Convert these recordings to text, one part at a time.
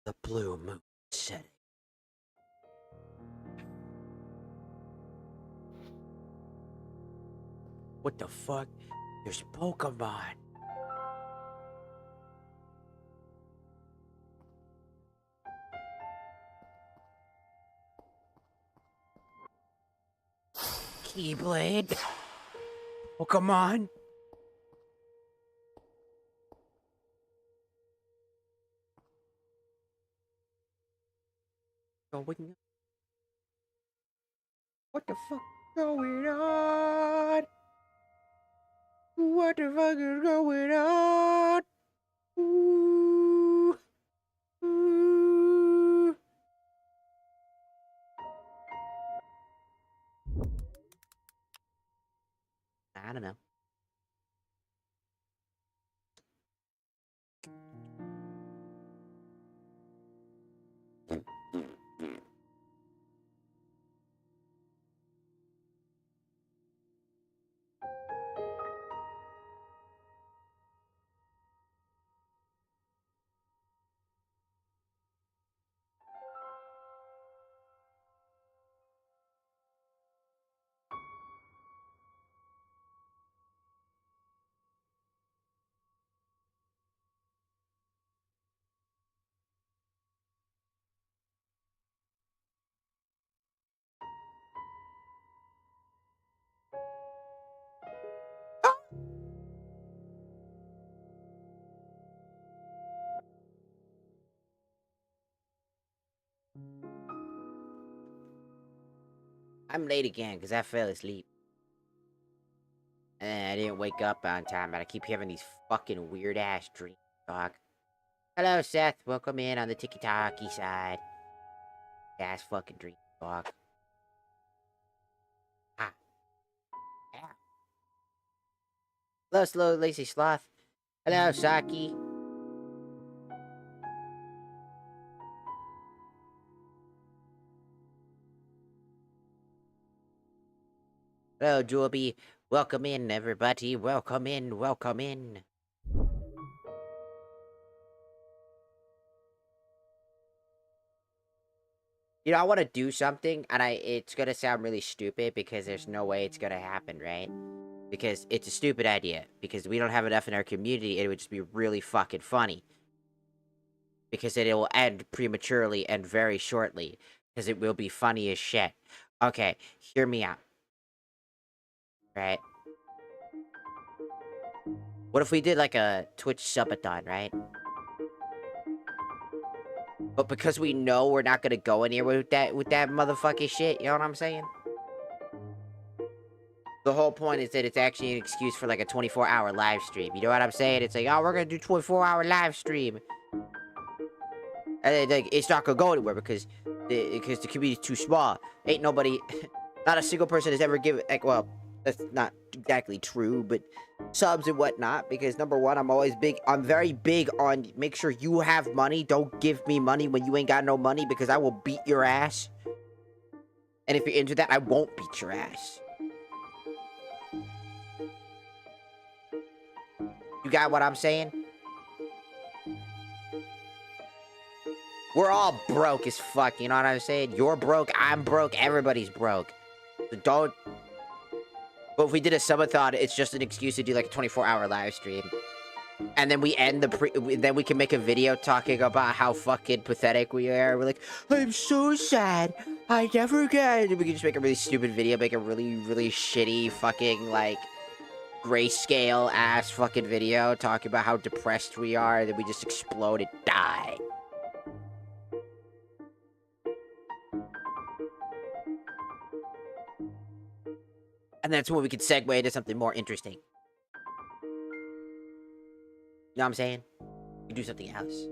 The blue moon setting. What the fuck? There's Pokemon. Keyblade. Pokemon. Going. What the fuck going on? What the fuck is going on? Ooh. Ooh. I don't know. I'm late again because I fell asleep. And I didn't wake up on time, but I keep having these fucking weird ass dreams, dog. Hello, Seth. Welcome in on the tiki-talkie side. Ass fucking dream, dog. Ah. Yeah. Hello, Slow Lazy Sloth. Hello, Saki. Hello, Julby. Welcome in, everybody. Welcome in. Welcome in. You know, I want to do something, and it's gonna sound really stupid because there's no way it's gonna happen, right? Because it's a stupid idea. Because we don't have enough in our community, it would just be really fucking funny. Because it will end prematurely and very shortly. Because it will be funny as shit. Okay, hear me out. Right? What if we did like a Twitch subathon, right? But because we know we're not gonna go anywhere with that motherfucking shit, you know what I'm saying? The whole point is that it's actually an excuse for like a 24-hour live stream. You know what I'm saying? It's like, oh, we're gonna do 24-hour live stream. And then, like, it's not gonna go anywhere because the community's too small. Ain't nobody, not a single person has ever given, like, well, that's not exactly true, but subs and whatnot, because number one, I'm very big on make sure you have money. Don't give me money when you ain't got no money, because I will beat your ass. And if you're into that, I won't beat your ass. You got what I'm saying? We're all broke as fuck, you know what I'm saying? You're broke, I'm broke, everybody's broke. So don't... But if we did a subathon, it's just an excuse to do like a 24-hour live stream. And then we end then we can make a video talking about how fucking pathetic we are. We're like, I'm so sad. I never get... We can just make a really stupid video, make a really, really shitty fucking, like, grayscale-ass fucking video talking about how depressed we are, and then we just explode and die. And that's when we could segue into something more interesting. You know what I'm saying? We do something else.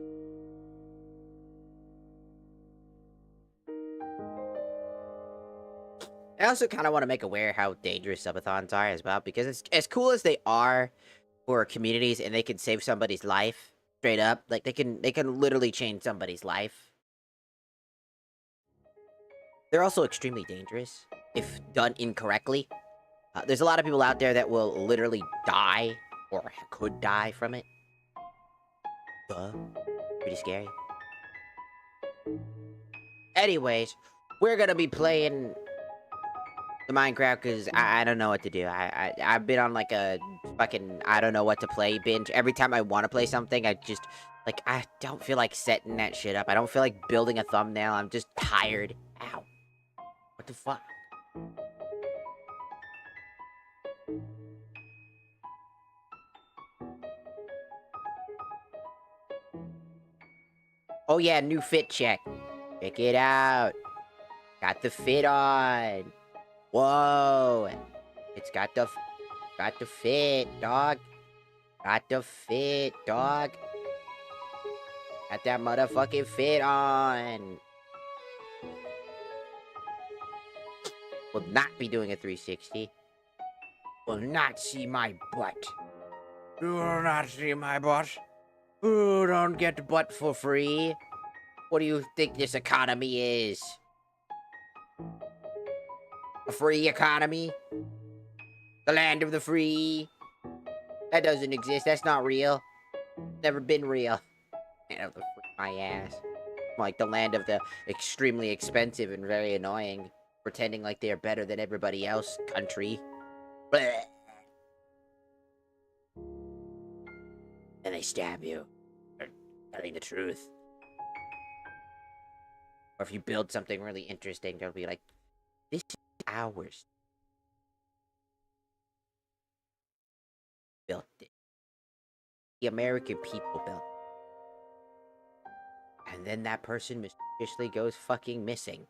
I also kind of want to make aware how dangerous subathons are as well, because it's as cool as they are for communities and they can save somebody's life straight up. Like they can literally change somebody's life. They're also extremely dangerous if done incorrectly. There's a lot of people out there that will literally die or could die from it. Duh. Pretty scary. Anyways, we're gonna be playing the Minecraft because I don't know what to do. I've been on like a fucking I don't know what to play binge. Every time I want to play something, I just like I don't feel like setting that shit up. I don't feel like building a thumbnail. I'm just tired. Ow. What the fuck? Oh yeah, new fit check. Check it out. Got the fit on. Whoa. It's got the fit, dog. Got the fit, dog. Got that motherfucking fit on. Will not be doing a 360. Will not see my butt. You will not see my butt. You don't get butt for free. What do you think this economy is? A free economy? The land of the free? That doesn't exist. That's not real. Never been real. Land of the free, my ass. Like the land of the extremely expensive and very annoying. Pretending like they're better than everybody else, country. Blech. And they stab you. For telling the truth. Or if you build something really interesting, they'll be like, this is ours. Built it. The American people built it. And then that person mysteriously goes fucking missing.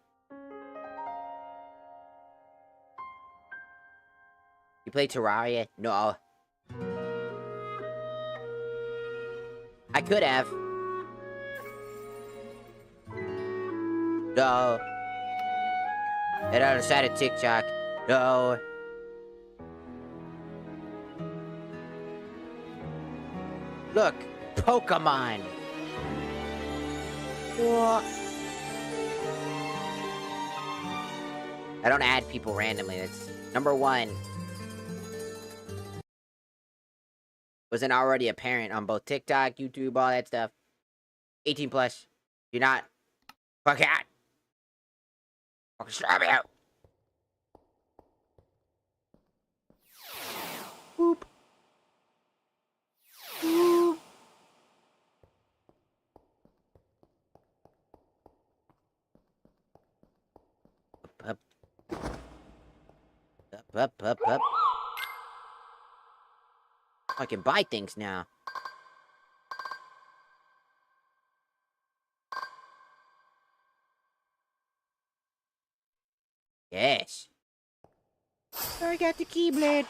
You play Terraria? No. I could have. No. And on the side of TikTok. No. Look, Pokemon. What? I don't add people randomly. That's number one. Wasn't already apparent on both TikTok, YouTube, all that stuff. 18 plus. You're not. Fuck out. Fucking strap out. Boop. Boop. Up. Up. I can buy things now. Yes. I got the Keyblade.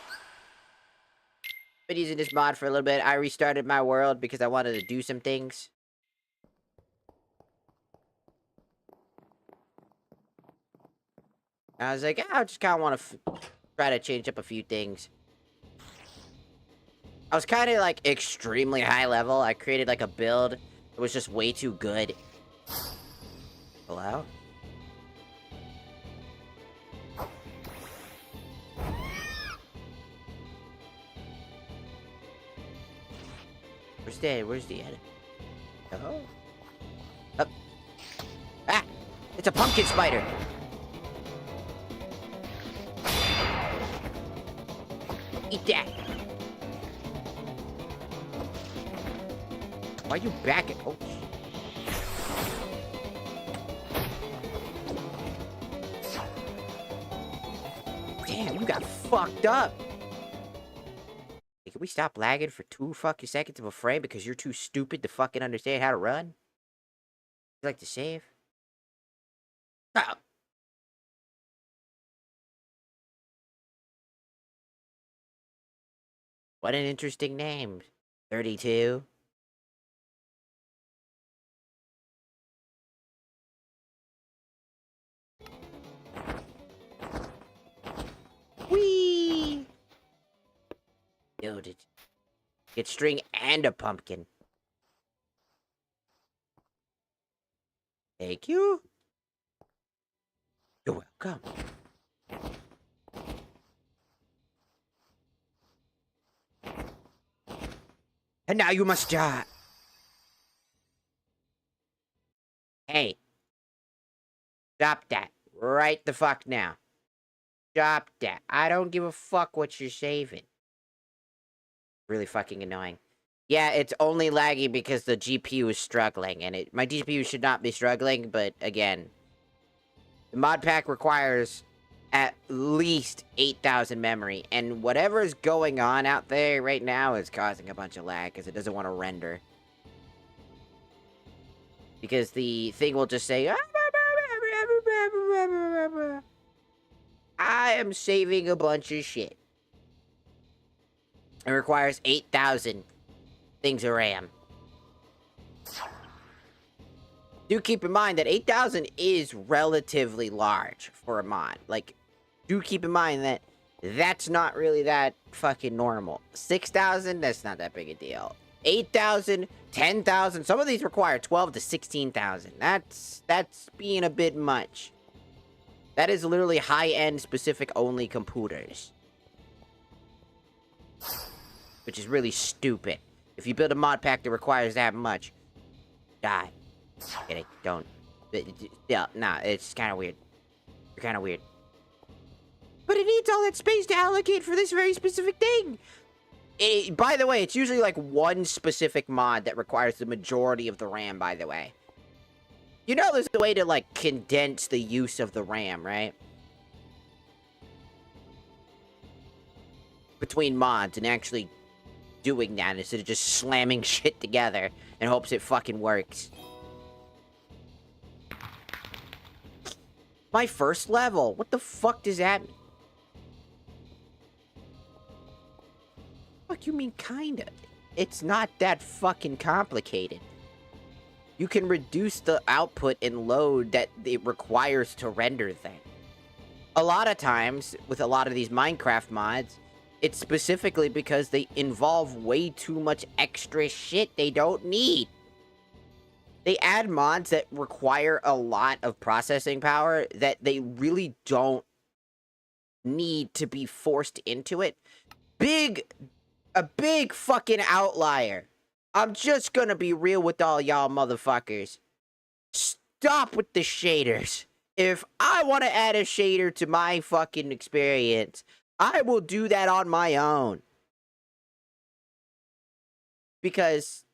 Been using this mod for a little bit. I restarted my world because I wanted to do some things. I was like, I just kind of want to try to change up a few things. I was kind of like extremely high level. I created like a build that was just way too good. Hello? Where's the edit? Oh. Up. Ah! It's a pumpkin spider! Eat that! Why are you backing? Oh. Damn, you got fucked up! Hey, can we stop lagging for 2 fucking seconds of a frame because you're too stupid to fucking understand how to run? You like to save? Oh. What an interesting name. 32. Whee! Build it. Get string and a pumpkin. Thank you. You're welcome. And now you must die. Hey, Stop that. Right the fuck now. Stop that. I don't give a fuck what you're saving. Really fucking annoying. Yeah, it's only laggy because the GPU is struggling, and my GPU should not be struggling, but again, the mod pack requires at least 8,000 memory, and whatever is going on out there right now is causing a bunch of lag because it doesn't want to render. Because the thing will just say, I am saving a bunch of shit. It requires 8,000 things of RAM. Do keep in mind that 8,000 is relatively large for a mod. Like, do keep in mind that that's not really that fucking normal. 6,000, that's not that big a deal. 8,000, 10,000, some of these require 12 to 16,000. That's being a bit much. That is literally high-end specific only computers. Which is really stupid. If you build a mod pack that requires that much, die. Kidding, don't. Yeah, nah, it's kind of weird. You're kind of weird. But it needs all that space to allocate for this very specific thing. By the way, it's usually like one specific mod that requires the majority of the RAM, by the way. You know there's a way to, like, condense the use of the RAM, right? Between mods and actually doing that instead of just slamming shit together in hopes it fucking works. My first level. What the fuck does that mean? Fuck you mean kinda? It's not that fucking complicated. You can reduce the output and load that it requires to render things. A lot of times, with a lot of these Minecraft mods, it's specifically because they involve way too much extra shit they don't need. They add mods that require a lot of processing power that they really don't need to be forced into it. A big fucking outlier. I'm just gonna be real with all y'all motherfuckers. Stop with the shaders. If I want to add a shader to my fucking experience, I will do that on my own. Because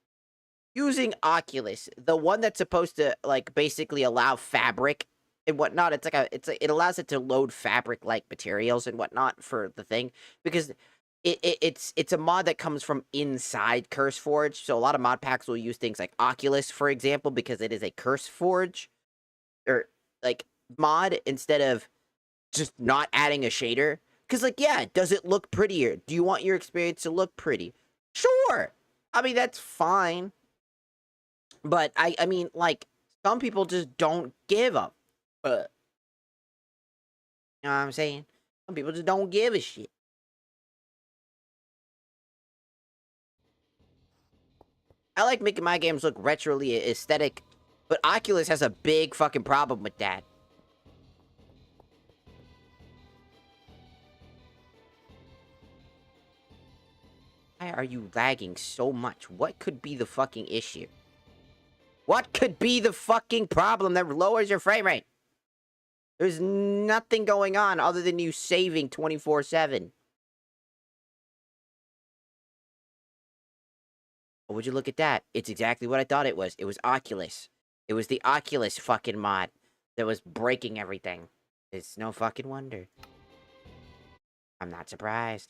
using Oculus, the one that's supposed to, like, basically allow fabric and whatnot, it allows it to load fabric-like materials and whatnot for the thing. Because it's a mod that comes from inside CurseForge, so a lot of mod packs will use things like Oculus, for example, because it is a CurseForge or like mod instead of just not adding a shader. Because, like, yeah, does it look prettier? Do you want your experience to look pretty? Sure. I mean, that's fine. But I mean, like, some people just don't give a fuck. You know what I'm saying? Some people just don't give a shit. I like making my games look retroly aesthetic, but Oculus has a big fucking problem with that. Why are you lagging so much? What could be the fucking issue? What could be the fucking problem that lowers your frame rate? There's nothing going on other than you saving 24/7. Would you look at that? It's exactly what I thought it was. It was Oculus. It was the Oculus fucking mod that was breaking everything. It's no fucking wonder. I'm not surprised.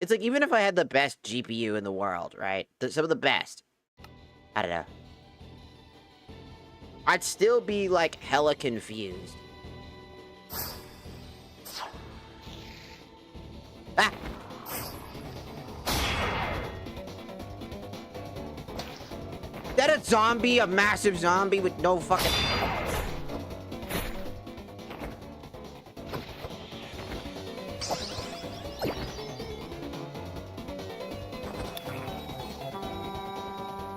It's like, even if I had the best GPU in the world, right? Some of the best. I don't know. I'd still be, like, hella confused. Ah! Is that a zombie? A massive zombie with no fucking...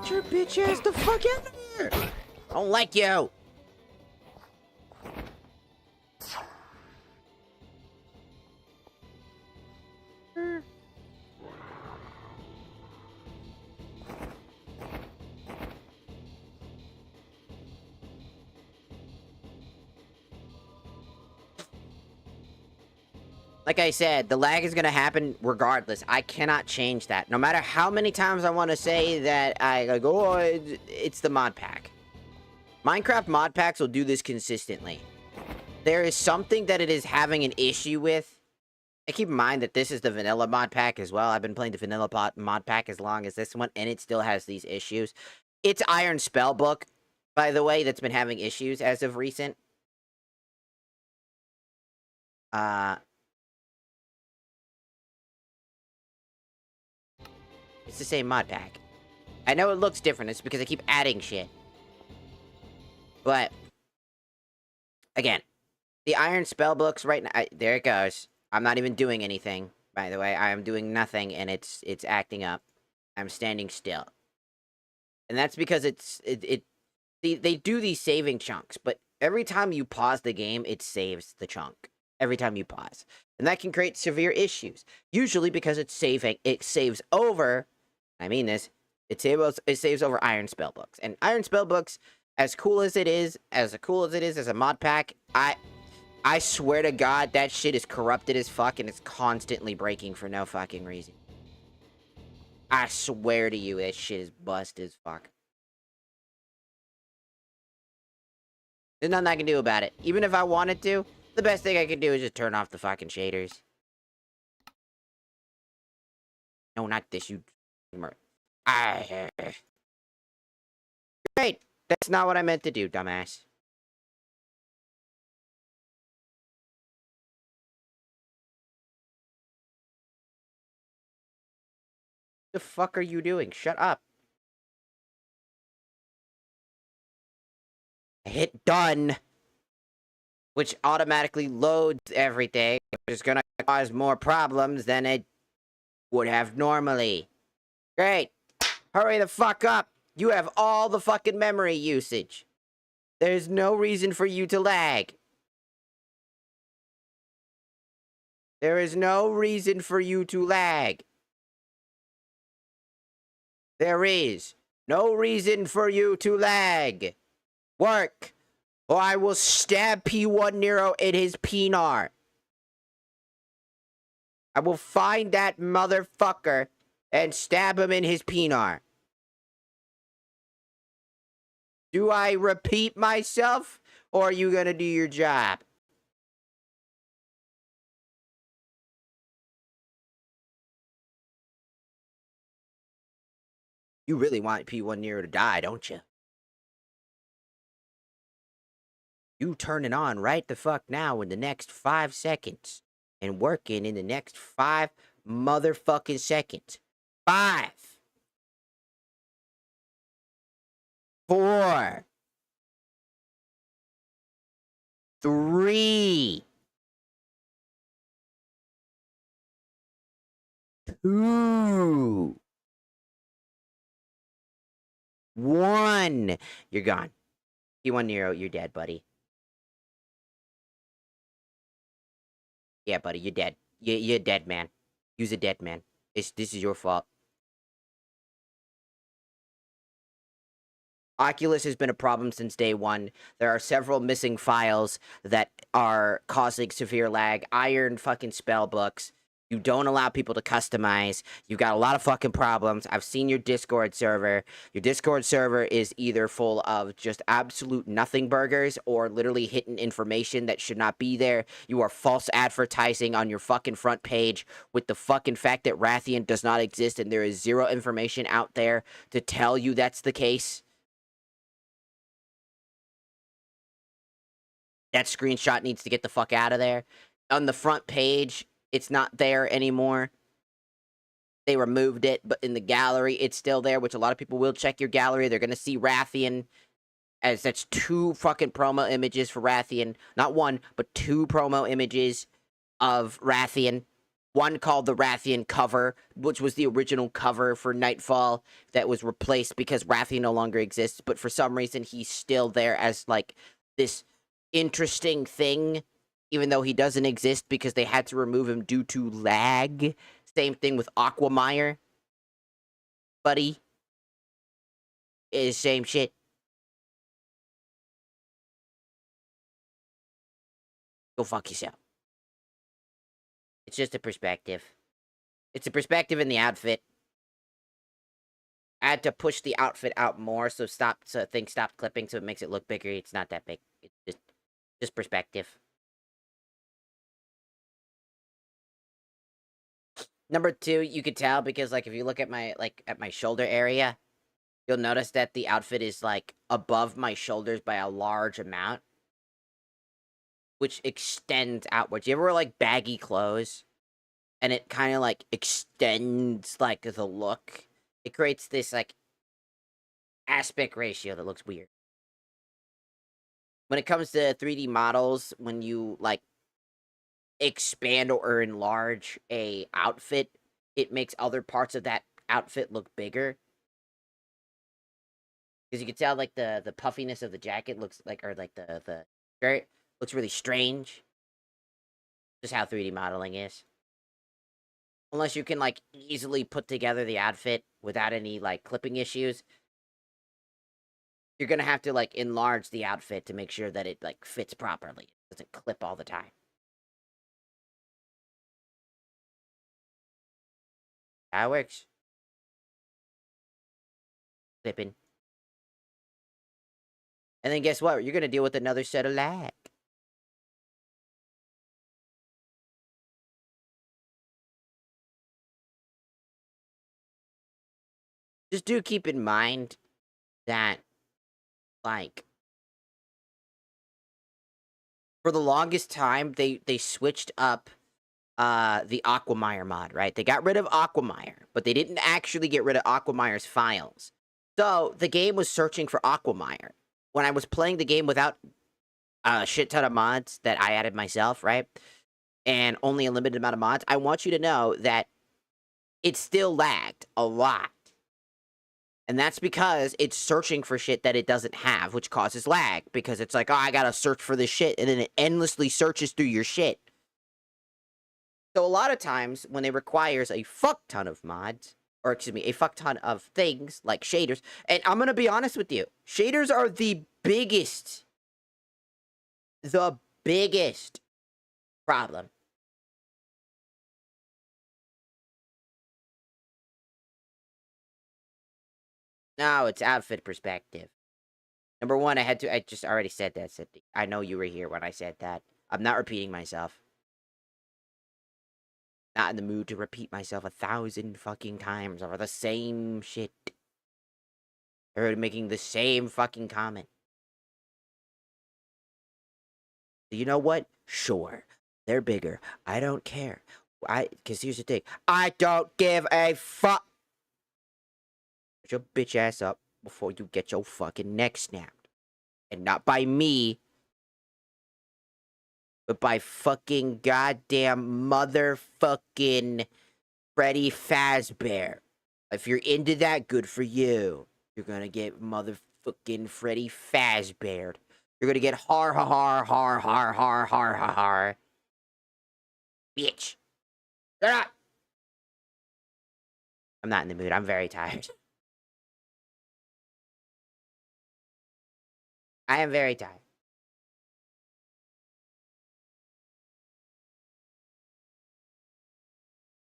Get your bitch ass the fuck out of here! I don't like you! Like I said, the lag is going to happen regardless. I cannot change that. No matter how many times I want to say that I like, oh, it's the mod pack. Minecraft mod packs will do this consistently. There is something that it is having an issue with. And keep in mind that this is the vanilla mod pack as well. I've been playing the vanilla mod pack as long as this one, and it still has these issues. It's Iron Spellbook, by the way, that's been having issues as of recent. It's the same mod pack. I know it looks different. It's because I keep adding shit. But, again, the Iron Spellbooks right now... there it goes. I'm not even doing anything, by the way. I am doing nothing, and it's acting up. I'm standing still. And that's because they do these saving chunks, but every time you pause the game, it saves the chunk. Every time you pause. And that can create severe issues. Usually because it saves over... I mean this. It saves over Iron Spellbooks. And Iron Spellbooks, as cool as it is as a mod pack, I swear to God, that shit is corrupted as fuck and it's constantly breaking for no fucking reason. I swear to you, that shit is busted as fuck. There's nothing I can do about it. Even if I wanted to, the best thing I can do is just turn off the fucking shaders. No, not this, you... Great! That's not what I meant to do, dumbass. The fuck are you doing? Shut up. I hit done. Which automatically loads everything, which is gonna cause more problems than it would have normally. Great. Hurry the fuck up. You have all the fucking memory usage. There's no reason for you to lag. There is no reason for you to lag. There is no reason for you to lag. Work, or I will stab P1 Nero in his peenar. I will find that motherfucker and stab him in his peenar. Do I repeat myself, or are you gonna do your job? You really want P1 Nero to die, don't you? You turning on right the fuck now in the next 5 seconds. And working in the next 5 motherfucking seconds. 5. 4. 3. 2. 1. You're gone. P1 Nero, you're dead, buddy. Yeah, buddy, you're dead. You're dead, man. You're a dead man. This is your fault. Oculus has been a problem since day one. There are several missing files that are causing severe lag. Iron fucking spell books. You don't allow people to customize. You've got a lot of fucking problems. I've seen your Discord server. Your Discord server is either full of just absolute nothing burgers or literally hidden information that should not be there. You are false advertising on your fucking front page with the fucking fact that Rathian does not exist and there is zero information out there to tell you that's the case. That screenshot needs to get the fuck out of there. On the front page, it's not there anymore. They removed it, but in the gallery, it's still there, which a lot of people will check your gallery. They're going to see Rathian, as that's 2 fucking promo images for Rathian. Not 1, but 2 promo images of Rathian. One called the Rathian cover, which was the original cover for Nightfall that was replaced because Rathian no longer exists, but for some reason, he's still there as, like, this interesting thing, even though he doesn't exist because they had to remove him due to lag. Same thing with Aquamire. Buddy. Is same shit. Go fuck yourself. It's just a perspective. It's a perspective in the outfit. I had to push the outfit out more so things stopped clipping, so it makes it look bigger. It's not that big. It's just perspective. Number 2, you could tell because like if you look at my shoulder area, you'll notice that the outfit is like above my shoulders by a large amount, which extends outwards. You ever wear like baggy clothes and it kind of like extends like the look? It creates this like aspect ratio that looks weird. When it comes to 3D models, when you like expand or enlarge a outfit, it makes other parts of that outfit look bigger. Because you can tell like the puffiness of the jacket looks like, or like the shirt looks really strange. Just how 3D modeling is. Unless you can like easily put together the outfit without any like clipping issues, you're gonna have to like enlarge the outfit to make sure that it like fits properly. It doesn't clip all the time. That works. Clipping. And then guess what? You're gonna deal with another set of lag. Just do keep in mind that, like, for the longest time, they switched up the Aquamire mod, right? They got rid of Aquamire, but they didn't actually get rid of Aquamire's files. So the game was searching for Aquamire. When I was playing the game without a shit ton of mods that I added myself, right? And only a limited amount of mods, I want you to know that it still lagged a lot. And that's because it's searching for shit that it doesn't have, which causes lag. Because it's like, oh, I gotta search for this shit, and then it endlessly searches through your shit. So a lot of times, when it requires a fuck ton of mods, or excuse me, a fuck ton of things, like shaders, and I'm gonna be honest with you, shaders are the biggest problem. No, it's outfit perspective. Number 1, I just already said that, Sydney. I know you were here when I said that. I'm not repeating myself. Not in the mood to repeat myself 1,000 fucking times over the same shit. Or making the same fucking comment. You know what? Sure. They're bigger. I don't care. Because here's the thing. I don't give a fuck. Put your bitch ass up before you get your fucking neck snapped. And not by me, but by fucking goddamn motherfucking Freddy Fazbear. If you're into that, good for you. You're gonna get motherfucking Freddy Fazbear. You're gonna get har har har har har har har har har. Bitch. Shut up. I'm not in the mood. I'm very tired. I am very tired.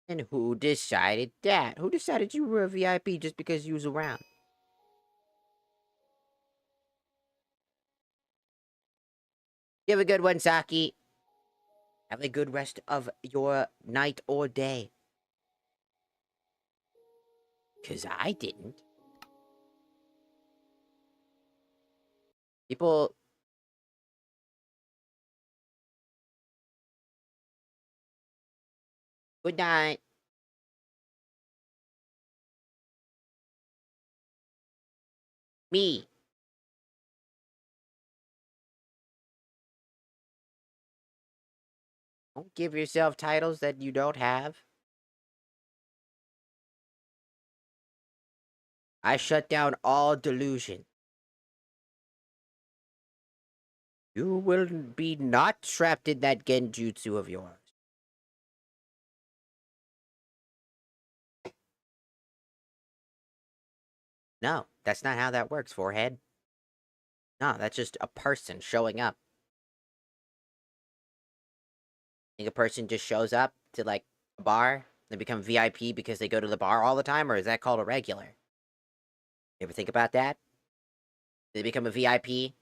And who decided that? Who decided you were a VIP just because you was around? You have a good one, Saki. Have a good rest of your night or day. Because I didn't. People... Good night. Me. Don't give yourself titles that you don't have. I shut down all delusion. You will be not trapped in that genjutsu of yours. No, that's not how that works, forehead. No, that's just a person showing up. Think a person just shows up to like a bar, they become VIP because they go to the bar all the time, or is that called a regular? You ever think about that? They become a VIP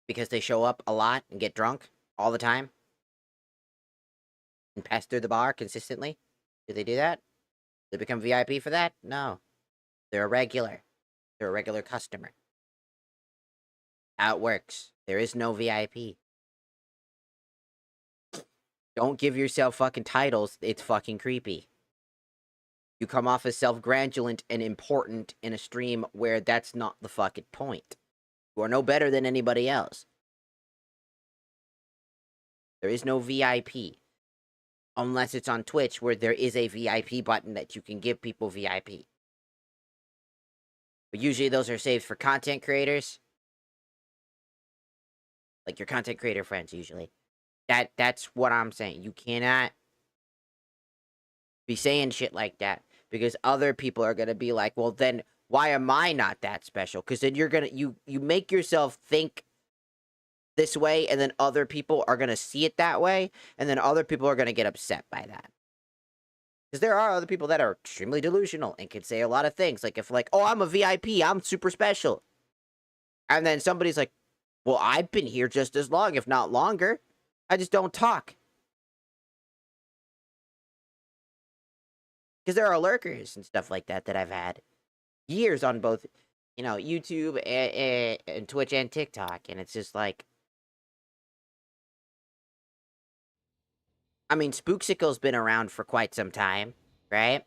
because they show up a lot and get drunk all the time and pass through the bar consistently? Do they do that? They become VIP for that? No. They're a regular. They're a regular customer. How it works. There is no VIP. Don't give yourself fucking titles. It's fucking creepy. You come off as self-grandulant and important in a stream where that's not the fucking point. You are no better than anybody else. There is no VIP. Unless it's on Twitch where there is a VIP button that you can give people VIP. But usually those are saved for content creators. Like your content creator friends, usually. That's what I'm saying. You cannot be saying shit like that. Because other people are going to be like, well, then why am I not that special? Because then you're going to... You make yourself think this way, and then other people are going to see it that way. And then other people are going to get upset by that. Because there are other people that are extremely delusional and can say a lot of things. Like, if like, oh, I'm a VIP, I'm super special. And then somebody's like, well, I've been here just as long, if not longer. I just don't talk. Because there are lurkers and stuff like that that I've had years on both, you know, YouTube and Twitch and TikTok. And it's just like... I mean, Spooksicle's been around for quite some time, right?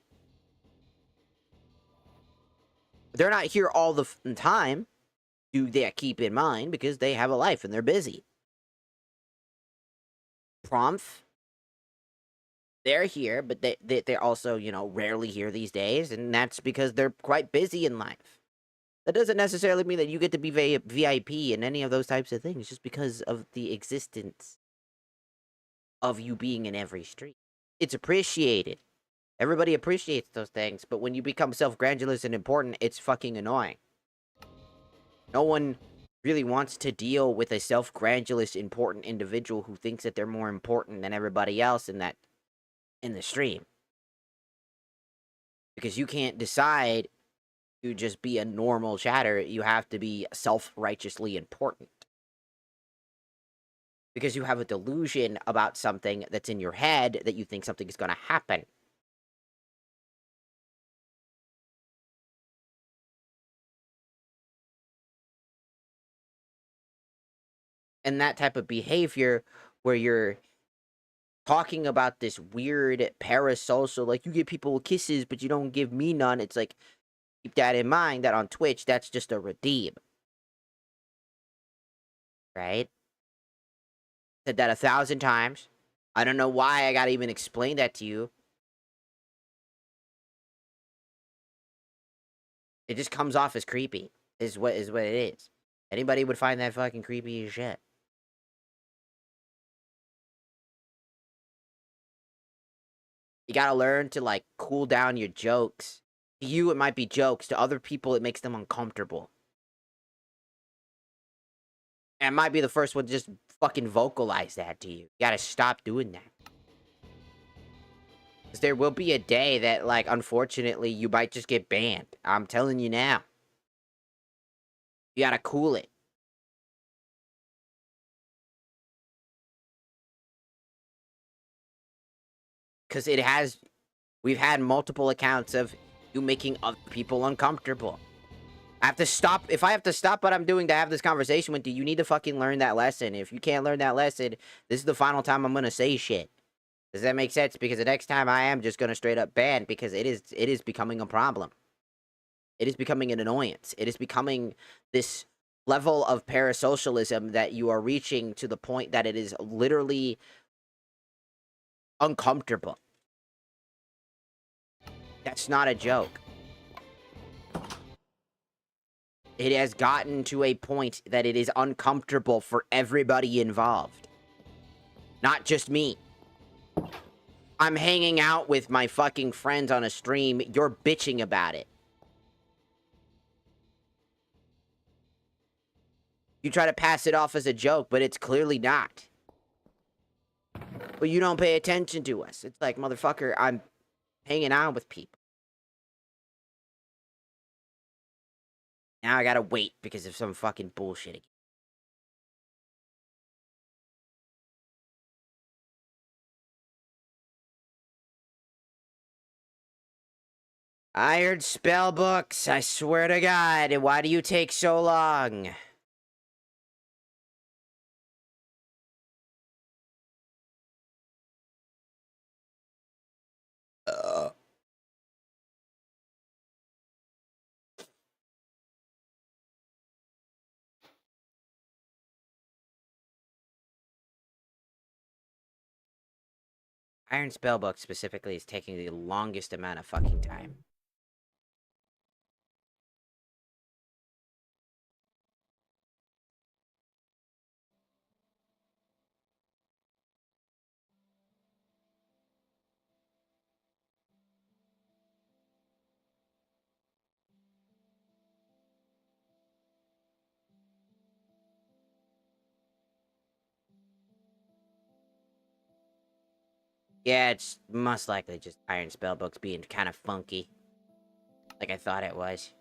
They're not here all the time. Do they keep in mind, because they have a life and they're busy. Promph, they're here, but they're also, you know, rarely here these days, and that's because they're quite busy in life. That doesn't necessarily mean that you get to be VIP in any of those types of things, just because of the existence of you being in every stream. It's appreciated. Everybody appreciates those things, but when you become self-grandiose and important, it's fucking annoying. No one really wants to deal with a self-grandiose, important individual who thinks that they're more important than everybody else in the stream. Because you can't decide to just be a normal chatter. You have to be self-righteously important. Because you have a delusion about something that's in your head that you think something is going to happen. And that type of behavior where you're talking about this weird parasocial, like, you give people kisses, but you don't give me none. It's like, keep that in mind, that on Twitch, that's just a redeem. Right? Said that 1,000 times. I don't know why I gotta even explain that to you. It just comes off as creepy, is what it is. Anybody would find that fucking creepy as shit. You gotta learn to, like, cool down your jokes. To you, it might be jokes. To other people, it makes them uncomfortable. And I might be the first one to just fucking vocalize that to you. You gotta stop doing that. Because there will be a day that, like, unfortunately, you might just get banned. I'm telling you now. You gotta cool it. Because it has... We've had multiple accounts of you making other people uncomfortable. I have to stop. If I have to stop what I'm doing to have this conversation with you, you need to fucking learn that lesson. If you can't learn that lesson, this is the final time I'm gonna say shit. Does that make sense? Because the next time I am just gonna straight up ban, because it is becoming a problem. It is becoming an annoyance. It is becoming this level of parasocialism that you are reaching to the point that it is literally uncomfortable. That's not a joke. It has gotten to a point that it is uncomfortable for everybody involved. Not just me. I'm hanging out with my fucking friends on a stream. You're bitching about it. You try to pass it off as a joke, but it's clearly not. but you don't pay attention to us. It's like, motherfucker, I'm hanging out with people. Now I gotta wait because of some fucking bullshit again. Iron spell books, I swear to God, why do you take so long? Iron spellbook specifically is taking the longest amount of fucking time. Yeah, it's most likely just iron spellbooks being kind of funky. Like I thought it was.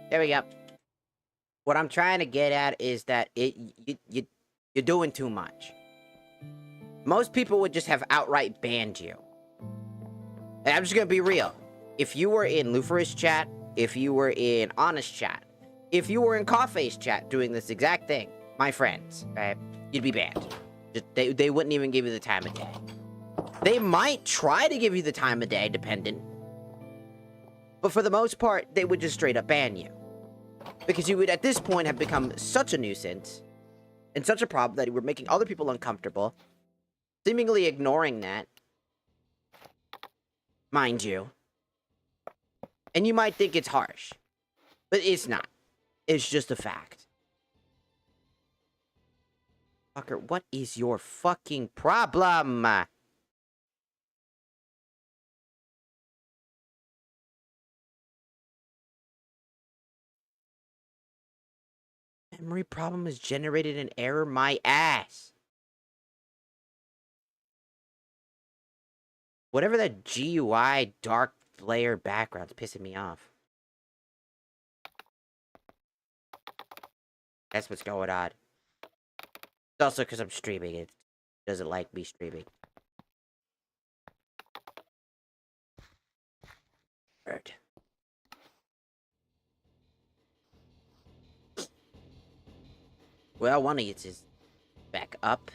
There we go. What I'm trying to get at is that you're doing too much. Most people would just have outright banned you. And I'm just gonna be real. If you were in Luferous chat, if you were in Honest chat, if you were in Coffee's chat doing this exact thing, my friends, right, you'd be banned. Just, they wouldn't even give you the time of day. They might try to give you the time of day, dependent. But for the most part, they would just straight up ban you. Because you would, at this point, have become such a nuisance and such a problem that you were making other people uncomfortable, seemingly ignoring that, mind you. And you might think it's harsh, but it's not. It's just a fact. Fucker, what is your fucking problem? Memory problem has generated an error, my ass. Whatever that GUI dark layer background's pissing me off. That's what's going on. It's also because I'm streaming. It doesn't like me streaming. Bird. Well, one of it is back up.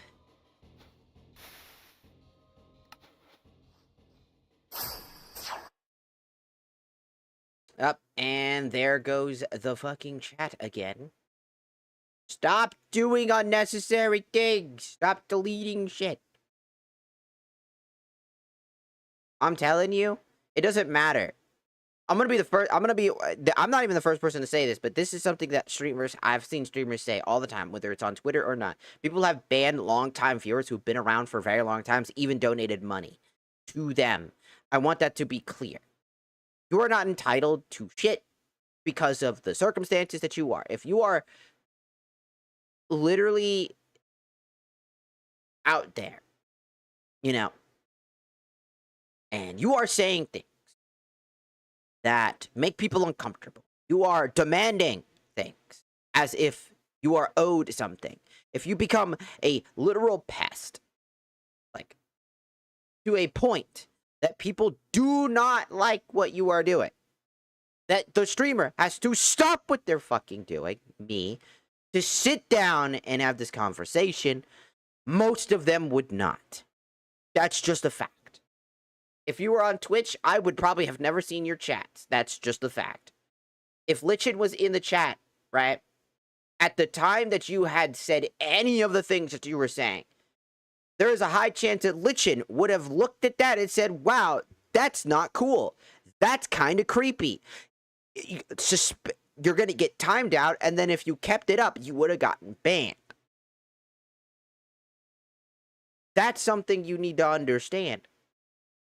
Up, and there goes the fucking chat again. Stop doing unnecessary things. Stop deleting shit. I'm telling you, it doesn't matter. I'm not even the first person to say this, but this is something that I've seen streamers say all the time, whether it's on Twitter or not. People have banned long-time viewers who've been around for very long times, even donated money to them. I want that to be clear. You are not entitled to shit because of the circumstances that you are. If you are literally out there, you know, and you are saying things that make people uncomfortable, you are demanding things as if you are owed something. If you become a literal pest, like, to a point that people do not like what you are doing, that the streamer has to stop what they're fucking doing, to sit down and have this conversation, most of them would not. That's just a fact. If you were on Twitch, I would probably have never seen your chats. That's just a fact. If Lichin was in the chat, right, at the time that you had said any of the things that you were saying, there is a high chance that Lichen would have looked at that and said, wow, that's not cool. That's kind of creepy. You're going to get timed out, and then if you kept it up, you would have gotten banned. That's something you need to understand.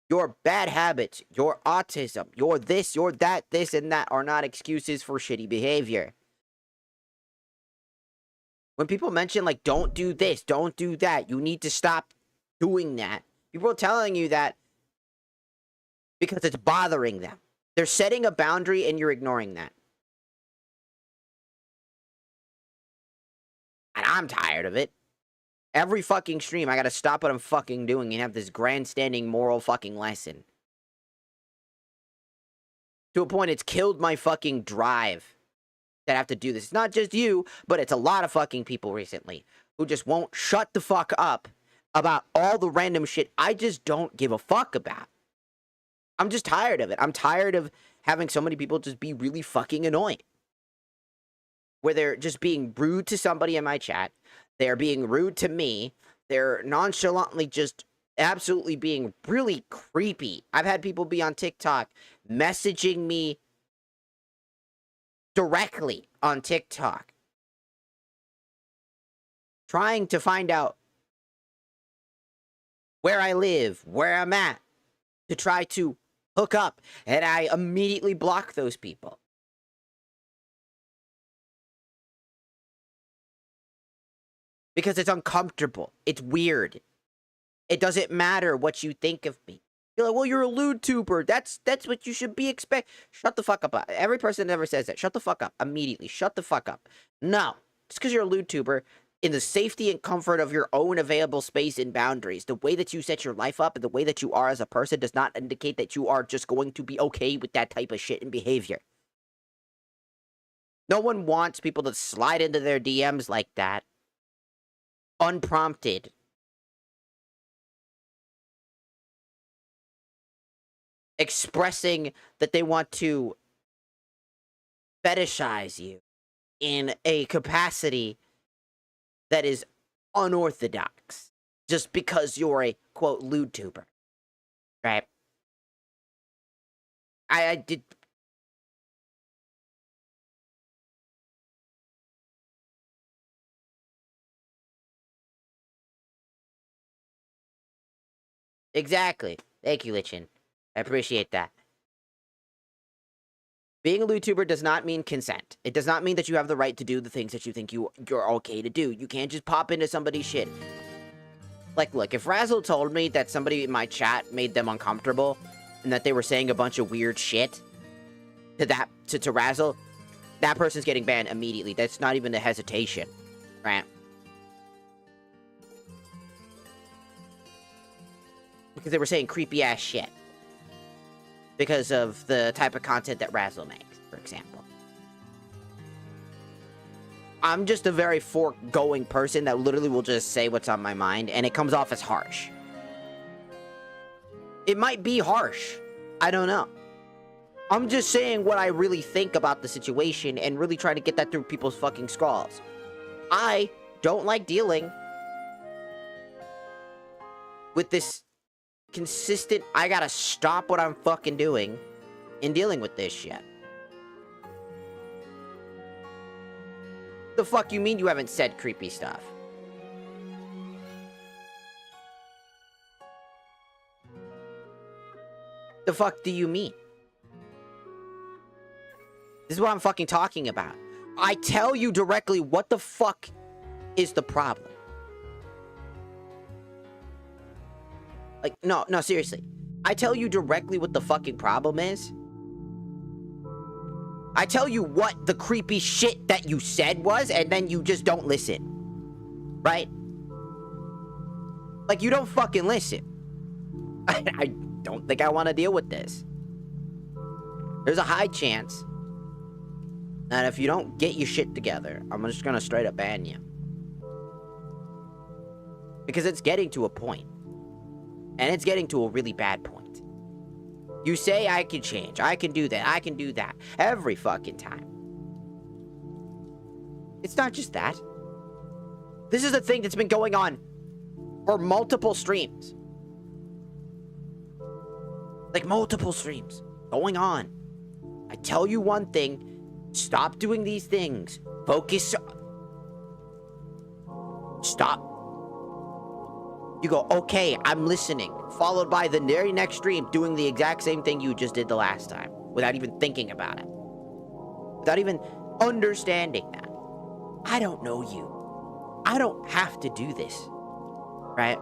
Your bad habits, your autism, your this, your that, this, and that are not excuses for shitty behavior. When people mention, like, don't do this, don't do that, you need to stop doing that. People are telling you that because it's bothering them. They're setting a boundary and you're ignoring that. And I'm tired of it. Every fucking stream, I gotta stop what I'm fucking doing and have this grandstanding moral fucking lesson. To a point, it's killed my fucking drive that I have to do this. It's not just you, but it's a lot of fucking people recently who just won't shut the fuck up about all the random shit I just don't give a fuck about. I'm just tired of it. I'm tired of having so many people just be really fucking annoying. Where they're just being rude to somebody in my chat. They're being rude to me. They're nonchalantly just absolutely being really creepy. I've had people be on TikTok messaging me directly on TikTok, trying to find out where I live, where I'm at, to try to hook up, and I immediately block those people. Because it's uncomfortable. It's weird. It doesn't matter what you think of me. You're like, well, you're a lewd tuber. That's what you should be expect. Shut the fuck up. Every person that ever says that, shut the fuck up. Immediately. Shut the fuck up. No. Just because you're a lewd tuber, in the safety and comfort of your own available space and boundaries, the way that you set your life up and the way that you are as a person does not indicate that you are just going to be okay with that type of shit and behavior. No one wants people to slide into their DMs like that. Unprompted. Expressing that they want to fetishize you in a capacity that is unorthodox. Just because you're a, quote, lewd tuber. Right? I did... Exactly. Thank you, Lichen. I appreciate that. Being a YouTuber does not mean consent. It does not mean that you have the right to do the things that you think you're okay to do. You can't just pop into somebody's shit. Like, look, if Razzle told me that somebody in my chat made them uncomfortable and that they were saying a bunch of weird shit to Razzle, that person's getting banned immediately. That's not even a hesitation, right? Because they were saying creepy ass shit. Because of the type of content that Razzle makes, for example. I'm just a very foregoing person that literally will just say what's on my mind, and it comes off as harsh. It might be harsh. I don't know. I'm just saying what I really think about the situation and really trying to get that through people's fucking skulls. I don't like dealing with this consistent, I gotta stop what I'm fucking doing in dealing with this shit. The fuck you mean you haven't said creepy stuff? The fuck do you mean? This is what I'm fucking talking about. I tell you directly what the fuck is the problem. Like, no, seriously. I tell you directly what the fucking problem is. I tell you what the creepy shit that you said was, and then you just don't listen. Right? Like, you don't fucking listen. I don't think I want to deal with this. There's a high chance that if you don't get your shit together, I'm just gonna straight up ban you. Because it's getting to a point. And it's getting to a really bad point. You say I can change, I can do that, every fucking time. It's not just that. This is a thing that's been going on for multiple streams. Like, multiple streams going on. I tell you one thing, stop doing these things. Focus. Stop. You go, okay, I'm listening. Followed by the very next stream doing the exact same thing you just did the last time. Without even thinking about it. Without even understanding that. I don't know you. I don't have to do this. Right?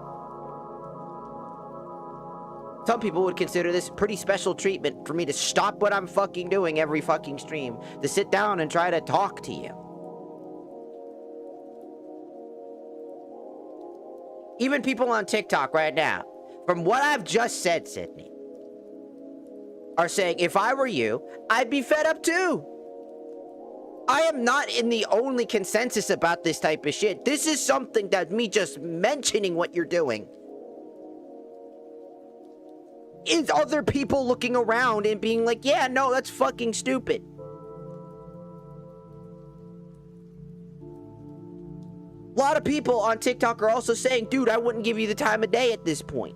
Some people would consider this pretty special treatment for me to stop what I'm fucking doing every fucking stream. To sit down and try to talk to you. Even people on TikTok right now, from what I've just said, Sydney, are saying, if I were you, I'd be fed up too. I am not in the only consensus about this type of shit. This is something that me just mentioning what you're doing is other people looking around and being like, yeah, no, that's fucking stupid. A lot of people on TikTok are also saying, dude, I wouldn't give you the time of day at this point.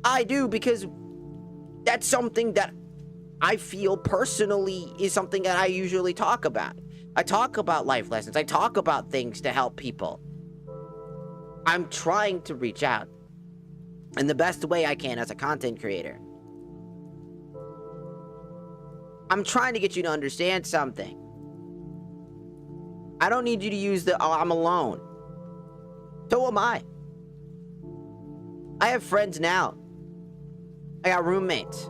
I do, because that's something that I feel personally is something that I usually talk about. I talk about life lessons. I talk about things to help people. I'm trying to reach out in the best way I can as a content creator. I'm trying to get you to understand something. I don't need you to use the, oh, I'm alone. So am I. I have friends now. I got roommates.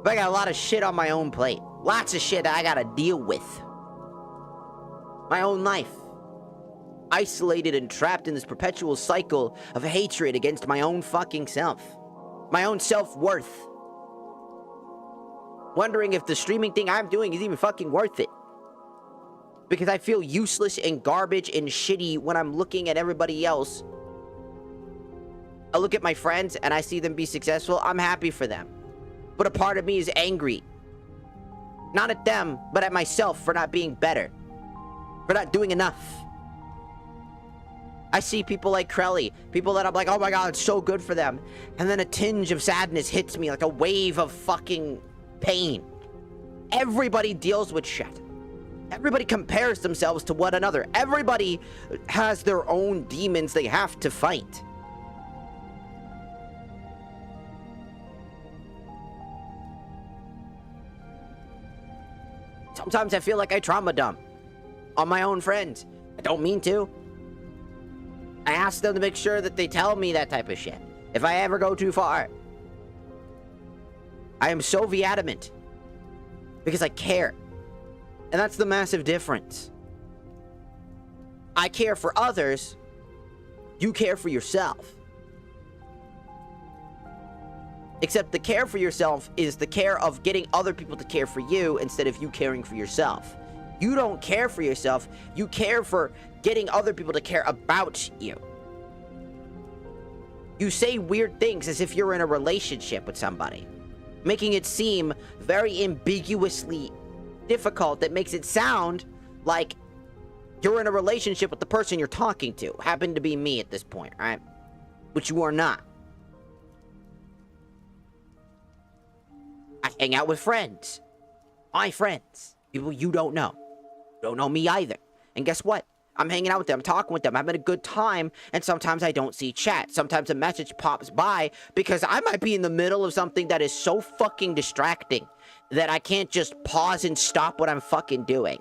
But I got a lot of shit on my own plate. Lots of shit that I gotta deal with. My own life. Isolated and trapped in this perpetual cycle of hatred against my own fucking self. My own self-worth. Wondering if the streaming thing I'm doing is even fucking worth it. Because I feel useless and garbage and shitty when I'm looking at everybody else. I look at my friends and I see them be successful. I'm happy for them. But a part of me is angry. Not at them, but at myself for not being better. For not doing enough. I see people like Krelly. People that I'm like, oh my god, it's so good for them. And then a tinge of sadness hits me like a wave of fucking pain. Everybody deals with shit. Everybody compares themselves to one another. Everybody has their own demons they have to fight. Sometimes I feel like I trauma dump on my own friends. I don't mean to. I ask them to make sure that they tell me that type of shit. If I ever go too far. I am so adamant. Because I care. And that's the massive difference. I care for others. You care for yourself. Except the care for yourself is the care of getting other people to care for you instead of you caring for yourself. You don't care for yourself. You care for getting other people to care about you. You say weird things as if you're in a relationship with somebody, making it seem very ambiguously difficult that makes it sound like you're in a relationship with the person you're talking to. Happened to be me at this point, right? Which you are not. I hang out with friends. My friends. People you don't know. Don't know me either. And guess what? I'm hanging out with them, talking with them, having a good time, and sometimes I don't see chat. Sometimes a message pops by because I might be in the middle of something that is so fucking distracting that I can't just pause and stop what I'm fucking doing.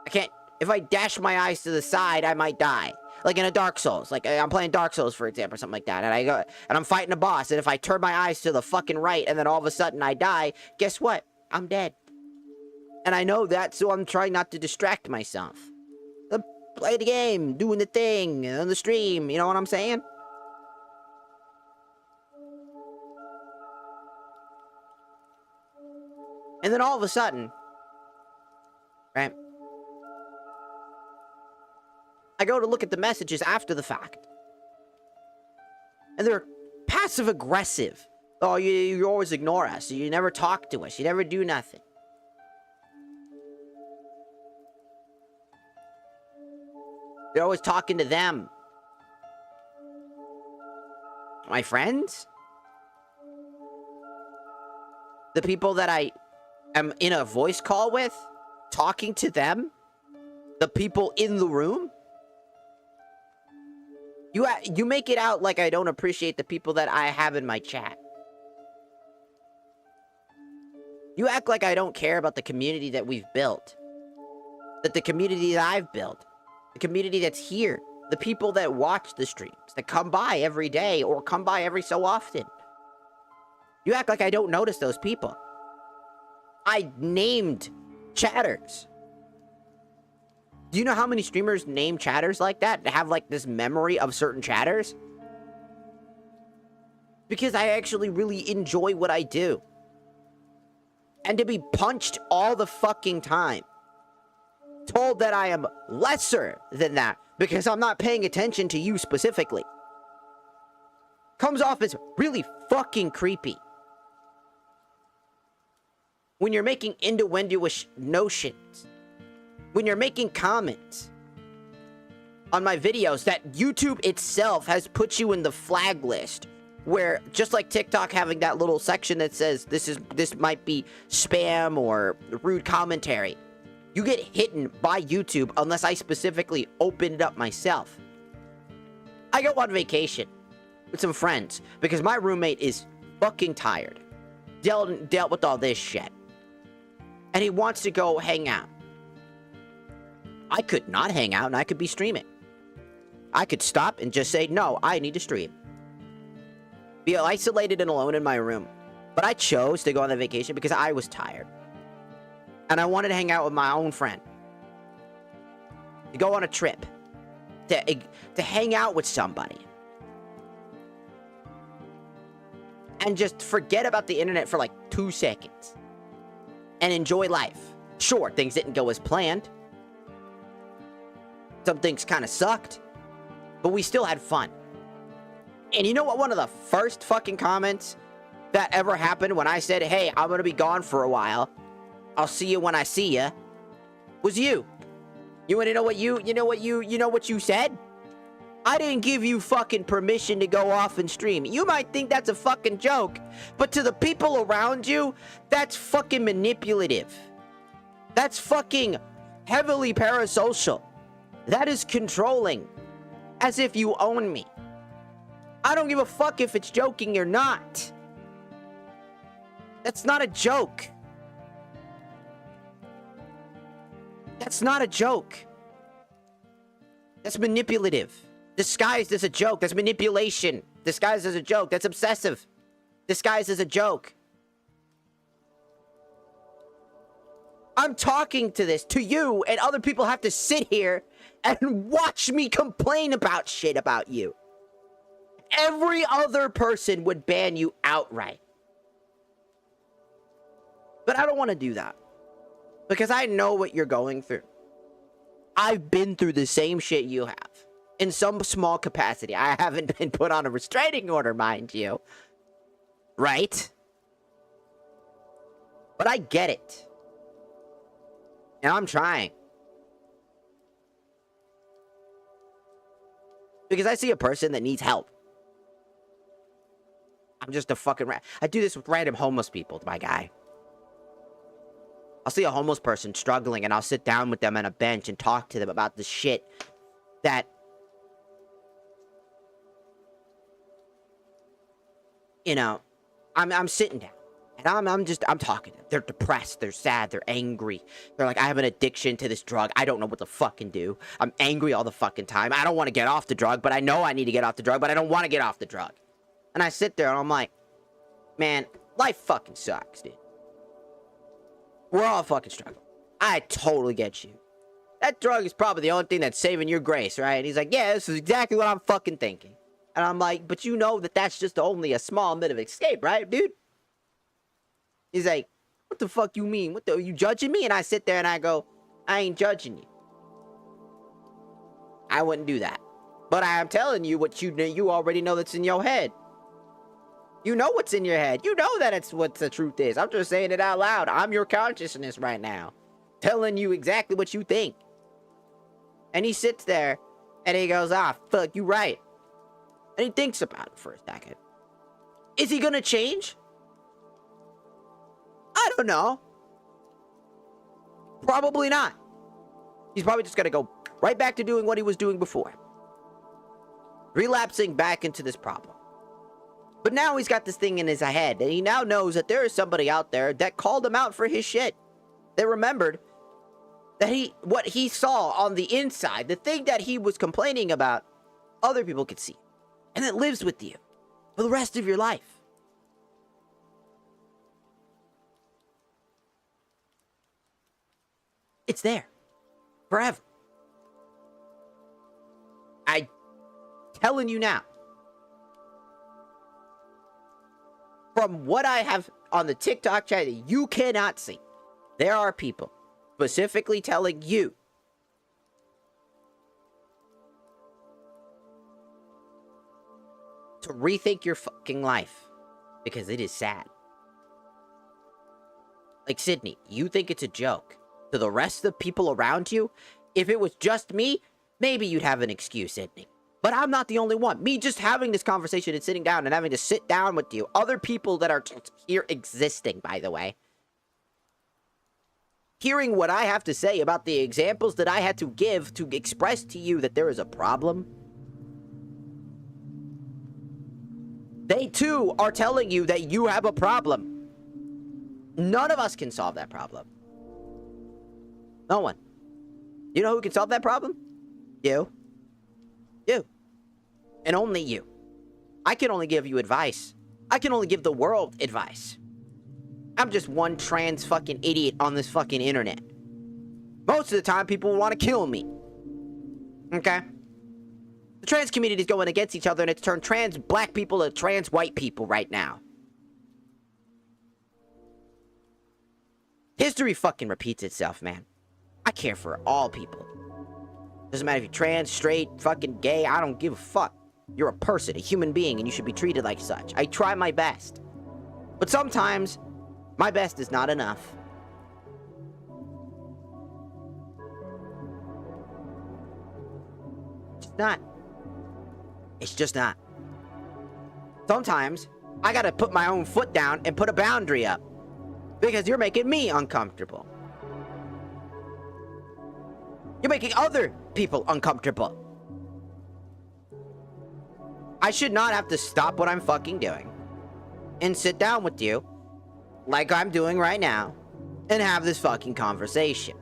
I can't. If I dash my eyes to the side, I might die. Like in a Dark Souls. Like I'm playing Dark Souls, for example, or something like that. And I go and I'm fighting a boss. And if I turn my eyes to the fucking right and then all of a sudden I die, guess what? I'm dead. And I know that, so I'm trying not to distract myself. Play the game, doing the thing, on the stream, you know what I'm saying? And then all of a sudden, right? I go to look at the messages after the fact. And they're passive-aggressive. Oh, you always ignore us. You never talk to us. You never do nothing. They're always talking to them. My friends? The people that I am in a voice call with? Talking to them? The people in the room? You make it out like I don't appreciate the people that I have in my chat. You act like I don't care about the community that we've built. That the community that I've built. The community that's here. The people that watch the streams. That come by every day or come by every so often. You act like I don't notice those people. I named chatters. Do you know how many streamers name chatters like that? To have like this memory of certain chatters? Because I actually really enjoy what I do. And to be punched all the fucking time. Told that I am lesser than that because I'm not paying attention to you specifically. Comes off as really fucking creepy. When you're making innuendo-ish notions. When you're making comments on my videos that YouTube itself has put you in the flag list. Where, just like TikTok having that little section that says this might be spam or rude commentary. You get hidden by YouTube unless I specifically open it up myself. I go on vacation with some friends because my roommate is fucking tired. Dealt with all this shit. And he wants to go hang out. I could not hang out and I could be streaming. I could stop and just say, no, I need to stream. Be isolated and alone in my room. But I chose to go on the vacation because I was tired. And I wanted to hang out with my own friend. To go on a trip. To hang out with somebody. And just forget about the internet for like 2 seconds. And enjoy life. Sure, things didn't go as planned. Some things kind of sucked. But we still had fun. And you know what one of the first fucking comments that ever happened when I said, hey, I'm gonna be gone for a while. I'll see you when I see ya. Was you. You wanna know what you know what you said? I didn't give you fucking permission to go off and stream. You might think that's a fucking joke, but to the people around you, that's fucking manipulative. That's fucking heavily parasocial. That is controlling. As if you own me. I don't give a fuck if it's joking or not. That's not a joke. That's not a joke. That's manipulative. Disguised as a joke. That's manipulation. Disguised as a joke. That's obsessive. Disguised as a joke. I'm talking to you, and other people have to sit here and watch me complain about shit about you. Every other person would ban you outright. But I don't want to do that. Because I know what you're going through. I've been through the same shit you have. In some small capacity. I haven't been put on a restraining order, mind you. Right? But I get it. And I'm trying. Because I see a person that needs help. I'm just a fucking I do this with random homeless people, my guy. I'll see a homeless person struggling and I'll sit down with them on a bench and talk to them about the shit that, you know, I'm sitting down and I'm talking to them. They're depressed, they're sad, they're angry. They're like, I have an addiction to this drug. I don't know what to fucking do. I'm angry all the fucking time. I don't want to get off the drug, but I know I need to get off the drug, but I don't want to get off the drug. And I sit there and I'm like, man, life fucking sucks, dude. We're all fucking struggling. I totally get you. That drug is probably the only thing that's saving your grace, right? And he's like, yeah, this is exactly what I'm fucking thinking. And I'm like, but you know that that's just only a small bit of escape, right, dude? He's like, what the fuck you mean? Are you judging me? And I sit there and I go, I ain't judging you. I wouldn't do that. But I am telling you what you already know that's in your head. You know what's in your head. You know that it's what the truth is. I'm just saying it out loud. I'm your consciousness right now. Telling you exactly what you think. And he sits there And he goes, ah, fuck, you right. And he thinks about it for a second. Is he gonna change? I don't know. Probably not. He's probably just gonna go right back to doing what he was doing before. Relapsing back into this problem. But now he's got this thing in his head, and he now knows that there is somebody out there that called him out for his shit. They remembered that what he saw on the inside, the thing that he was complaining about, other people could see. And it lives with you for the rest of your life. It's there. Forever. I'm telling you now. From what I have on the TikTok chat that you cannot see, there are people specifically telling you to rethink your fucking life because it is sad. Like, Sydney, you think it's a joke. To the rest of the people around you, if it was just me, maybe you'd have an excuse, Sydney. But I'm not the only one. Me just having this conversation and sitting down and having to sit down with you, other people that are here existing, by the way, hearing what I have to say about the examples that I had to give to express to you that there is a problem, they too are telling you that you have a problem. None of us can solve that problem. No one. You know who can solve that problem? You. You. And only you. I can only give you advice. I can only give the world advice. I'm just one trans fucking idiot on this fucking internet. Most of the time, people want to kill me. Okay? The trans community is going against each other, and it's turned trans black people to trans white people right now. History fucking repeats itself, man. I care for all people. Doesn't matter if you're trans, straight, fucking gay, I don't give a fuck. You're a person, a human being, and you should be treated like such. I try my best. But sometimes, my best is not enough. It's not. It's just not. Sometimes, I gotta put my own foot down and put a boundary up. Because you're making me uncomfortable. You're making other people uncomfortable. I should not have to stop what I'm fucking doing and sit down with you like I'm doing right now and have this fucking conversation.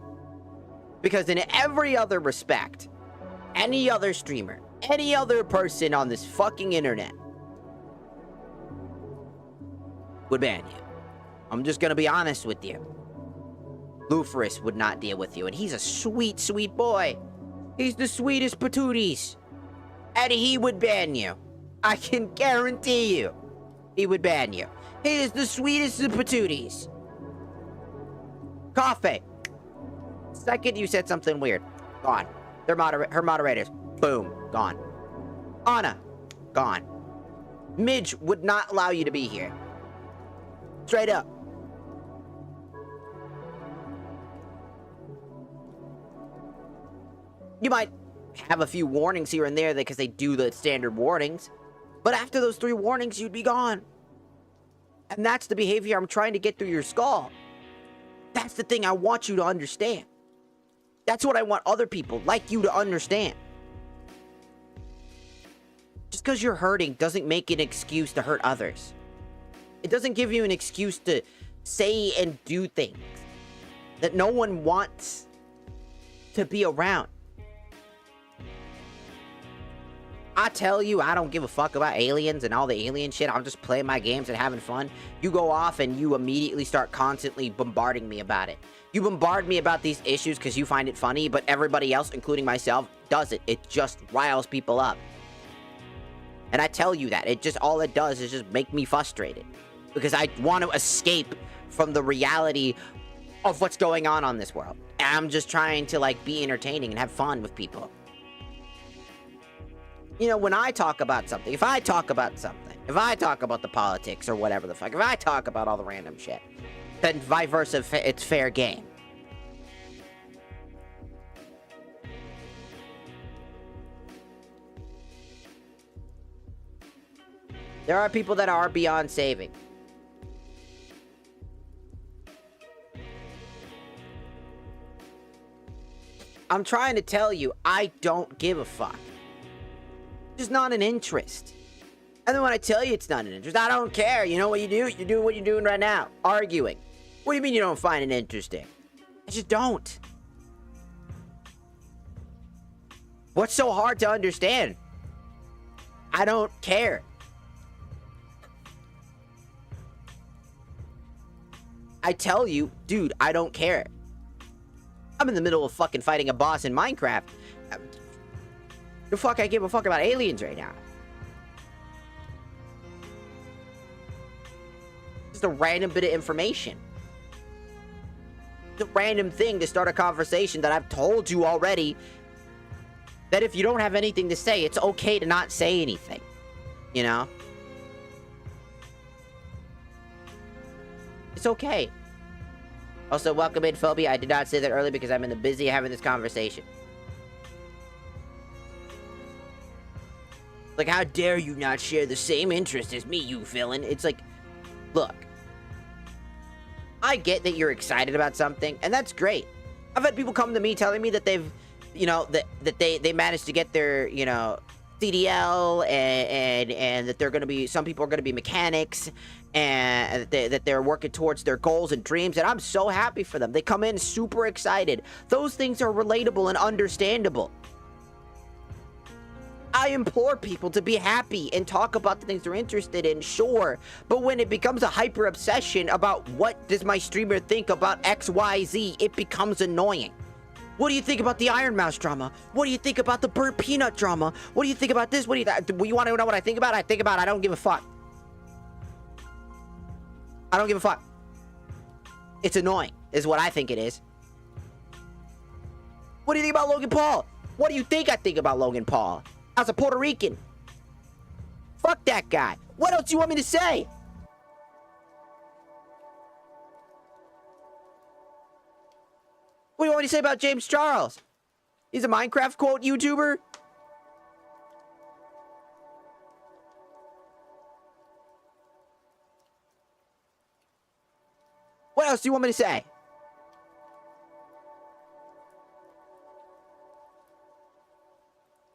Because in every other respect, any other streamer, any other person on this fucking internet would ban you. I'm just gonna be honest with you. Luferus would not deal with you, and he's a sweet, sweet boy. He's the sweetest patooties. And he would ban you. I can guarantee you. He would ban you. He is the sweetest of patooties. Coffee. Second you said something weird. Gone. Her moderators. Boom. Gone. Anna. Gone. Midge would not allow you to be here. Straight up. You might have a few warnings here and there because they do the standard warnings. But after those 3 warnings, you'd be gone. And that's the behavior I'm trying to get through your skull. That's the thing I want you to understand. That's what I want other people like you to understand. Just because you're hurting doesn't make an excuse to hurt others. It doesn't give you an excuse to say and do things that no one wants to be around. I tell you, I don't give a fuck about aliens and all the alien shit. I'm just playing my games and having fun. You go off and you immediately start constantly bombarding me about it. You bombard me about these issues because you find it funny, but everybody else, including myself, doesn't. It just riles people up. And I tell you that. All it does is just make me frustrated. Because I want to escape from the reality of what's going on this world. And I'm just trying to, like, be entertaining and have fun with people. You know, when I talk about something, if I talk about the politics or whatever the fuck, if I talk about all the random shit, then vice versa, it's fair game. There are people that are beyond saving. I'm trying to tell you, I don't give a fuck. It's just not an interest. And then when I tell you it's not an interest, I don't care. You know what you do? You do what you're doing right now. Arguing. What do you mean you don't find it interesting? I just don't. What's so hard to understand? I don't care. I tell you, dude, I don't care. I'm in the middle of fucking fighting a boss in Minecraft. The fuck I give a fuck about aliens right now? Just a random bit of information. It's a random thing to start a conversation that I've told you already. That if you don't have anything to say, it's okay to not say anything. You know? It's okay. Also, welcome in, Phobia. I did not say that earlier because I'm in the busy having this conversation. Like, how dare you not share the same interest as me, you villain? It's like, look. I get that you're excited about something, and that's great. I've had people come to me telling me that they've, you know, that they managed to get their, you know, CDL, and that they're going to be, some people are going to be mechanics, and that they're working towards their goals and dreams, and I'm so happy for them. They come in super excited. Those things are relatable and understandable. I implore people to be happy and talk about the things they're interested in, sure, but when it becomes a hyper obsession about what does my streamer think about XYZ, it becomes annoying. What do you think about the Iron Mouse drama? What do you think about the burnt peanut drama? What do you think about this? What do you want to know what I think about? I don't give a fuck. I don't give a fuck. It's annoying, is what I think it is. What do you think about Logan Paul? What do you think I think about Logan Paul? I was a Puerto Rican. Fuck that guy. What else do you want me to say? What do you want me to say about James Charles? He's a Minecraft quote YouTuber? What else do you want me to say?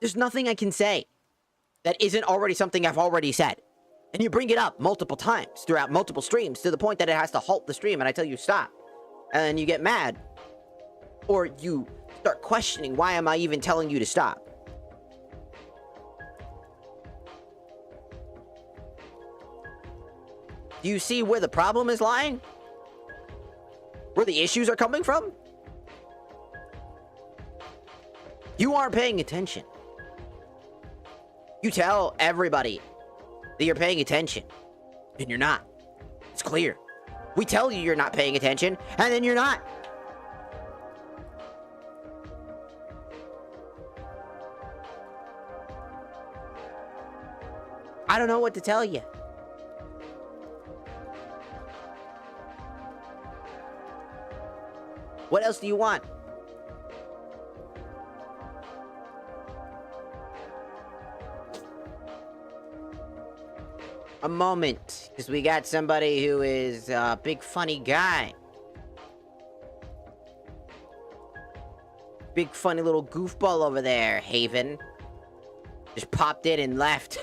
There's nothing I can say that isn't already something I've already said. And you bring it up multiple times throughout multiple streams to the point that it has to halt the stream and I tell you stop. And then you get mad. Or you start questioning, why am I even telling you to stop? Do you see where the problem is lying? Where the issues are coming from? You aren't paying attention. You tell everybody that you're paying attention, and you're not. It's clear. We tell you you're not paying attention, and then you're not. I don't know what to tell you. What else do you want? A moment, because we got somebody who is a big funny guy. Big funny little goofball over there, Haven. Just popped in and left.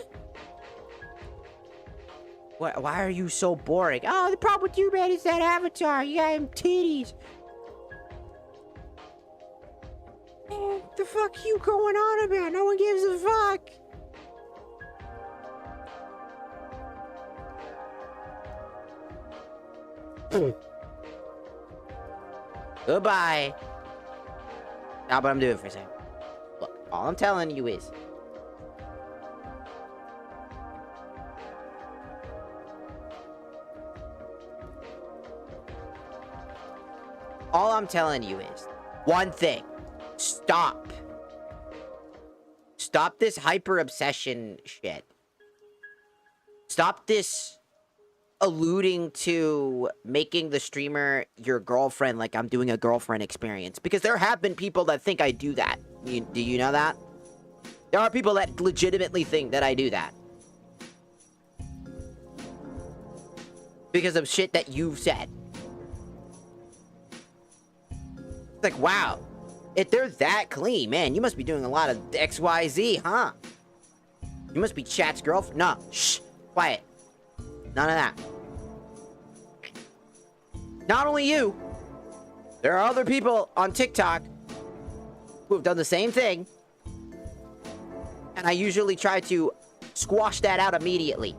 Why are you so boring? Oh, the problem with you, man, is that avatar. You got him titties. Man, the fuck you going on about? No one gives a fuck. Goodbye. Now, what I'm doing for a second. Look, all I'm telling you is, all I'm telling you is one thing. Stop. Stop this hyper obsession shit. Stop this alluding to making the streamer your girlfriend like I'm doing a girlfriend experience. Because there have been people that think I do that. Do you know that? There are people that legitimately think that I do that. because of shit that you've said. It's like, wow, if they're that clean, man, you must be doing a lot of XYZ, huh? You must be Chat's girlfriend. No, shh, quiet. None of that. Not only you, there are other people on TikTok who have done the same thing. And I usually try to squash that out immediately.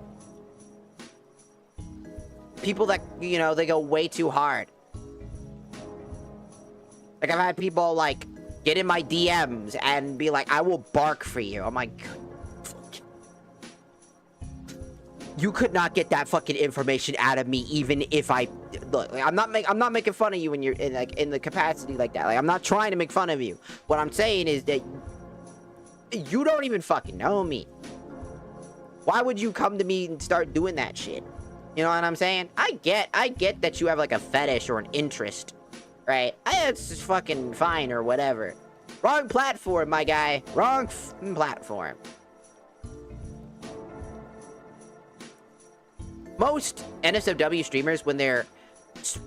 People that, you know, they go way too hard. Like, I've had people, like, get in my DMs and be like, I will bark for you. I'm like, you could not get that fucking information out of me, even if I... Look, I'm not making fun of you when you're in, like, in the capacity like that. Like, I'm not trying to make fun of you. What I'm saying is that you don't even fucking know me. Why would you come to me and start doing that shit? You know what I'm saying? I get that you have, like, a fetish or an interest, right? It's just fucking fine or whatever. Wrong platform, my guy. Wrong platform. Most NSFW streamers, when they're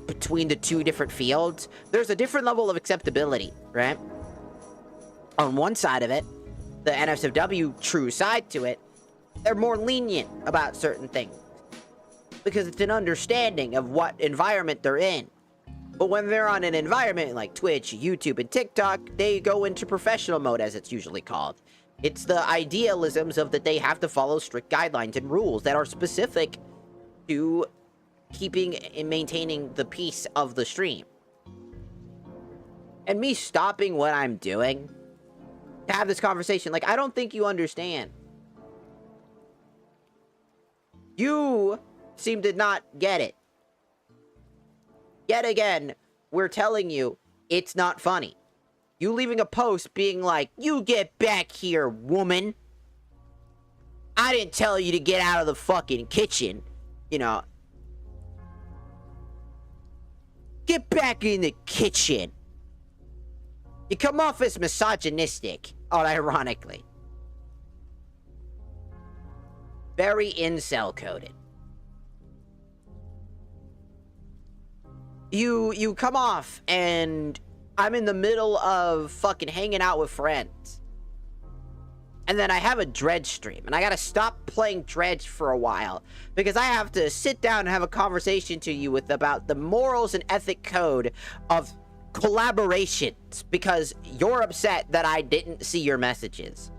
between the two different fields, there's a different level of acceptability, right? On one side of it, the NSFW true side to it, they're more lenient about certain things because it's an understanding of what environment they're in. But when they're on an environment like Twitch, YouTube, and TikTok, they go into professional mode, as it's usually called. It's the idealisms of that they have to follow strict guidelines and rules that are specific to keeping and maintaining the peace of the stream. And me stopping what I'm doing to have this conversation, like, I don't think you understand. You seem to not get it. Yet again, we're telling you it's not funny. You leaving a post being like, you get back here, woman. I didn't tell you to get out of the fucking kitchen. You know, get back in the kitchen. You come off as misogynistic, unironically. Very incel coded. You come off and I'm in the middle of fucking hanging out with friends. And then I have a Dredge stream, and I gotta stop playing Dredge for a while, because I have to sit down and have a conversation to you with about the morals and ethic code of collaborations, because you're upset that I didn't see your messages.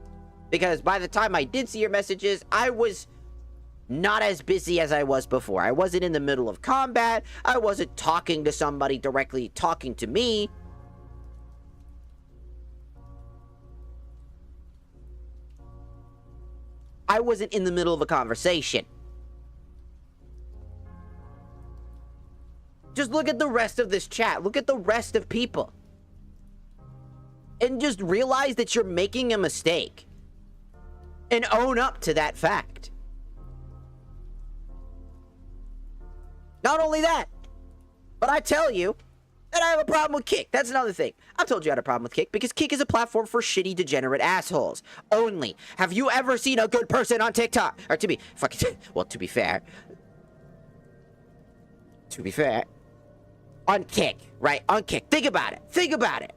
Because by the time I did see your messages, I was not as busy as I was before. I wasn't in the middle of combat, I wasn't talking to somebody directly talking to me. I wasn't in the middle of a conversation. Just look at the rest of this chat. Look at the rest of people. And just realize that you're making a mistake. And own up to that fact. Not only that, but I tell you that I have a problem with Kick. That's another thing. I've told you I had a problem with Kick because Kick is a platform for shitty, degenerate assholes. Only. Have you ever seen a good person on TikTok? Or to be fucking... Well, to be fair. On Kick, right? On Kick. Think about it. Think about it.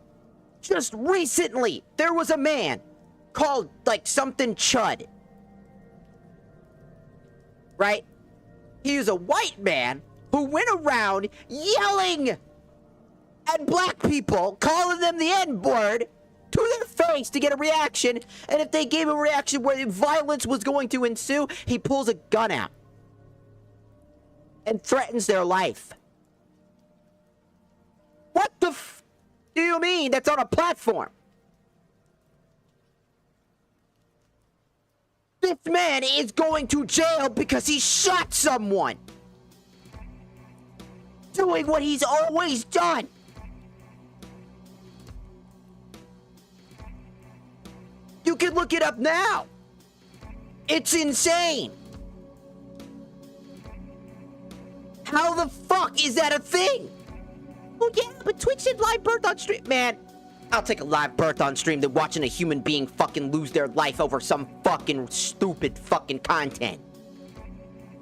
Just recently, there was a man called, like, something Chud. Right? He was a white man who went around yelling at black people, calling them the N-word to their face to get a reaction, and if they gave a reaction where violence was going to ensue, he pulls a gun out and threatens their life. What the f do you mean that's on a platform? This man is going to jail because he shot someone. Doing what he's always done. You can look it up now. It's insane. How the fuck is that a thing? Oh yeah, but Twitch did live birth on stream. Man, I'll take a live birth on stream than watching a human being fucking lose their life over some fucking stupid fucking content.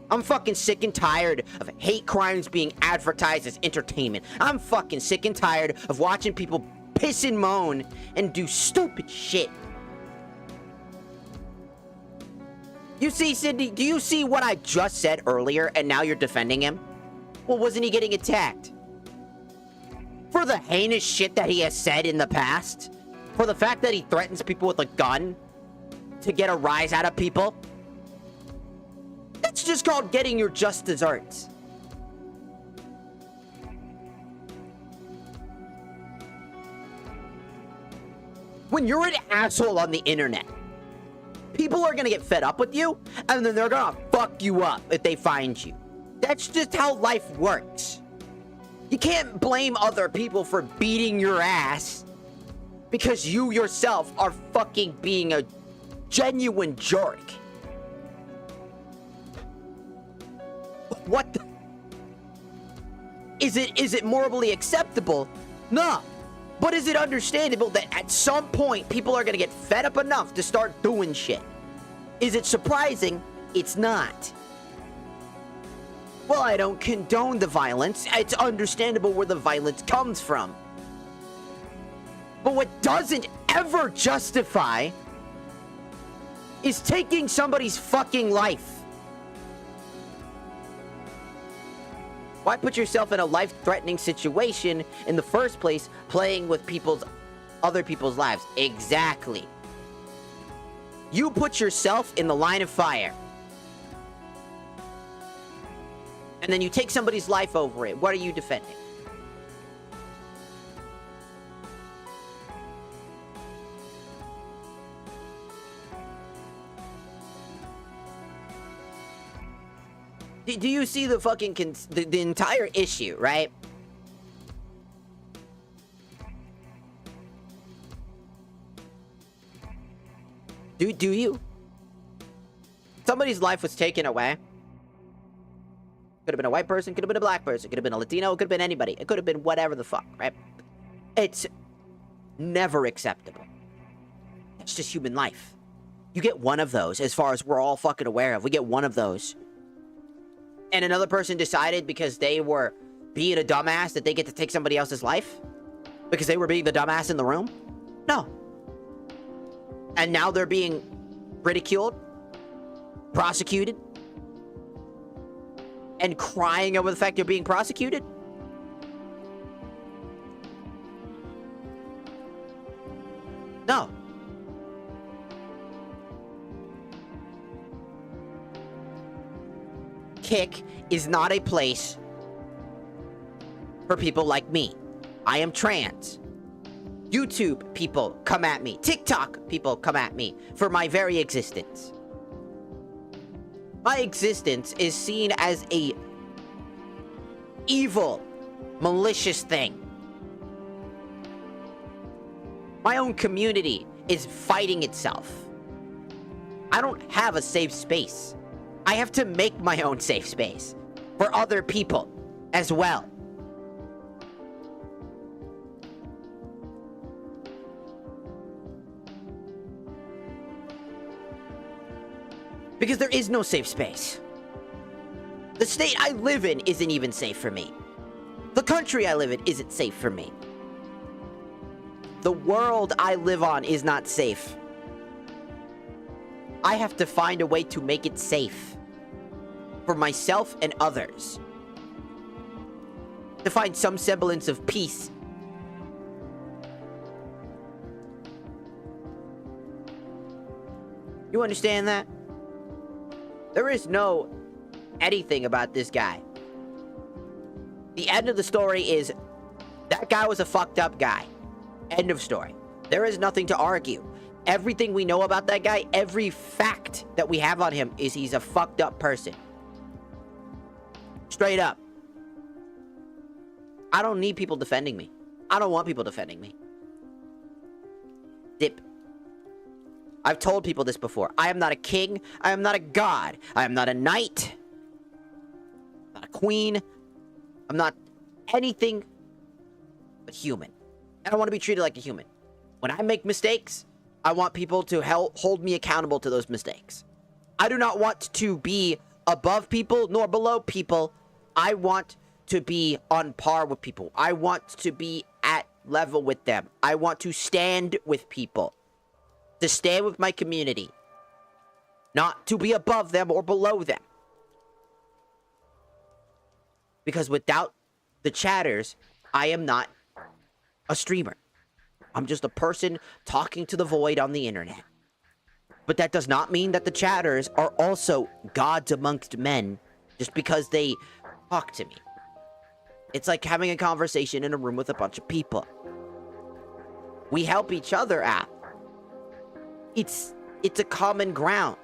I'm fucking sick and tired of hate crimes being advertised as entertainment. I'm fucking sick and tired of watching people piss and moan and do stupid shit. You see, Sydney, do you see what I just said earlier and now you're defending him? Well, wasn't he getting attacked? For the heinous shit that he has said in the past? For the fact that he threatens people with a gun to get a rise out of people? That's just called getting your just desserts. When you're an asshole on the internet, people are gonna get fed up with you, and then they're gonna fuck you up if they find you. That's just how life works. You can't blame other people for beating your ass because you yourself are fucking being a genuine jerk. What the? Is it morally acceptable? No. But is it understandable that at some point people are gonna get fed up enough to start doing shit? Is it surprising? It's not. Well, I don't condone the violence. It's understandable where the violence comes from. But what doesn't ever justify is taking somebody's fucking life. Why put yourself in a life-threatening situation in the first place, playing with other people's lives? Exactly. You put yourself in the line of fire. And then you take somebody's life over it. What are you defending? Do you see the fucking the entire issue, right? Do you? Somebody's life was taken away. Could have been a white person, could have been a black person, could have been a Latino, it could have been anybody. It could have been whatever the fuck, right? It's never acceptable. It's just human life. You get one of those, as far as we're all fucking aware of. We get one of those. And another person decided because they were being a dumbass that they get to take somebody else's life? Because they were being the dumbass in the room? No. And now they're being ridiculed, prosecuted, and crying over the fact they're being prosecuted? No. Kick is not a place for people like me. I am trans. YouTube people come at me. TikTok people come at me for my very existence. My existence is seen as a evil, malicious thing. My own community is fighting itself. I don't have a safe space. I have to make my own safe space for other people as well. Because there is no safe space. The state I live in isn't even safe for me. The country I live in isn't safe for me. The world I live on is not safe. I have to find a way to make it safe for myself and others. To find some semblance of peace. You understand that? There is no anything about this guy. The end of the story is that guy was a fucked up guy. End of story. There is nothing to argue. Everything we know about that guy, every fact that we have on him is he's a fucked up person. Straight up. I don't need people defending me. I don't want people defending me. Dip. I've told people this before. I am not a king. I am not a god. I am not a knight. I'm not a queen. I'm not anything but human. I don't want to be treated like a human. When I make mistakes, I want people to hold me accountable to those mistakes. I do not want to be above people nor below people. I want to be on par with people. I want to be at level with them. I want to stand with people. To stand with my community. Not to be above them or below them. Because without the chatters, I am not a streamer. I'm just a person talking to the void on the internet. But that does not mean that the chatters are also gods amongst men just because they talk to me. It's like having a conversation in a room with a bunch of people. We help each other out. It's a common ground.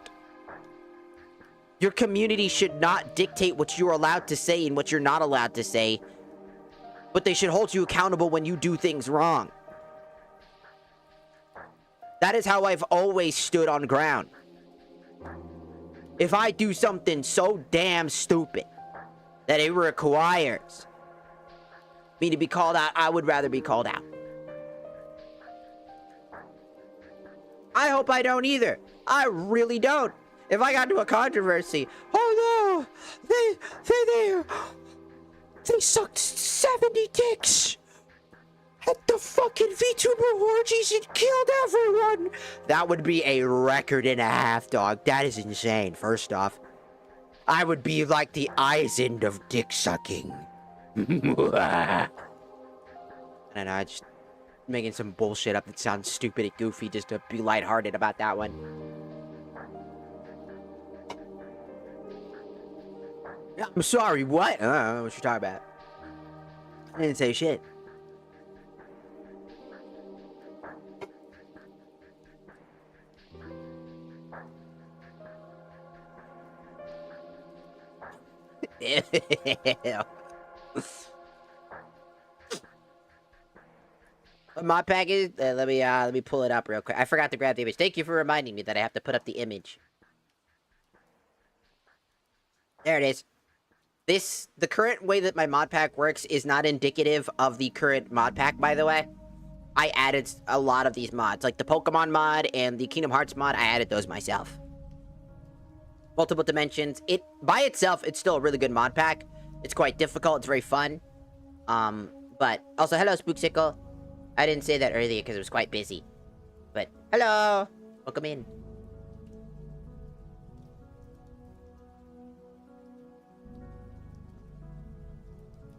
Your community should not dictate what you're allowed to say and what you're not allowed to say. But they should hold you accountable when you do things wrong. That is how I've always stood on ground. If I do something so damn stupid that it requires me to be called out, I would rather be called out. I hope I don't either. I really don't. If I got into a controversy, oh no, they sucked 70 dicks at the fucking VTuber orgies and killed everyone. That would be a record and a half, dog. That is insane. First off, I would be like the Eisen of dick sucking. I don't know, I just making some bullshit up that sounds stupid and goofy just to be lighthearted about that one. I'm sorry, what? I don't know what you're talking about. I didn't say shit. Modpack is. Let me pull it up real quick. I forgot to grab the image. Thank you for reminding me that I have to put up the image. There it is. The current way that my Modpack works is not indicative of the current Modpack, by the way. I added a lot of these mods, like the Pokemon mod and the Kingdom Hearts mod. I added those myself. Multiple dimensions. By itself, it's still a really good Modpack. It's quite difficult. It's very fun. But also, hello, Spooksicle. I didn't say that earlier because it was quite busy. But hello, welcome in.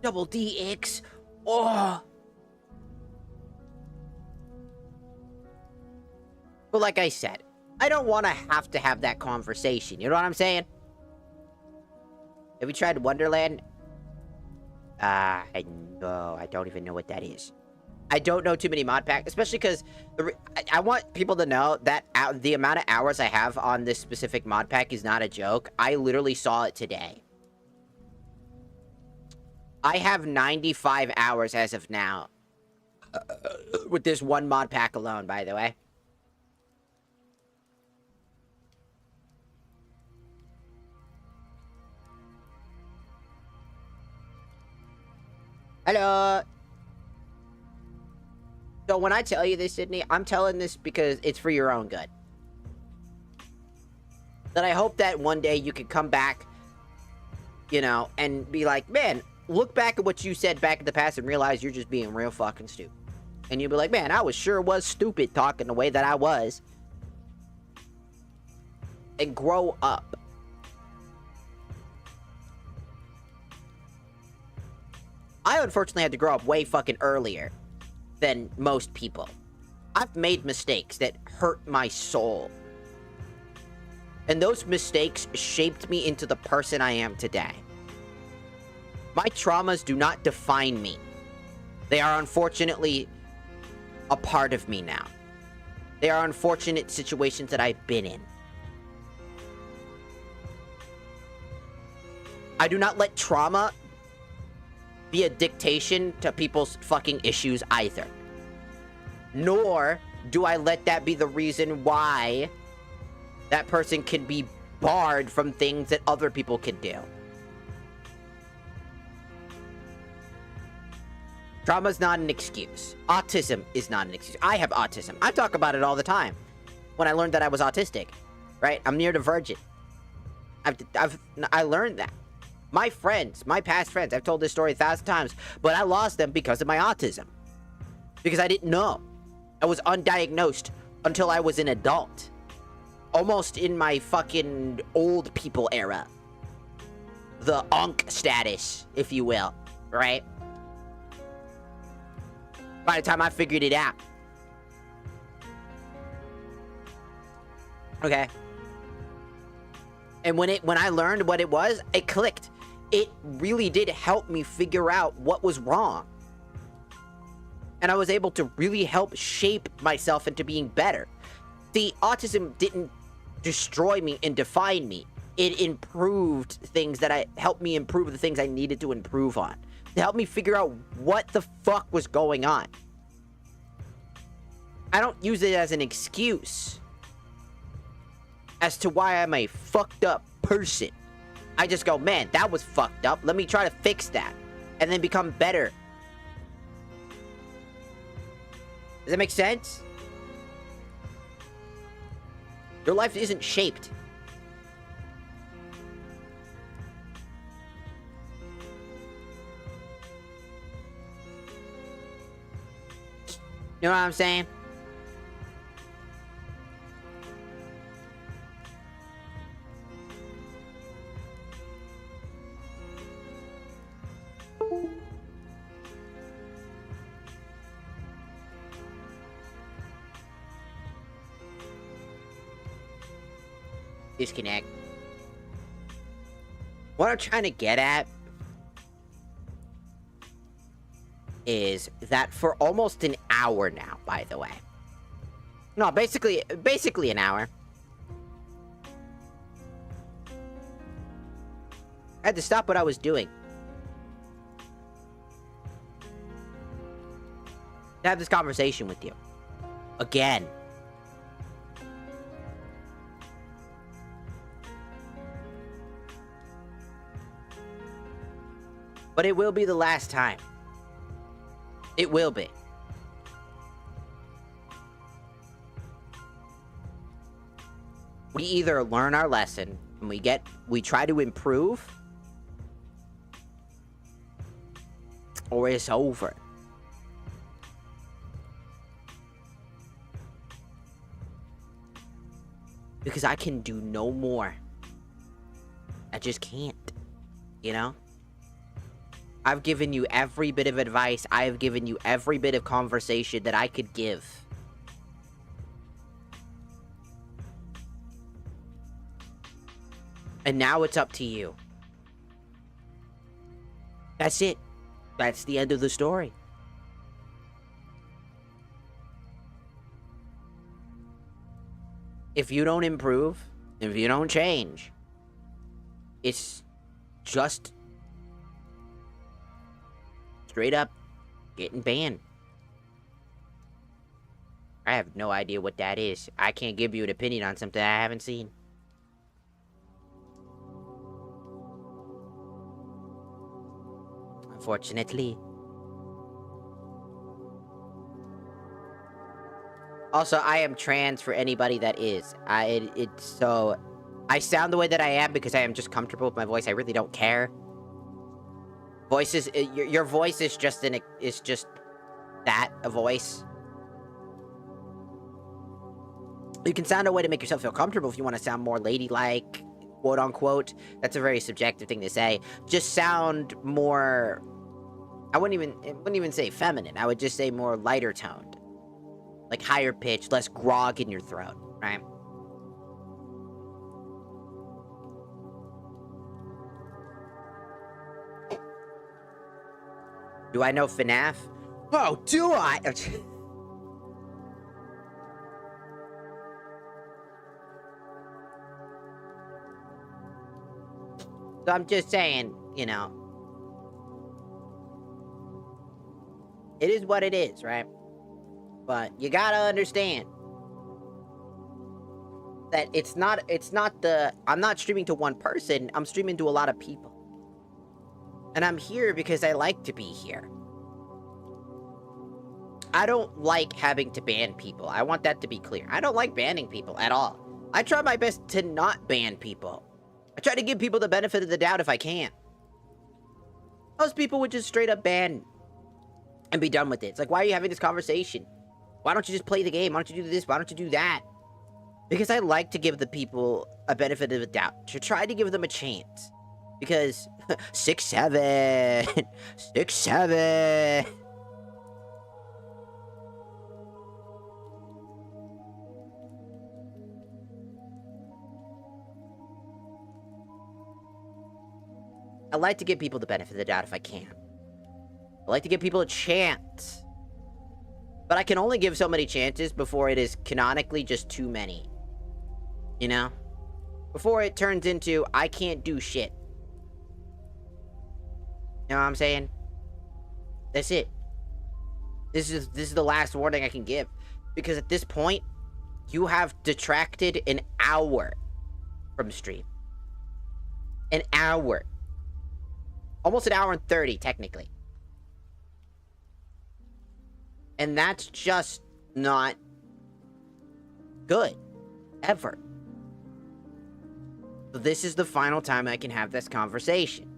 Double DX. Oh. But like I said, I don't want to have that conversation. You know what I'm saying? Have you tried Wonderland? I don't even know what that is. I don't know too many mod packs, especially because I want people to know that the amount of hours I have on this specific mod pack is not a joke. I literally saw it today. I have 95 hours as of now. With this one mod pack alone, by the way. Hello. So when I tell you this, Sydney, I'm telling this because it's for your own good. That I hope that one day you can come back, you know, and be like, man, look back at what you said back in the past and realize you're just being real fucking stupid. And you'll be like, man, I was stupid talking the way that I was. And grow up. I unfortunately had to grow up way fucking earlier than most people. I've made mistakes that hurt my soul. And those mistakes shaped me into the person I am today. My traumas do not define me. They are unfortunately a part of me now. They are unfortunate situations that I've been in. I do not let trauma be a dictation to people's fucking issues either. Nor do I let that be the reason why that person can be barred from things that other people can do. Trauma's not an excuse. Autism is not an excuse. I have autism. I talk about it all the time. When I learned that I was autistic, right? I'm near to virgin. I learned that. My friends, my past friends, I've told this story 1,000 times, but I lost them because of my autism. Because I didn't know. I was undiagnosed until I was an adult. Almost in my fucking old people era. The unk status, if you will, right? By the time I figured it out. Okay. And when I learned what it was, it clicked. It really did help me figure out what was wrong. And I was able to really help shape myself into being better. The autism didn't destroy me and define me. It improved things that helped me improve the things I needed to improve on. To help me figure out what the fuck was going on. I don't use it as an excuse as to why I'm a fucked up person. I just go, man, that was fucked up. Let me try to fix that. And then become better. Does that make sense? Your life isn't shaped. You know what I'm saying? Disconnect. What I'm trying to get at is that for almost an hour now, by the way. No, basically an hour. I had to stop what I was doing to have this conversation with you. Again. But it will be the last time. It will be. We either learn our lesson and we try to improve, or it's over. Because I can do no more. I just can't. You know? I've given you every bit of advice. I have given you every bit of conversation that I could give. And now it's up to you. That's it. That's the end of the story. If you don't improve, if you don't change, it's just straight up getting banned. I have no idea what that is. I can't give you an opinion on something I haven't seen. Unfortunately. Also, I am trans for anybody that is. So I sound the way that I am because I am just comfortable with my voice. I really don't care. Voices, your voice is just a voice. You can sound a way to make yourself feel comfortable if you want to sound more ladylike, quote unquote. That's a very subjective thing to say. Just sound more, I wouldn't even say feminine. I would just say more lighter toned. Like higher pitch, less grog in your throat, right? Do I know FNAF? Oh, do I? So I'm just saying, you know. It is what it is, right? But you gotta understand that I'm not streaming to one person, I'm streaming to a lot of people. And I'm here because I like to be here. I don't like having to ban people. I want that to be clear. I don't like banning people at all. I try my best to not ban people. I try to give people the benefit of the doubt if I can. Most people would just straight up ban and be done with it. It's like, why are you having this conversation? Why don't you just play the game? Why don't you do this? Why don't you do that? Because I like to give the people a benefit of the doubt. To try to give them a chance. Because 6'7", 6'7". I like to give people the benefit of the doubt if I can. I like to give people a chance. But I can only give so many chances before it is canonically just too many. You know? Before it turns into, I can't do shit. You know what I'm saying? That's it. This is the last warning I can give. Because at this point, you have detracted an hour from stream. An hour. Almost an hour and 30, technically. And that's just not good. Ever. So this is the final time I can have this conversation.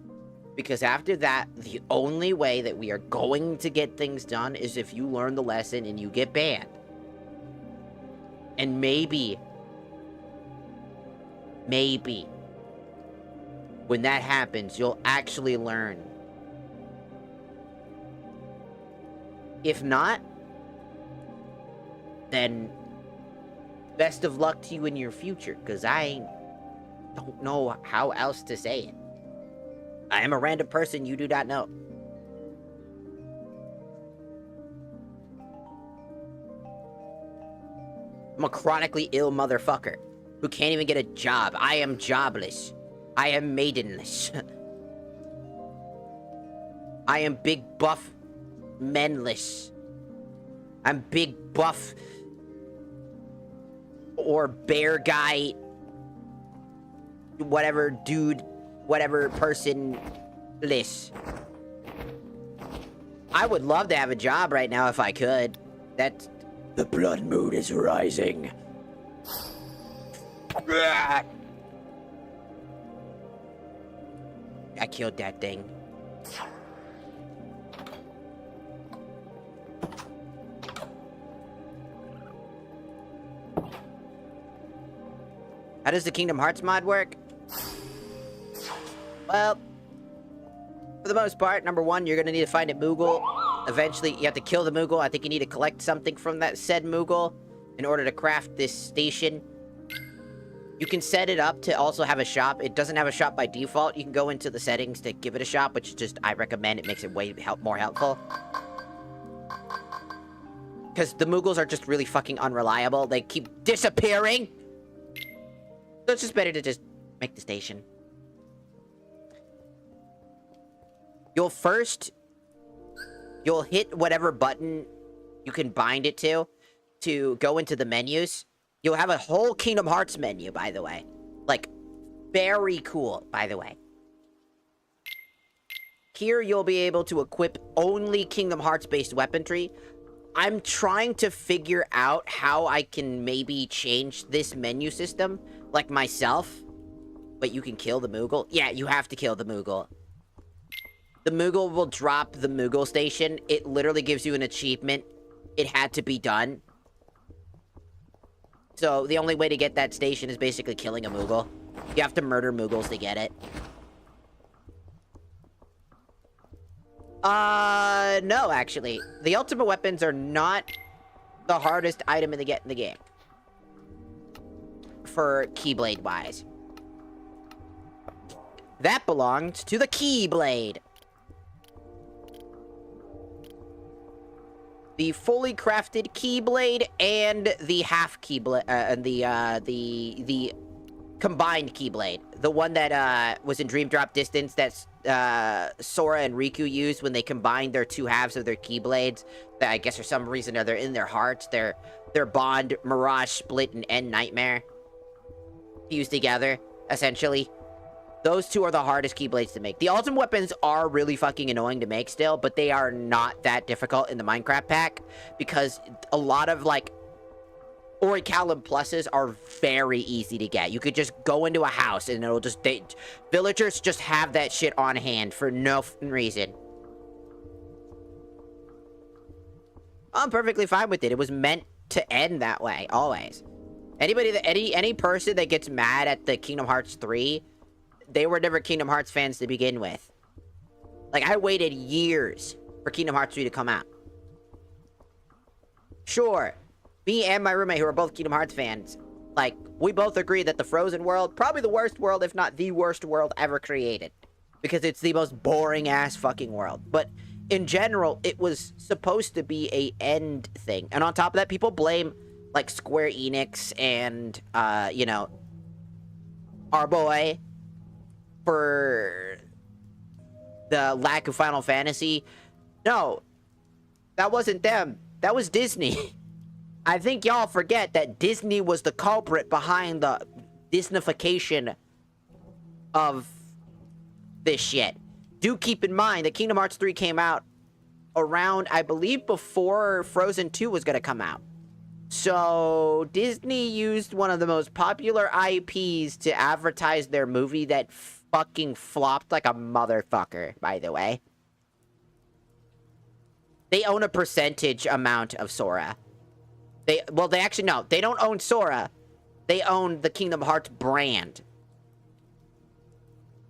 Because after that, the only way that we are going to get things done is if you learn the lesson and you get banned. And maybe, when that happens, you'll actually learn. If not, then best of luck to you in your future, because I don't know how else to say it. I am a random person you do not know. I'm a chronically ill motherfucker who can't even get a job. I am jobless. I am maidenless. I am big buff menless. I'm big buff or bear guy, whatever dude, whatever person-less. I would love to have a job right now if I could. That's... The blood moon is rising. I killed that thing. How does the Kingdom Hearts mod work? Well, for the most part, number one, you're gonna need to find a Moogle. Eventually, you have to kill the Moogle. I think you need to collect something from that said Moogle in order to craft this station. You can set it up to also have a shop. It doesn't have a shop by default. You can go into the settings to give it a shop, which is just, I recommend. It makes it way more helpful. Because the Moogles are just really fucking unreliable. They keep disappearing. So it's just better to just make the station. You'll hit whatever button you can bind it to go into the menus. You'll have a whole Kingdom Hearts menu, by the way. Like, very cool, by the way. Here, you'll be able to equip only Kingdom Hearts-based weaponry. I'm trying to figure out how I can maybe change this menu system, like myself. But you can kill the Moogle? Yeah, you have to kill the Moogle. The Moogle will drop the Moogle station. It literally gives you an achievement. It had to be done. So, the only way to get that station is basically killing a Moogle. You have to murder Moogles to get it. No, actually. The ultimate weapons are not the hardest item to get in the game. For Keyblade-wise. That belongs to the Keyblade. The fully crafted Keyblade and the half Keyblade, and the combined Keyblade. The one that, was in Dream Drop Distance that, Sora and Riku used when they combined their two halves of their Keyblades. That I guess for some reason or they're in their hearts. Their bond, Mirage, Split, and End Nightmare. Fused together, essentially. Those two are the hardest Keyblades to make. The ultimate weapons are really fucking annoying to make still, but they are not that difficult in the Minecraft pack. Because a lot of, like, Orichalcum pluses are very easy to get. You could just go into a house and it'll just... villagers just have that shit on hand for no reason. I'm perfectly fine with it. It was meant to end that way, always. Anybody that... Any person that gets mad at the Kingdom Hearts 3, they were never Kingdom Hearts fans to begin with. Like, I waited years for Kingdom Hearts 3 to come out. Sure, me and my roommate, who are both Kingdom Hearts fans, like, we both agree that the Frozen world, probably the worst world, if not the worst world ever created. Because it's the most boring-ass fucking world. But in general, it was supposed to be a end thing. And on top of that, people blame, like, Square Enix and, you know, our boy for the lack of Final Fantasy. No, that wasn't them. That was Disney. I think y'all forget that Disney was the culprit behind the Disneyfication of this shit. Do keep in mind that Kingdom Hearts 3 came out around, I believe, before Frozen 2 was going to come out. So Disney used one of the most popular IPs to advertise their movie that fucking flopped like a motherfucker, by the way. They own a percentage amount of Sora. They actually, no, they don't own Sora. They own the Kingdom Hearts brand.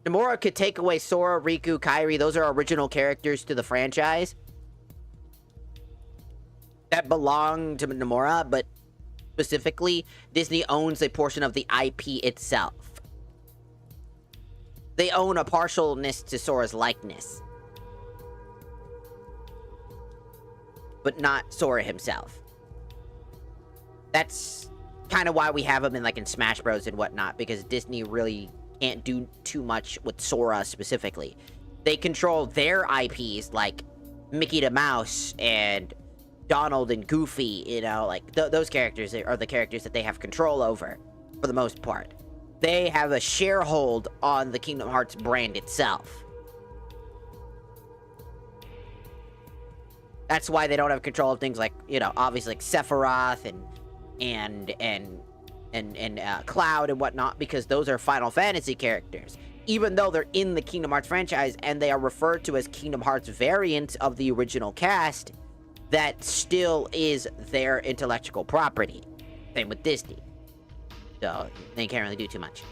Nomura could take away Sora, Riku, Kairi. Those are original characters to the franchise that belong to Nomura, but specifically, Disney owns a portion of the IP itself. They own a partialness to Sora's likeness, but not Sora himself. That's kind of why we have him in, like, in Smash Bros. And whatnot, because Disney really can't do too much with Sora specifically. They control their IPs, like Mickey the Mouse and Donald and Goofy, you know, like, those characters are the characters that they have control over, for the most part. They have a sharehold on the Kingdom Hearts brand itself. That's why they don't have control of things like, you know, obviously, like Sephiroth and Cloud and whatnot, because those are Final Fantasy characters. Even though they're in the Kingdom Hearts franchise and they are referred to as Kingdom Hearts variants of the original cast, that still is their intellectual property. Same with Disney. So, they can't really do too much.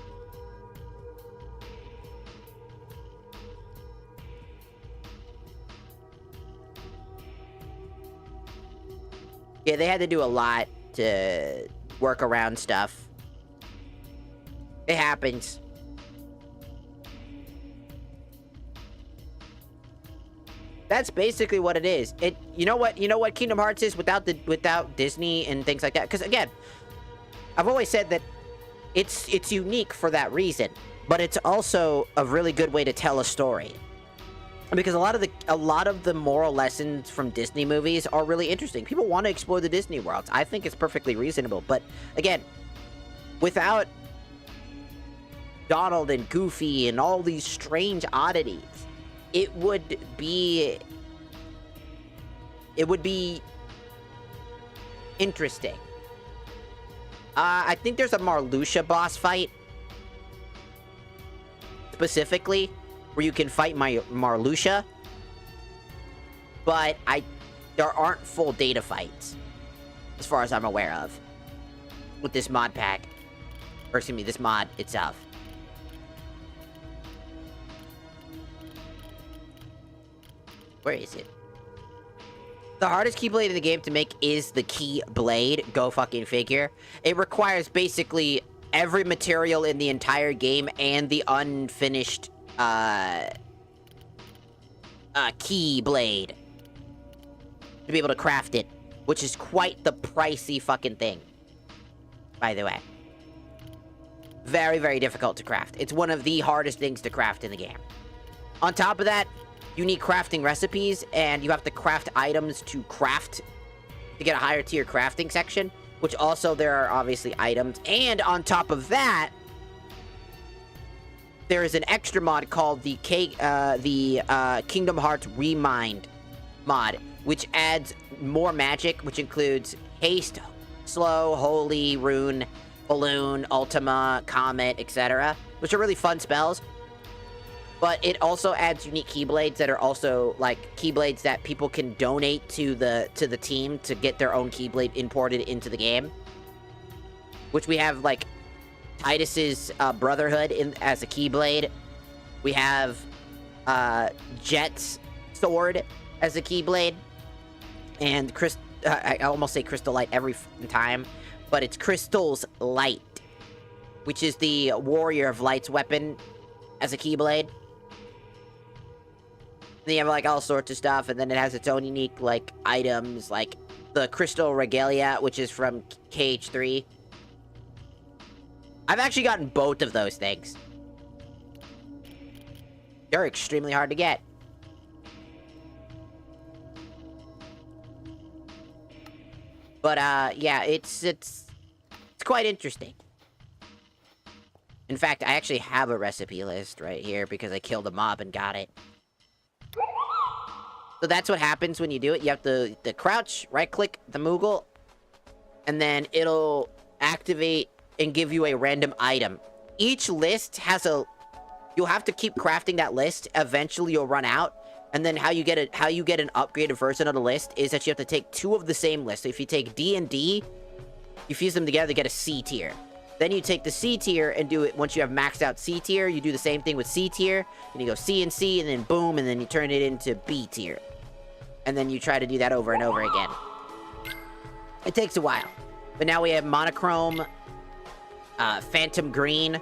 Yeah, they had to do a lot to work around stuff. It happens. That's basically what it is. You know what Kingdom Hearts is without Disney and things like that? Because again, I've always said that it's unique for that reason, but it's also a really good way to tell a story. Because a lot of the moral lessons from Disney movies are really interesting. People want to explore the Disney worlds. I think it's perfectly reasonable. But again, without Donald and Goofy and all these strange oddities, it would be interesting. I think there's a Marluxia boss fight specifically where you can fight my Marluxia, but there aren't full data fights, as far as I'm aware of, with this mod pack, or excuse me, this mod itself. Where is it? The hardest Keyblade in the game to make is the Keyblade. Go fucking figure. It requires basically every material in the entire game and the unfinished Keyblade to be able to craft it, which is quite the pricey fucking thing, by the way. Very, very difficult to craft. It's one of the hardest things to craft in the game. On top of that, you need crafting recipes, and you have to craft items to get a higher tier crafting section, which also there are obviously items. And on top of that, there is an extra mod called the Kingdom Hearts Remind mod, which adds more magic, which includes haste, Slow, Holy, Rune, Balloon, Ultima, Comet, etc., which are really fun spells. But it also adds unique Keyblades that are also, like, Keyblades that people can donate to the team to get their own Keyblade imported into the game. Which we have, like, Titus's Brotherhood as a Keyblade. We have Jet's Sword as a Keyblade. And I almost say Crystal Light every time, but it's Crystal's Light, which is the Warrior of Light's weapon as a Keyblade. Then you have, like, all sorts of stuff, and then it has its own unique, like, items, like the Crystal Regalia, which is from KH3. I've actually gotten both of those things. They're extremely hard to get. But, yeah, it's quite interesting. In fact, I actually have a recipe list right here because I killed a mob and got it. So that's what happens when you do it. You have to crouch, right-click the Moogle, and then it'll activate and give you a random item. Each list has a... You'll have to keep crafting that list. Eventually, you'll run out. And then how you get an upgraded version of the list is that you have to take 2 of the same list. So if you take D and D, you fuse them together to get a C tier. Then you take the C tier and do it. Once you have maxed out C tier, you do the same thing with C tier. And you go C and C, and then boom, and then you turn it into B tier. And then you try to do that over and over again. It takes a while. But now we have Monochrome, Phantom Green,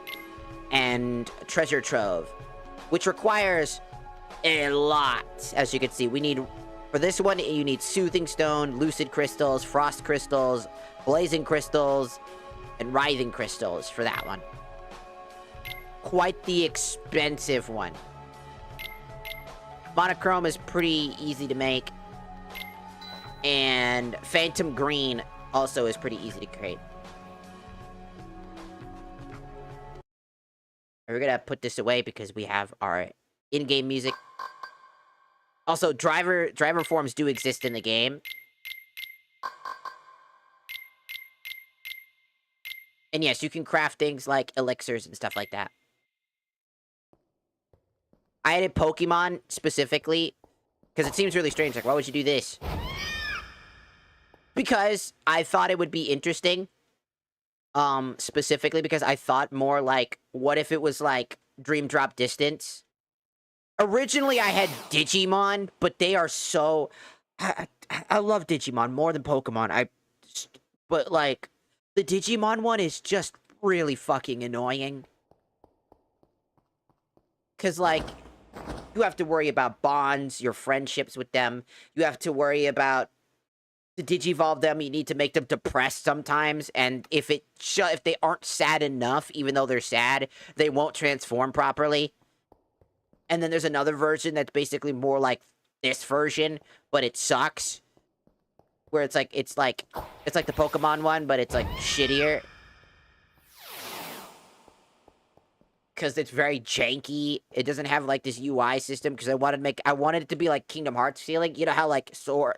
and Treasure Trove, which requires a lot. As you can see, we need, for this one, you need Soothing Stone, Lucid Crystals, Frost Crystals, Blazing Crystals, and Writhing Crystals for that one. Quite the expensive one. Monochrome is pretty easy to make. And Phantom Green also is pretty easy to create. We're gonna put this away because we have our in-game music. Also, driver forms do exist in the game. And yes, you can craft things like elixirs and stuff like that. I added Pokemon specifically because it seems really strange. Like, why would you do this? Because I thought it would be interesting. Specifically because I thought more like, what if it was like Dream Drop Distance? Originally, I had Digimon, but they are so... I love Digimon more than Pokemon. But, like, the Digimon one is just really fucking annoying. Because, like, you have to worry about bonds, your friendships with them. You have to worry about... To Digivolve them, you need to make them depressed sometimes, and if they aren't sad enough, even though they're sad, they won't transform properly. And then there's another version that's basically more like this version, but it sucks. Where it's like the Pokemon one, but it's like shittier. Because it's very janky. It doesn't have like this UI system because I wanted it to be like Kingdom Hearts feeling. You know how like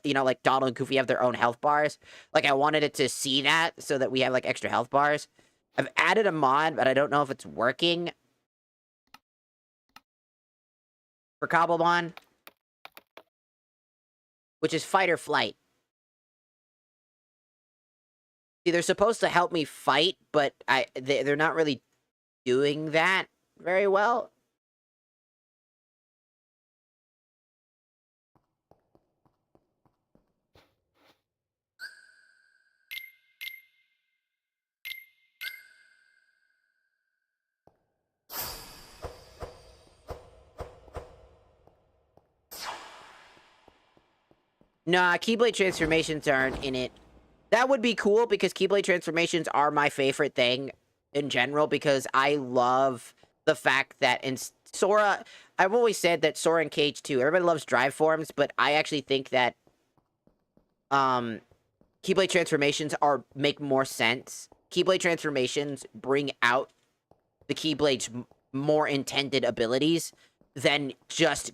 like Donald and Goofy have their own health bars? Like I wanted it to see that so that we have like extra health bars. I've added a mod, but I don't know if it's working. For Cobblemon. Which is Fight or Flight. See, they're supposed to help me fight, but they're not really doing that very well. Nah, Keyblade transformations aren't in it. That would be cool because Keyblade transformations are my favorite thing in general because I love the fact that in Sora, I've always said that Sora and KH2, everybody loves drive forms, but I actually think that Keyblade transformations make more sense. Keyblade transformations bring out the Keyblade's more intended abilities than just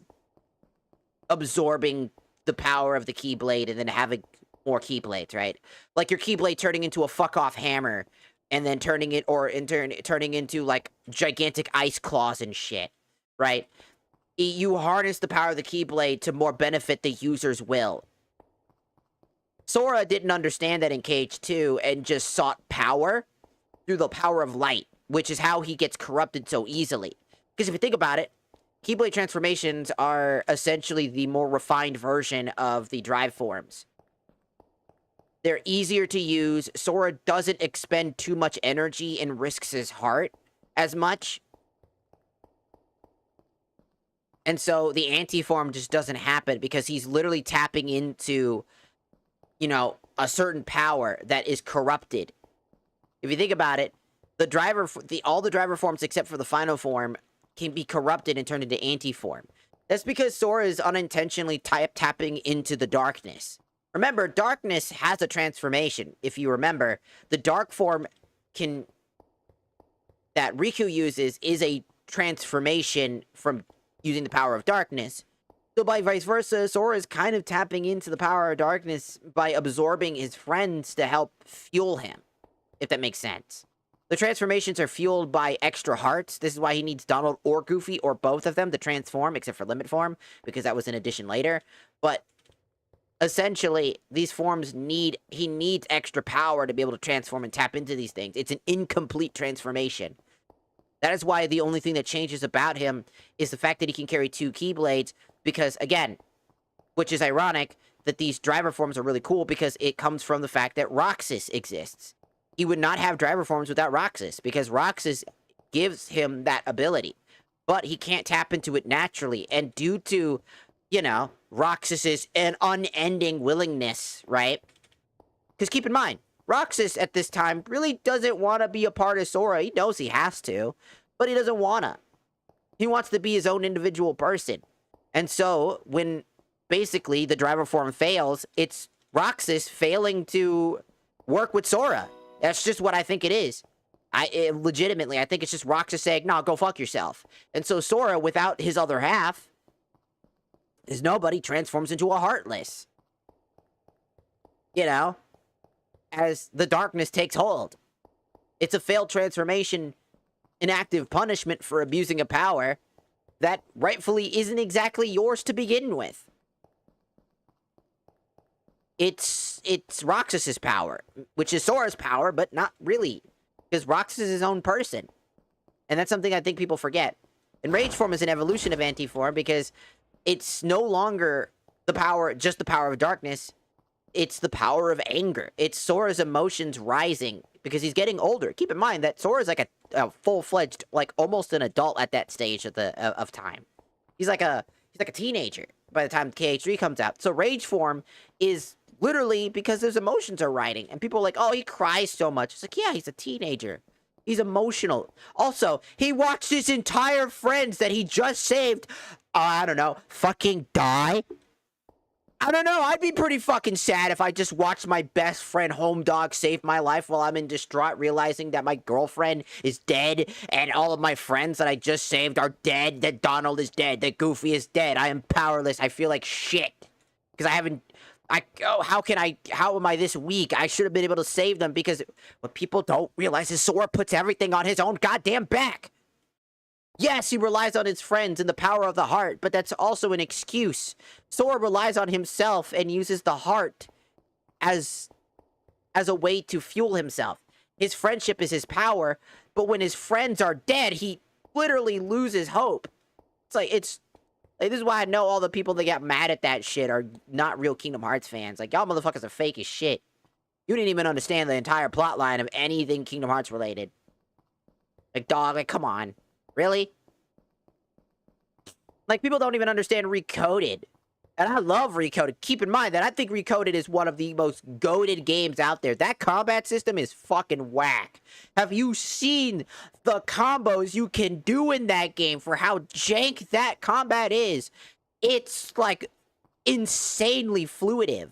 absorbing the power of the Keyblade and then having more Keyblades, right? Like your Keyblade turning into a fuck-off hammer, and then turning into, like, gigantic ice claws and shit, right? You harness the power of the Keyblade to more benefit the user's will. Sora didn't understand that in KH2 and just sought power through the power of light, which is how he gets corrupted so easily. Because if you think about it, Keyblade transformations are essentially the more refined version of the drive forms. They're easier to use. Sora doesn't expend too much energy and risks his heart as much. And so the anti-form just doesn't happen because he's literally tapping into, you know, a certain power that is corrupted. If you think about it, all the driver forms except for the final form can be corrupted and turned into anti-form. That's because Sora is unintentionally tapping into the darkness. Remember, darkness has a transformation. If you remember, the dark form that Riku uses is a transformation from using the power of darkness. So by vice versa, Sora is kind of tapping into the power of darkness by absorbing his friends to help fuel him, if that makes sense. The transformations are fueled by extra hearts. This is why he needs Donald or Goofy or both of them to transform, except for Limit Form, because that was an addition later. But essentially, these forms he needs extra power to be able to transform and tap into these things. It's an incomplete transformation. That is why the only thing that changes about him is the fact that he can carry 2 Keyblades, because, again, which is ironic, that these driver forms are really cool because it comes from the fact that Roxas exists. He would not have driver forms without Roxas, because Roxas gives him that ability. But he can't tap into it naturally, and due to, you know, Roxas's an unending willingness, right? Because keep in mind, Roxas at this time really doesn't want to be a part of Sora. He knows he has to, but he doesn't want to. He wants to be his own individual person. And so, when basically the driver form fails, it's Roxas failing to work with Sora. That's just what I think it is. Legitimately, I think it's just Roxas saying, no, go fuck yourself. And so Sora, without his other half, his nobody, transforms into a Heartless. You know? As the darkness takes hold. It's a failed transformation, an active punishment for abusing a power that rightfully isn't exactly yours to begin with. It's Roxas's power, which is Sora's power, but not really, because Roxas is his own person. And that's something I think people forget. And Rage Form is an evolution of Anti-Form because it's no longer just the power of darkness. It's the power of anger. It's Sora's emotions rising because he's getting older. Keep in mind that Sora's like a full-fledged, like almost an adult at that stage of time. He's like a teenager by the time KH3 comes out. So Rage Form is literally because his emotions are rising, and people are like, "Oh, he cries so much." It's like, yeah, he's a teenager. He's emotional. Also, he watched his entire friends that he just saved, I don't know, fucking die. I don't know, I'd be pretty fucking sad if I just watched my best friend Home Dog save my life while I'm in distraught realizing that my girlfriend is dead and all of my friends that I just saved are dead, that Donald is dead, that Goofy is dead. I am powerless. I feel like shit. Because how am I this weak? I should have been able to save them because what people don't realize is Sora puts everything on his own goddamn back. Yes, he relies on his friends and the power of the heart, but that's also an excuse. Sora relies on himself and uses the heart as a way to fuel himself. His friendship is his power, but when his friends are dead, he literally loses hope. This is why I know all the people that got mad at that shit are not real Kingdom Hearts fans. Like, y'all motherfuckers are fake as shit. You didn't even understand the entire plot line of anything Kingdom Hearts related. Like, dog, like, come on. Really? Like, people don't even understand Recoded. And I love Recoded. Keep in mind that I think Recoded is one of the most goated games out there. That combat system is fucking whack. Have you seen the combos you can do in that game for how jank that combat is? It's, like, insanely fluitive.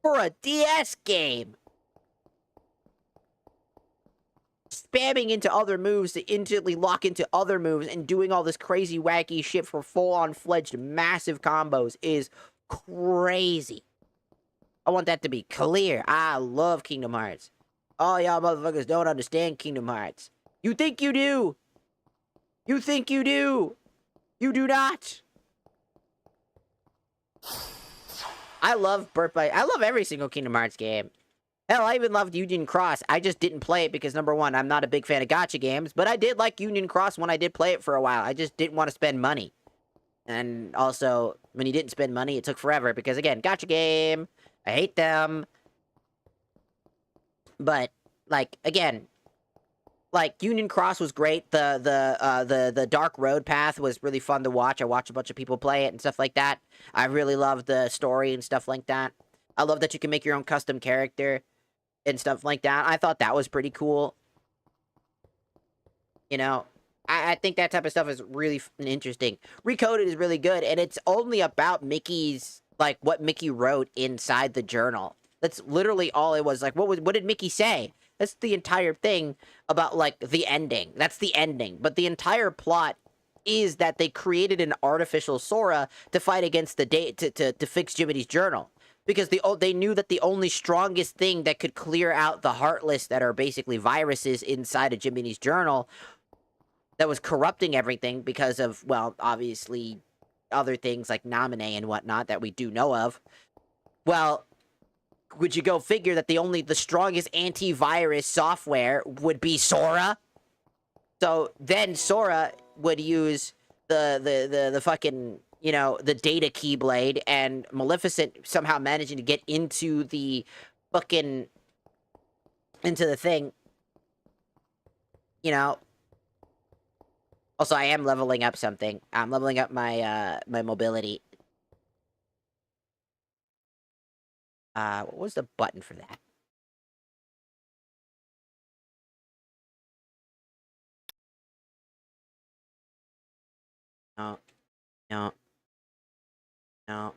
For a DS game. Spamming into other moves to instantly lock into other moves and doing all this crazy wacky shit for full-on fledged massive combos is crazy. I want that to be clear. I love Kingdom Hearts. All y'all motherfuckers don't understand Kingdom Hearts. You think you do. You think you do. You do not. I love I love every single Kingdom Hearts game. Hell, I even loved Union Cross. I just didn't play it because, number one, I'm not a big fan of gacha games, but I did like Union Cross when I did play it for a while. I just didn't want to spend money. And also, when you didn't spend money, it took forever because, again, gacha game. I hate them. But, like, again, like, Union Cross was great. The Dark Road Path was really fun to watch. I watched a bunch of people play it and stuff like that. I really love the story and stuff like that. I love that you can make your own custom character and stuff like that. I thought that was pretty cool. You know, I think that type of stuff is really interesting. Recoded is really good, and it's only about Mickey's, like, what Mickey wrote inside the journal. That's literally all it was. Like, what did Mickey say? That's the entire thing about, like, the ending. That's the ending. But the entire plot is that they created an artificial Sora to fight against the to fix Jiminy's journal. Because they knew that the only strongest thing that could clear out the Heartless that are basically viruses inside of Jiminy's journal that was corrupting everything because of, well, obviously other things like Naminé and whatnot that we do know of. Well, would you go figure that the strongest antivirus software would be Sora? So then Sora would use the fucking, you know, the data keyblade, and Maleficent somehow managing to get into the fucking, into the thing, you know. Also, I am leveling up something. I'm leveling up my, my mobility. What was the button for that? No. No. No.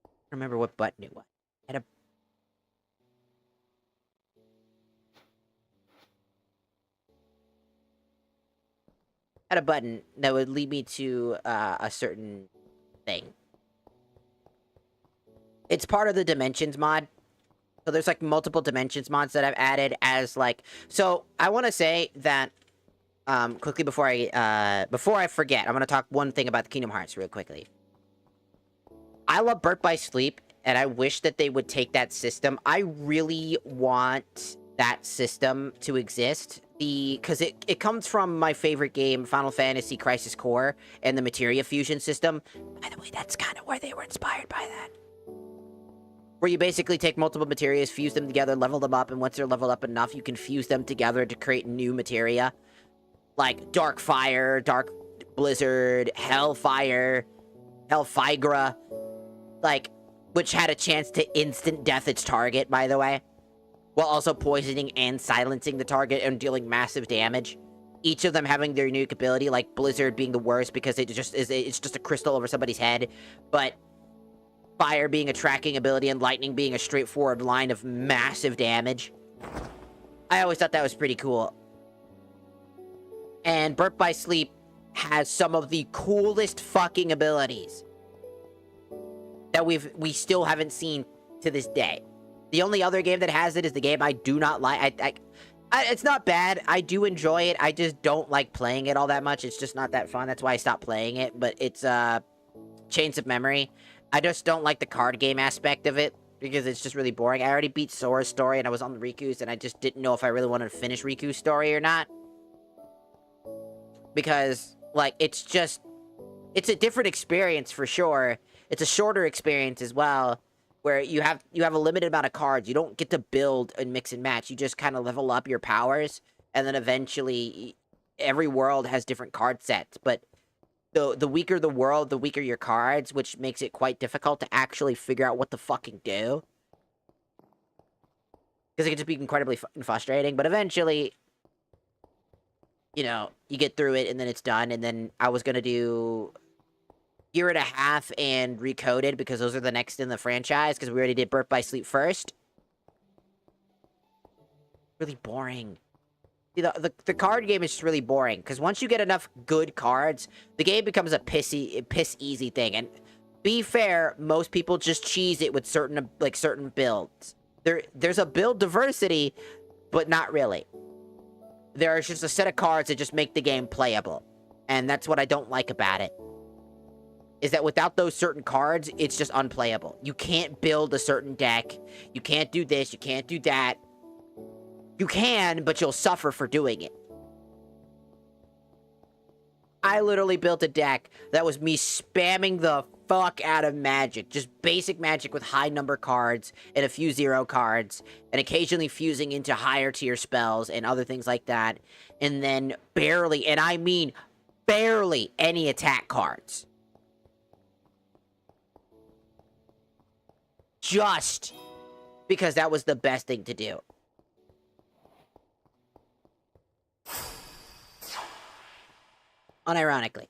I don't remember what button it was. I had a button that would lead me to a certain thing. It's part of the Dimensions mod. So there's, like, multiple Dimensions mods that I've added as, like... So, I want to say that, quickly before I forget, I'm going to talk one thing about the Kingdom Hearts real quickly. I love Birth by Sleep, and I wish that they would take that system. I really want that system to exist. Because it comes from my favorite game, Final Fantasy Crisis Core, and the Materia Fusion system. By the way, that's kind of where they were inspired by that. Where you basically take multiple materias, fuse them together, level them up, and once they're leveled up enough, you can fuse them together to create new materia. Like Dark Fire, Dark Blizzard, Hellfire, Hellfigra. Like, which had a chance to instant death its target, by the way. While also poisoning and silencing the target and dealing massive damage. Each of them having their unique ability, like Blizzard being the worst because it's just a crystal over somebody's head. But Fire being a tracking ability and Lightning being a straightforward line of massive damage. I always thought that was pretty cool. And Birth by Sleep has some of the coolest fucking abilities that we still haven't seen to this day. The only other game that has it is the game I do not like. It's not bad. I do enjoy it. I just don't like playing it all that much. It's just not that fun. That's why I stopped playing it. But it's Chains of Memory. I just don't like the card game aspect of it because it's just really boring. I already beat Sora's story and I was on the Riku's and I just didn't know if I really wanted to finish Riku's story or not. Because, like, it's a different experience for sure. It's a shorter experience as well, where you have a limited amount of cards. You don't get to build and mix and match. You just kind of level up your powers, and then eventually every world has different card sets. But the weaker the world, the weaker your cards, which makes it quite difficult to actually figure out what to fucking do. Because it can just be incredibly frustrating. But eventually, you know, you get through it, and then it's done. And then I was gonna do Year and a Half and Recoded, because those are the next in the franchise, because we already did Birth by Sleep first. Really boring. The card game is just really boring, because once you get enough good cards, the game becomes a piss easy thing. And be fair, most people just cheese it with certain builds. There's a build diversity, but not really. There's just a set of cards that just make the game playable. And that's what I don't like about it. Is that without those certain cards, it's just unplayable. You can't build a certain deck. You can't do this, you can't do that. You can, but you'll suffer for doing it. I literally built a deck that was me spamming the fuck out of magic. Just basic magic with high number cards and a few 0 cards. And occasionally fusing into higher tier spells and other things like that. And then barely, and I mean barely, any attack cards. Just because that was the best thing to do. Unironically.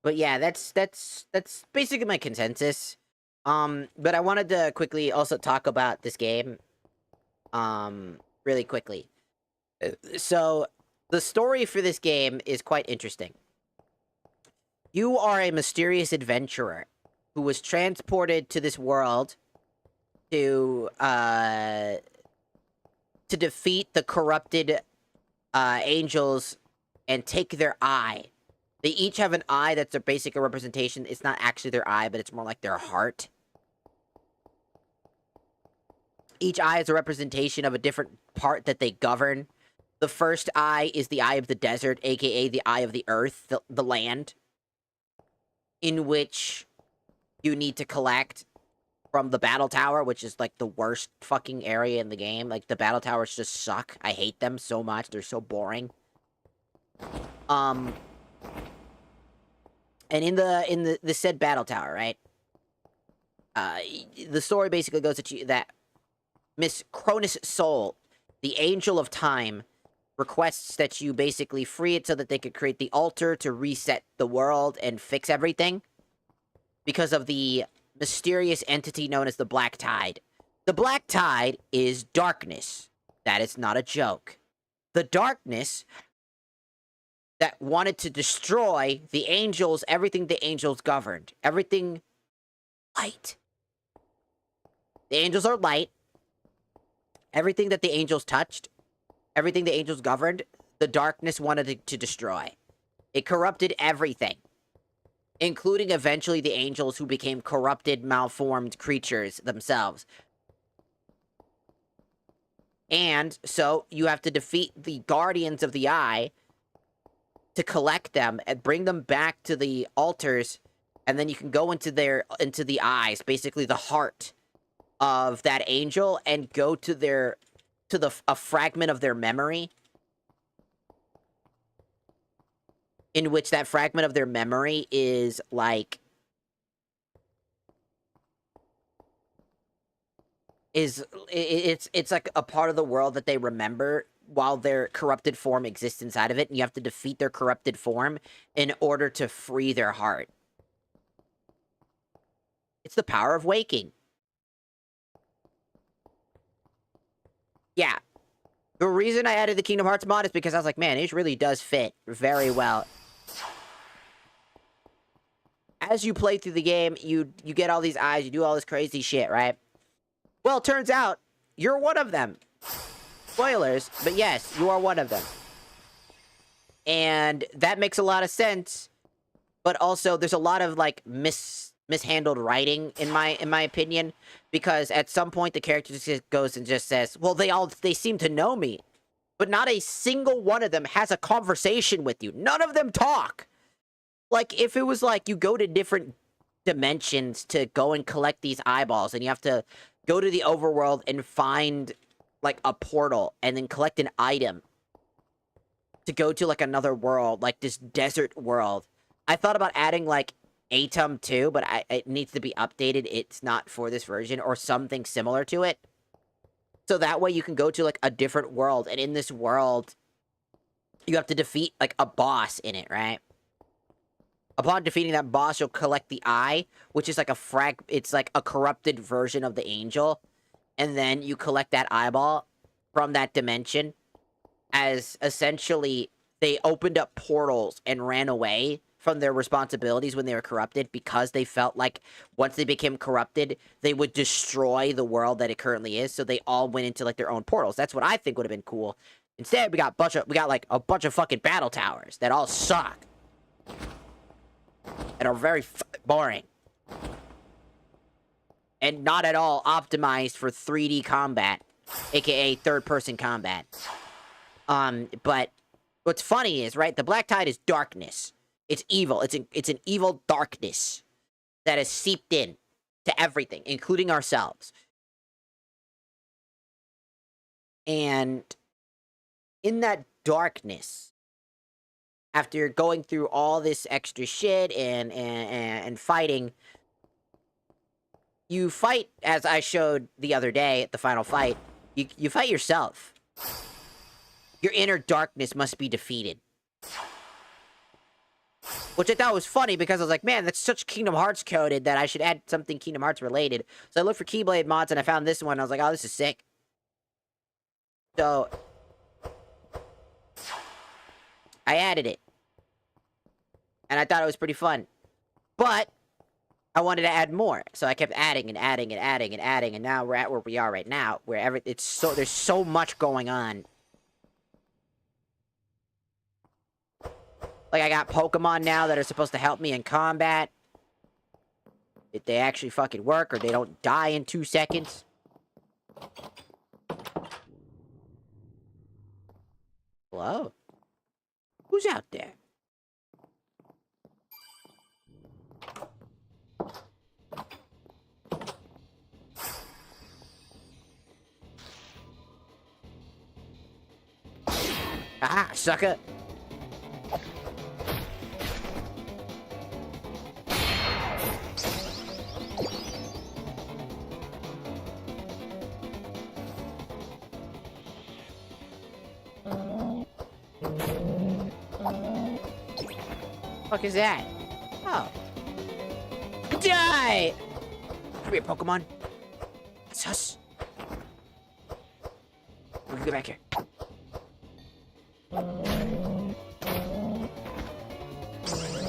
But yeah, that's basically my consensus. But I wanted to quickly also talk about this game. Really quickly. So, the story for this game is quite interesting. You are a mysterious adventurer who was transported to this world to defeat the corrupted angels and take their eye. They each have an eye that's their basic representation. It's not actually their eye, but it's more like their heart. Each eye is a representation of a different part that they govern. The first eye is the eye of the desert, aka the eye of the earth, the land, in which you need to collect from the battle tower, which is like the worst fucking area in the game. Like, the battle towers just suck. I hate them so much. They're so boring. And in the said battle tower, right? The story basically goes that Miss Cronus Soul, the Angel of Time, requests that you basically free it so that they could create the altar to reset the world and fix everything. Because of the mysterious entity known as the Black Tide. The Black Tide is darkness. That is not a joke. The darkness that wanted to destroy the angels, everything the angels governed. Everything light. The angels are light. Everything that the angels touched, everything the angels governed, the darkness wanted to destroy. It corrupted everything. Including eventually the angels who became corrupted, malformed creatures themselves. And so you have to defeat the Guardians of the Eye to collect them and bring them back to the altars, and then you can go into the eyes, basically the heart of that angel, and go to a fragment of their memory, in which that fragment of their memory is like it's like a part of the world that they remember while their corrupted form exists inside of it, and you have to defeat their corrupted form in order to free their heart. It's the power of waking. Yeah. The reason I added the Kingdom Hearts mod is because I was like, man, it really does fit very well. As you play through the game, you get all these eyes, you do all this crazy shit, right? Well, it turns out, you're one of them. Spoilers, but yes, you are one of them. And that makes a lot of sense, but also there's a lot of, like, mishandled writing, in my opinion, because at some point the character just goes and just says, well, they seem to know me, but not a single one of them has a conversation with you. None of them talk. Like, if it was like you go to different dimensions to go and collect these eyeballs, and you have to go to the overworld and find, like, a portal, and then collect an item to go to, like, another world, like this desert world. I thought about adding, like, Atum too, but it needs to be updated. It's not for this version, or something similar to it. So that way you can go to, like, a different world, and in this world, you have to defeat, like, a boss in it, right? Upon defeating that boss, you'll collect the eye, which is like it's like a corrupted version of the angel. And then you collect that eyeball from that dimension, as essentially they opened up portals and ran away from their responsibilities when they were corrupted, because they felt like once they became corrupted, they would destroy the world that it currently is. So they all went into like their own portals. That's what I think would have been cool. Instead, we got like a bunch of fucking battle towers that all suck and are very boring and not at all optimized for 3D combat, aka third-person combat. But what's funny is, right, the Black Tide is darkness. It's evil. It's an evil darkness that has seeped in to everything, including ourselves. And in that darkness, after going through all this extra shit and fighting, you fight, as I showed the other day at the final fight, you fight yourself. Your inner darkness must be defeated. Which I thought was funny, because I was like, man, that's such Kingdom Hearts coded that I should add something Kingdom Hearts related. So I looked for Keyblade mods and I found this one. I was like, oh, this is sick. So I added it. And I thought it was pretty fun. But I wanted to add more. So I kept adding and adding and adding and adding, and now we're at where we are right now, where there's so much going on. Like, I got Pokemon now that are supposed to help me in combat. If they actually fucking work, or they don't die in 2 seconds. Hello? Who's out there? Ah, sucker! Fuck is that? Oh. Die! Come here, Pokemon. That's us. We can go back here.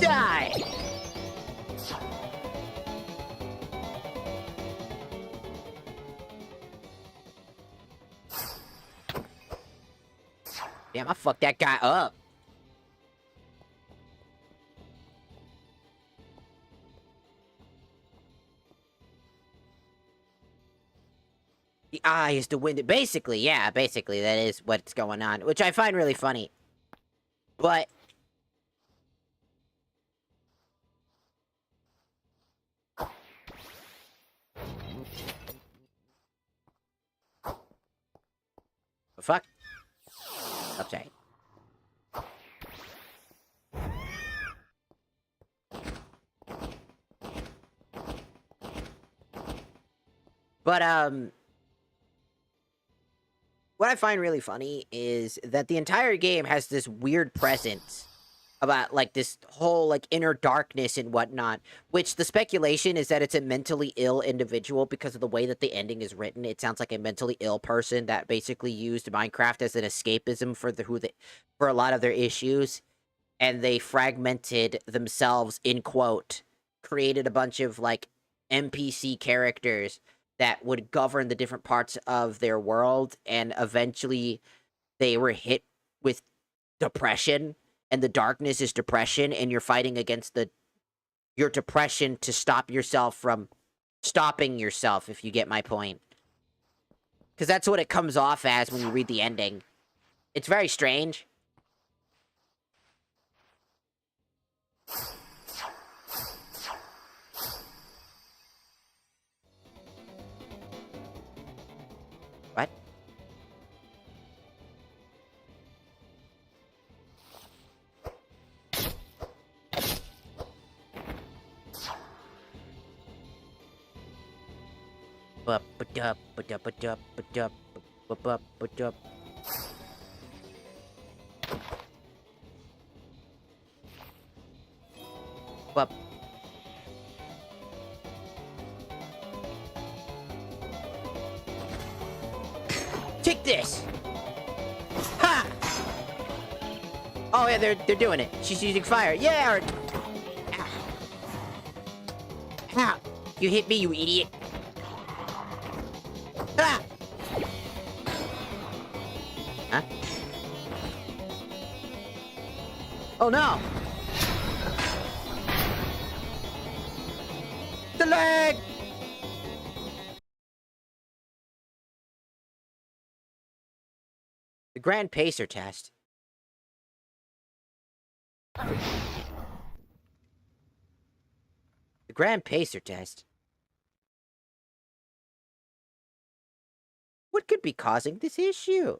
Die! Damn, I fucked that guy up. The eye is the wind. Basically, yeah, basically, that is what's going on. Which I find really funny. But fuck. Upside. But, what I find really funny is that the entire game has this weird presence about, like, this whole, like, inner darkness and whatnot, which the speculation is that it's a mentally ill individual because of the way that the ending is written. It sounds like a mentally ill person that basically used Minecraft as an escapism for a lot of their issues, and they fragmented themselves, in quote, created a bunch of, like, NPC characters that would govern the different parts of their world, and eventually they were hit with depression, and the darkness is depression, and you're fighting against your depression to stop yourself from stopping yourself, if you get my point. Because that's what it comes off as when you read the ending. It's very strange. What? Ba-ba-da-ba-da-ba-da-ba-da. Up. Up. Take this! Ha! Oh yeah, they're doing it. She's using fire. Yeah! Ow! You hit me, you idiot! Ah! Huh? Oh no! The leg! The Grand Pacer test. The Grand Pacer test? What could be causing this issue?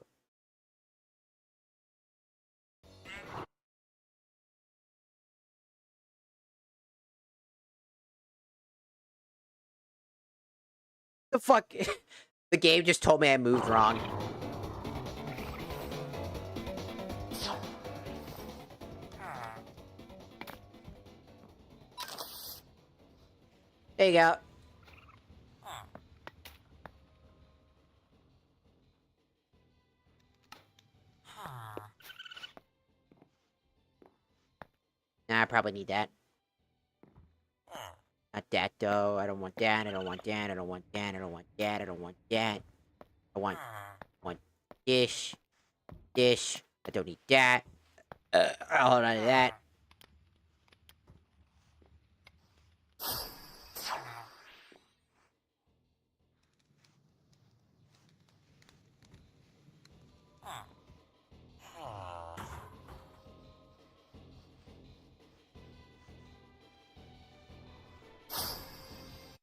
The fuck? The game just told me I moved wrong. There you go. Nah, I probably need that. Not that, though. I don't want that. I don't want that. I don't want that. I don't want that. I don't want that. I want dish. Dish. I don't need that. Hold on to that.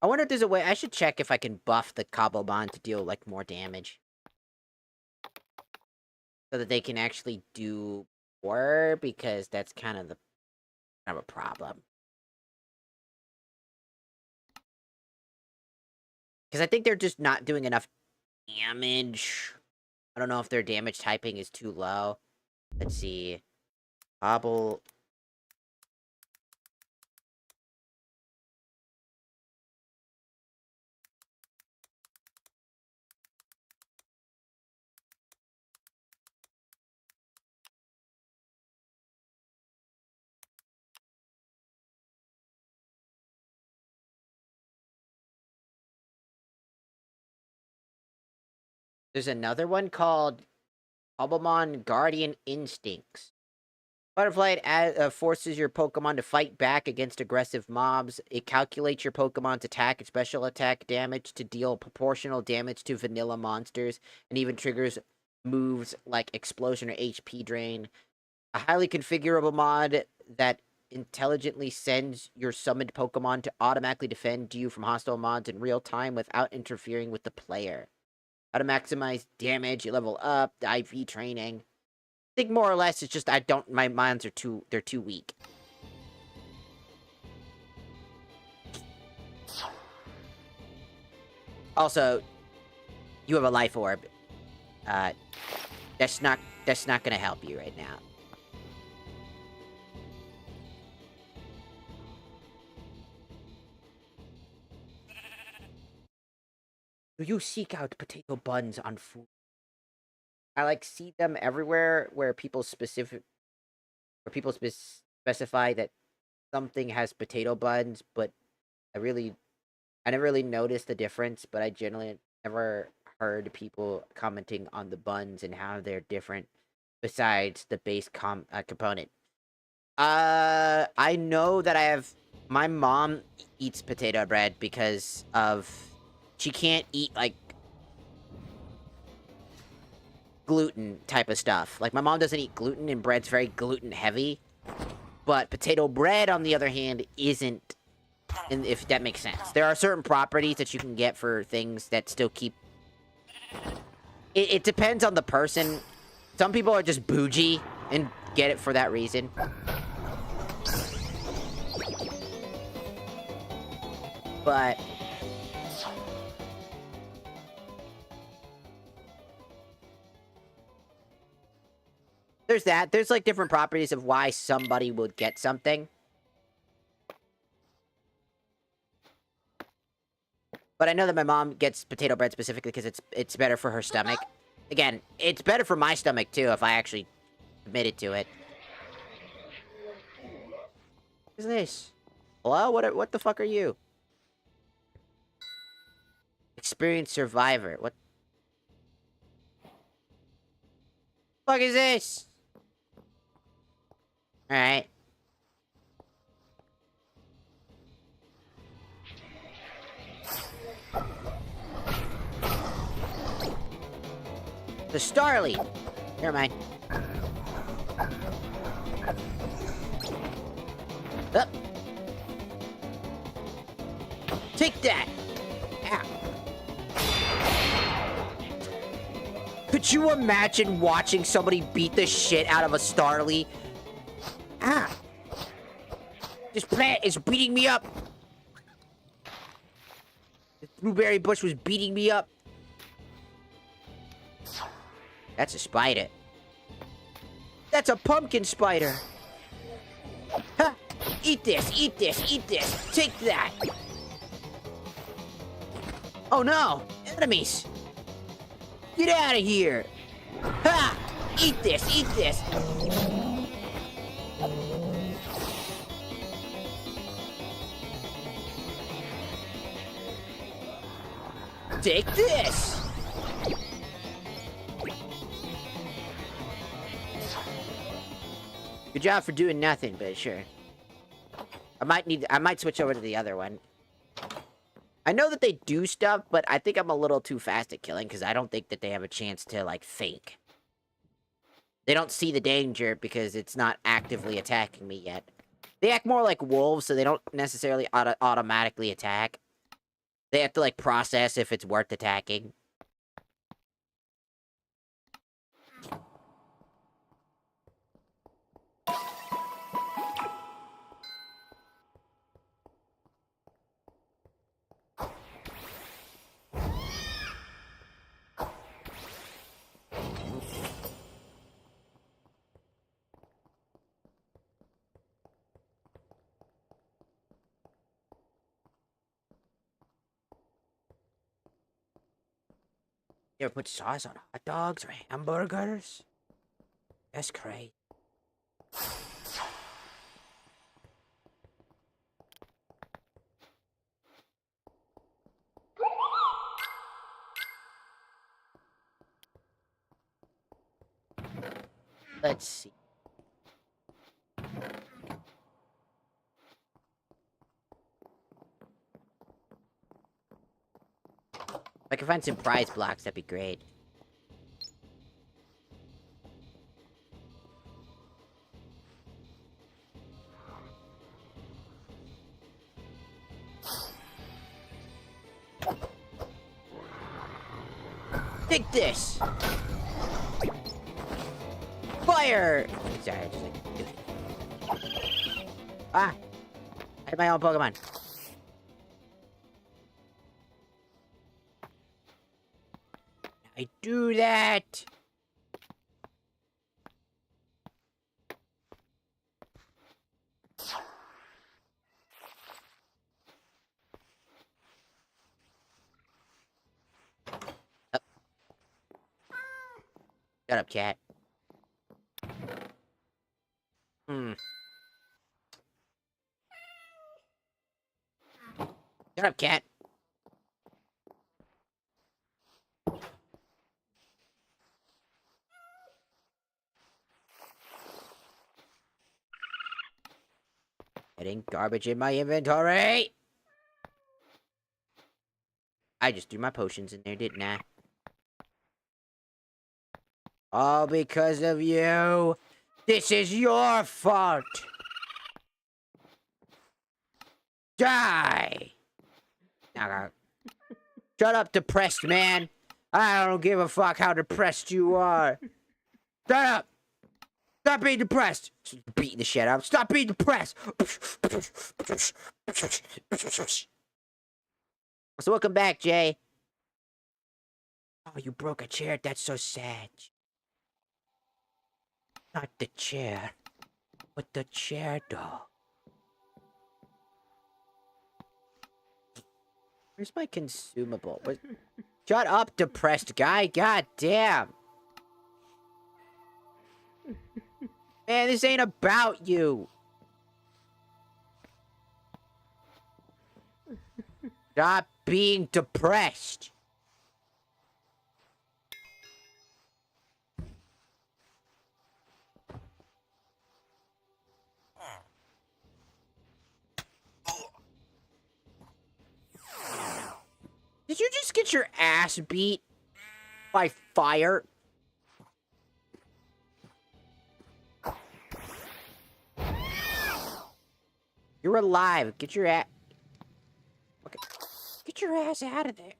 I wonder if there's a way. I should check if I can buff the Cobblemon to deal, like, more damage. So that they can actually do more, because that's kind of a problem. Because I think they're just not doing enough damage. I don't know if their damage typing is too low. Let's see. Hobble. There's another one called Cobblemon Guardian Instincts. Butterfly forces your Pokemon to fight back against aggressive mobs. It calculates your Pokemon's attack and special attack damage to deal proportional damage to vanilla monsters, and even triggers moves like Explosion or HP Drain. A highly configurable mod that intelligently sends your summoned Pokemon to automatically defend you from hostile mobs in real time without interfering with the player. How to maximize damage, you level up, the IV training. I think more or less it's just my mons are they're too weak. Also, you have a life orb. That's not gonna help you right now. Do you seek out potato buns on food? I see them everywhere where people specify that something has potato buns, but I never really noticed the difference, but I generally never heard people commenting on the buns and how they're different besides the base component. I know that my mom eats potato bread because she can't eat, gluten type of stuff. Like, my mom doesn't eat gluten, and bread's very gluten heavy. But potato bread, on the other hand, isn't, if that makes sense. There are certain properties that you can get for things that still keep... It depends on the person. Some people are just bougie and get it for that reason. But... there's that. There's, like, different properties of why somebody would get something. But I know that my mom gets potato bread specifically because it's better for her stomach. Again, it's better for my stomach, too, if I actually committed to it. What is this? Hello? What the fuck are you? Experienced survivor. What the fuck is this? Alright. The Starly. Never mind. Up. Take that. Ow. Could you imagine watching somebody beat the shit out of a Starly? Ah. This plant is beating me up. The blueberry bush was beating me up. That's a spider. That's a pumpkin spider. Ha! Eat this, eat this, eat this. Take that. Oh no! Enemies! Get out of here! Ha! Eat this, eat this. Take this! Good job for doing nothing, but sure. I might switch over to the other one. I know that they do stuff, but I think I'm a little too fast at killing because I don't think that they have a chance to, like, fake. They don't see the danger because it's not actively attacking me yet. They act more like wolves, so they don't necessarily automatically attack. They have to, like, process if it's worth attacking. You ever put sauce on hot dogs or hamburgers? That's great. Let's see. If I can find some prize blocks, that'd be great. Take this! Fire! Sorry, I just like do it. Ah! I had my own Pokemon. I do that! Up. Shut up, cat. Shut up, cat. Getting garbage in my inventory! I just threw my potions in there, didn't I? All because of you! This is your fault! Die! Shut up, depressed man! I don't give a fuck how depressed you are! Shut up! Stop being depressed! Beating the shit out. Stop being depressed! So welcome back, Jay. Oh, you broke a chair? That's so sad. Not the chair, but the chair doll. Where's my consumable? Shut up, depressed guy. God damn. Man, this ain't about you. Stop being depressed. Did you just get your ass beat by fire? You're alive. Get your ass... Okay. Get your ass out of there.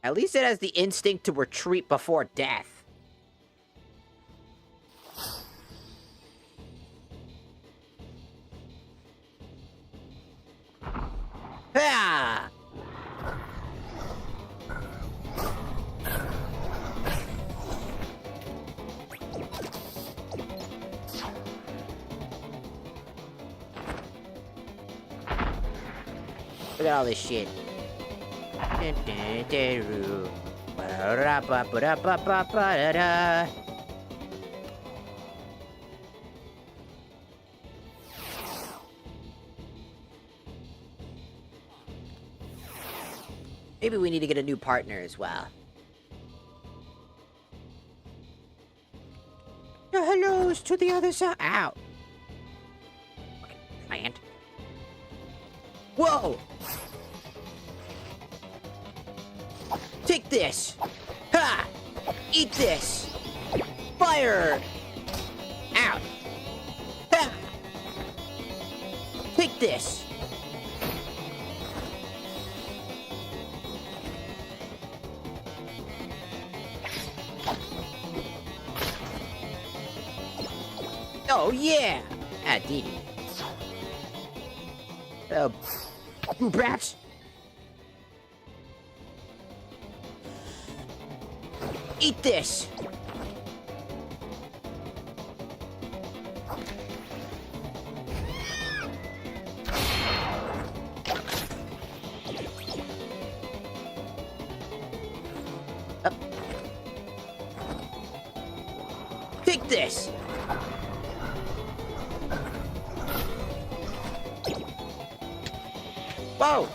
At least it has the instinct to retreat before death. Ah! Look at all this shit. Maybe we need to get a new partner as well. Hellos to the other side. Ow. Okay, plant. Whoa! Take this! Ha! Eat this! Fire! Out! Ha! Take this! Oh yeah! Ah, Dee Dee. Brats! Eat this! Up. Take this! Whoa!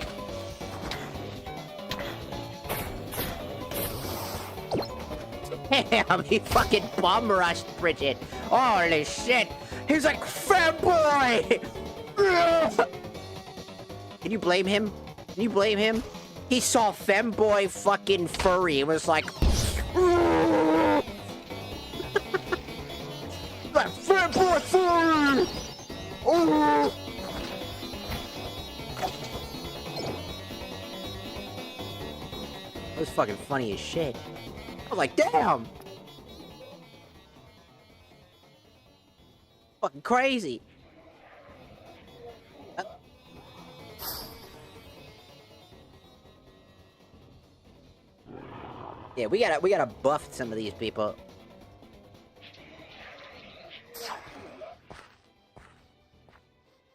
Damn, he fucking bum rushed Bridget. Holy shit! He's like, fanboy! Can you blame him? Can you blame him? He saw femboy fucking furry and was like, like fanboy furry! That was fucking funny as shit. I was like, damn! Fucking crazy. Yeah, we gotta buff some of these people.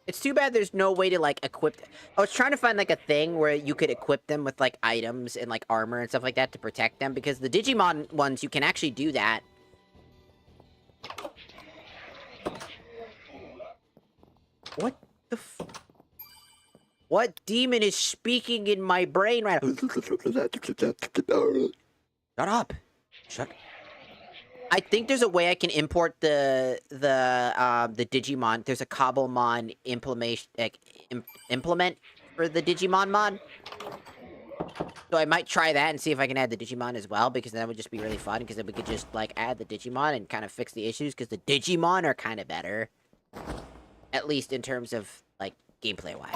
It's too bad there's no way to, like, equip... I was trying to find, like, a thing where you could equip them with, like, items and, like, armor and stuff like that to protect them, because the Digimon ones, you can actually do that. What the f... What demon is speaking in my brain right now? Shut up. Shut... I think there's a way I can import the Digimon. There's a Cobblemon implement for the Digimon mod. So I might try that and see if I can add the Digimon as well, because that would just be really fun, because then we could just, like, add the Digimon and kind of fix the issues, because the Digimon are kind of better. At least in terms of, like, gameplay-wise.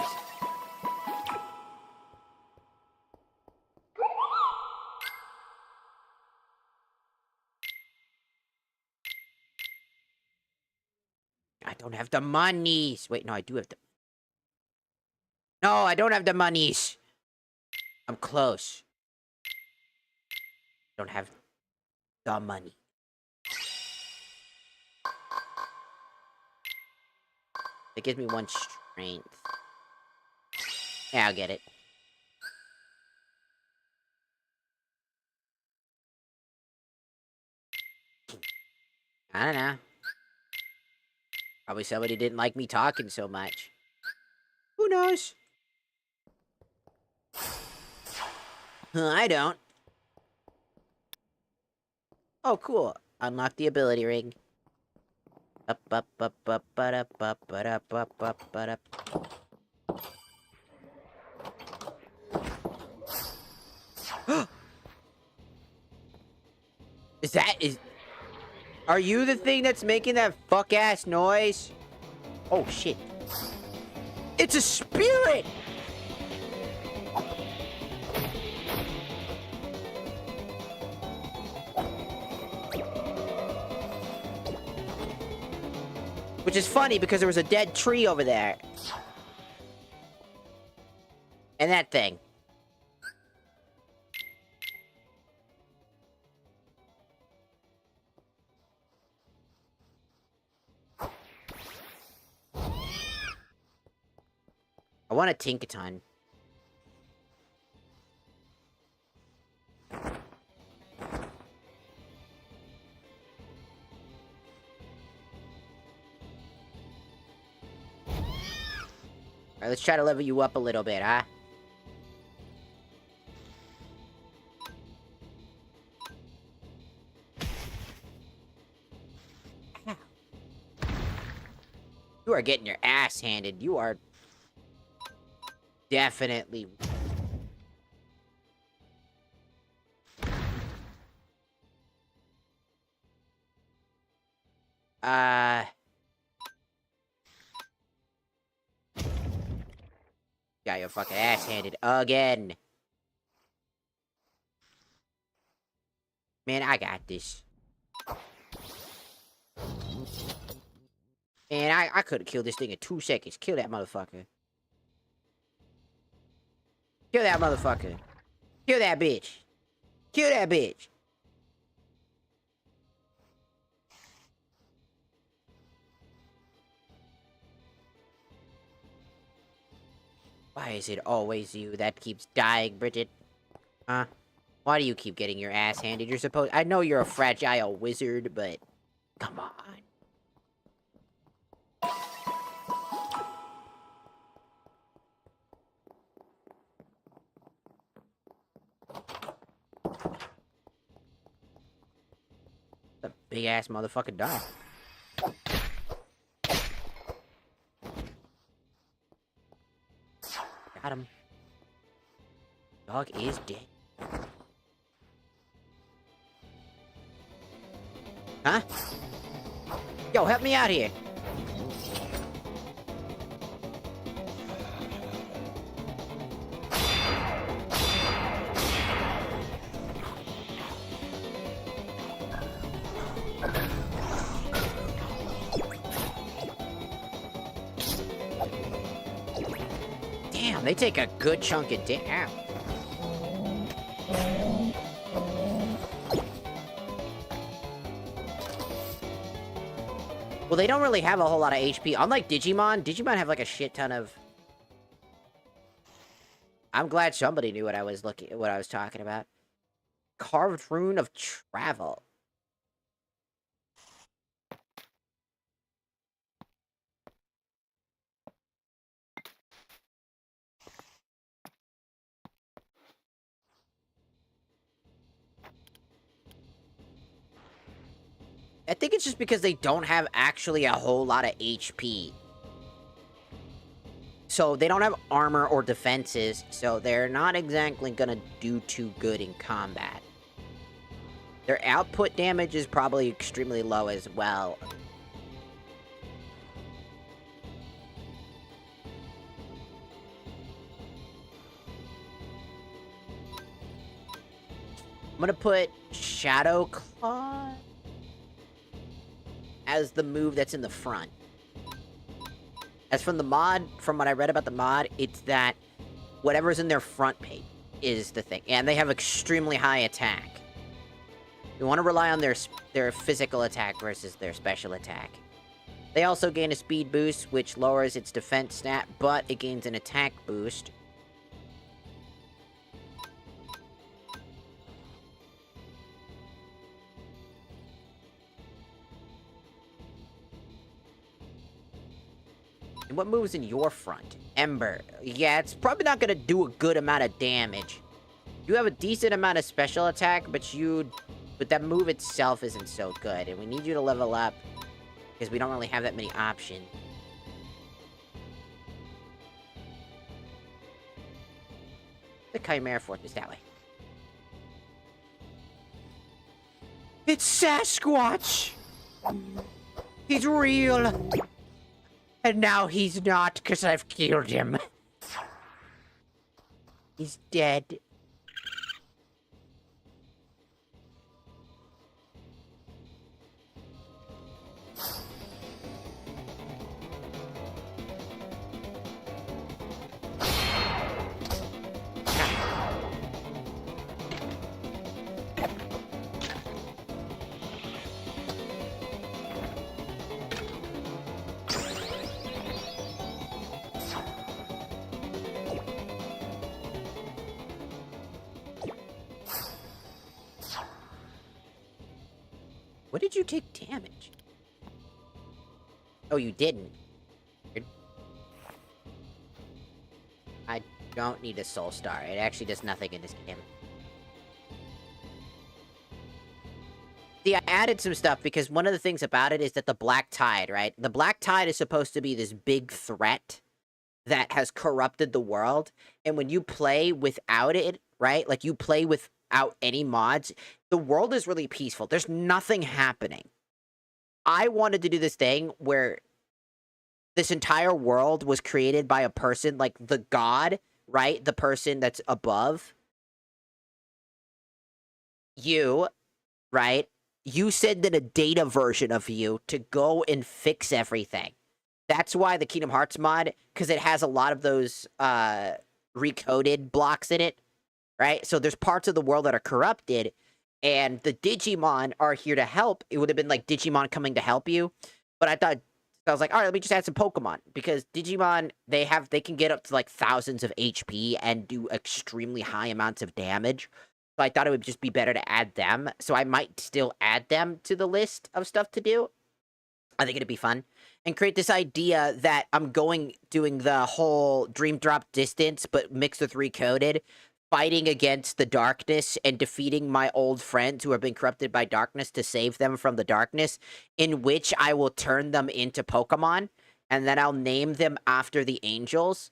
I don't have the monies. Wait, no, I do have the... No, I don't have the monies. I'm close. Don't have the money. It gives me 1 strength. Yeah, I'll get it. I don't know. Probably somebody didn't like me talking so much. Who knows? I don't. Oh, cool. Unlock the ability ring. Up, up, up, up, but up, up, but up, up, up, but up. Is... Are you the thing that's making that fuck-ass noise? Oh, shit. It's a spirit! Which is funny because there was a dead tree over there. And that thing. I want a Tinkaton. Alright, let's try to level you up a little bit, huh? You are getting your ass handed. You are... definitely... Got your fucking ass handed again. Man, I got this. Man, I could have killed this thing in 2 seconds. Kill that motherfucker. Kill that motherfucker. Kill that bitch. Kill that bitch. Why is it always you that keeps dying, Bridget? Huh? Why do you keep getting your ass handed? You're supposed... I know you're a fragile wizard, but... Come on. A big-ass motherfucking dog. Got him. Dog is dead. Huh? Yo, help me out here. Damn, they take a good chunk of damn. Well, they don't really have a whole lot of HP. Unlike Digimon, Digimon have like a shit ton of... I'm glad somebody knew what I was talking about. Carved Rune of Travel. I think it's just because they don't have actually a whole lot of HP. So they don't have armor or defenses, so they're not exactly gonna do too good in combat. Their output damage is probably extremely low as well. I'm gonna put Shadow Claw as the move that's in the front. As from the mod, from what I read about the mod, it's that whatever's in their front page is the thing. And they have extremely high attack. You want to rely on their physical attack versus their special attack. They also gain a speed boost, which lowers its defense stat, but it gains an attack boost. And what moves in your front? Ember. Yeah, it's probably not going to do a good amount of damage. You have a decent amount of special attack, but that move itself isn't so good. And we need you to level up, because we don't really have that many options. The Chimera Fortress, that way. It's Sasquatch! He's real! And now he's not, because I've killed him. He's dead. What did you take damage? Oh, you didn't. I don't need a soul star. It actually does nothing in this game. See, I added some stuff because one of the things about it is that the Black Tide, right? The Black Tide is supposed to be this big threat that has corrupted the world. And when you play without it, right? Like, you play without any mods, the world is really peaceful. There's nothing happening. I wanted to do this thing where this entire world was created by a person, like the god, right? The person that's above you, right? You send in a data version of you to go and fix everything. That's why the Kingdom Hearts mod, because it has a lot of those recoded blocks in it, right? So there's parts of the world that are corrupted, and the Digimon are here to help. It would have been like Digimon coming to help you, but I was like, all right, let me just add some Pokemon, because Digimon, they can get up to like thousands of HP and do extremely high amounts of damage. So I thought it would just be better to add them. So I might still add them to the list of stuff to do. I think it'd be fun. And create this idea that I'm doing the whole Dream Drop distance, but mixed with recoded, fighting against the darkness and defeating my old friends who have been corrupted by darkness to save them from the darkness, in which I will turn them into Pokemon, and then I'll name them after the angels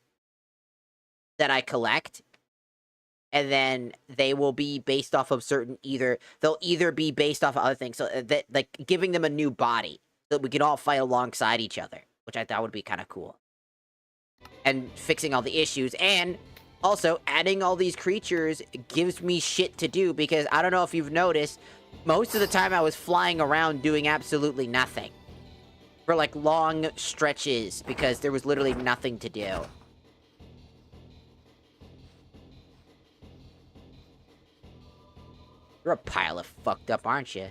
that I collect. And then they will be based off of they'll either be based off of other things, so that, like, giving them a new body, so that we can all fight alongside each other, which I thought would be kind of cool. And fixing all the issues, and also adding all these creatures gives me shit to do, because I don't know if you've noticed, most of the time I was flying around doing absolutely nothing. For like long stretches, because there was literally nothing to do. You're a pile of fucked up, aren't you?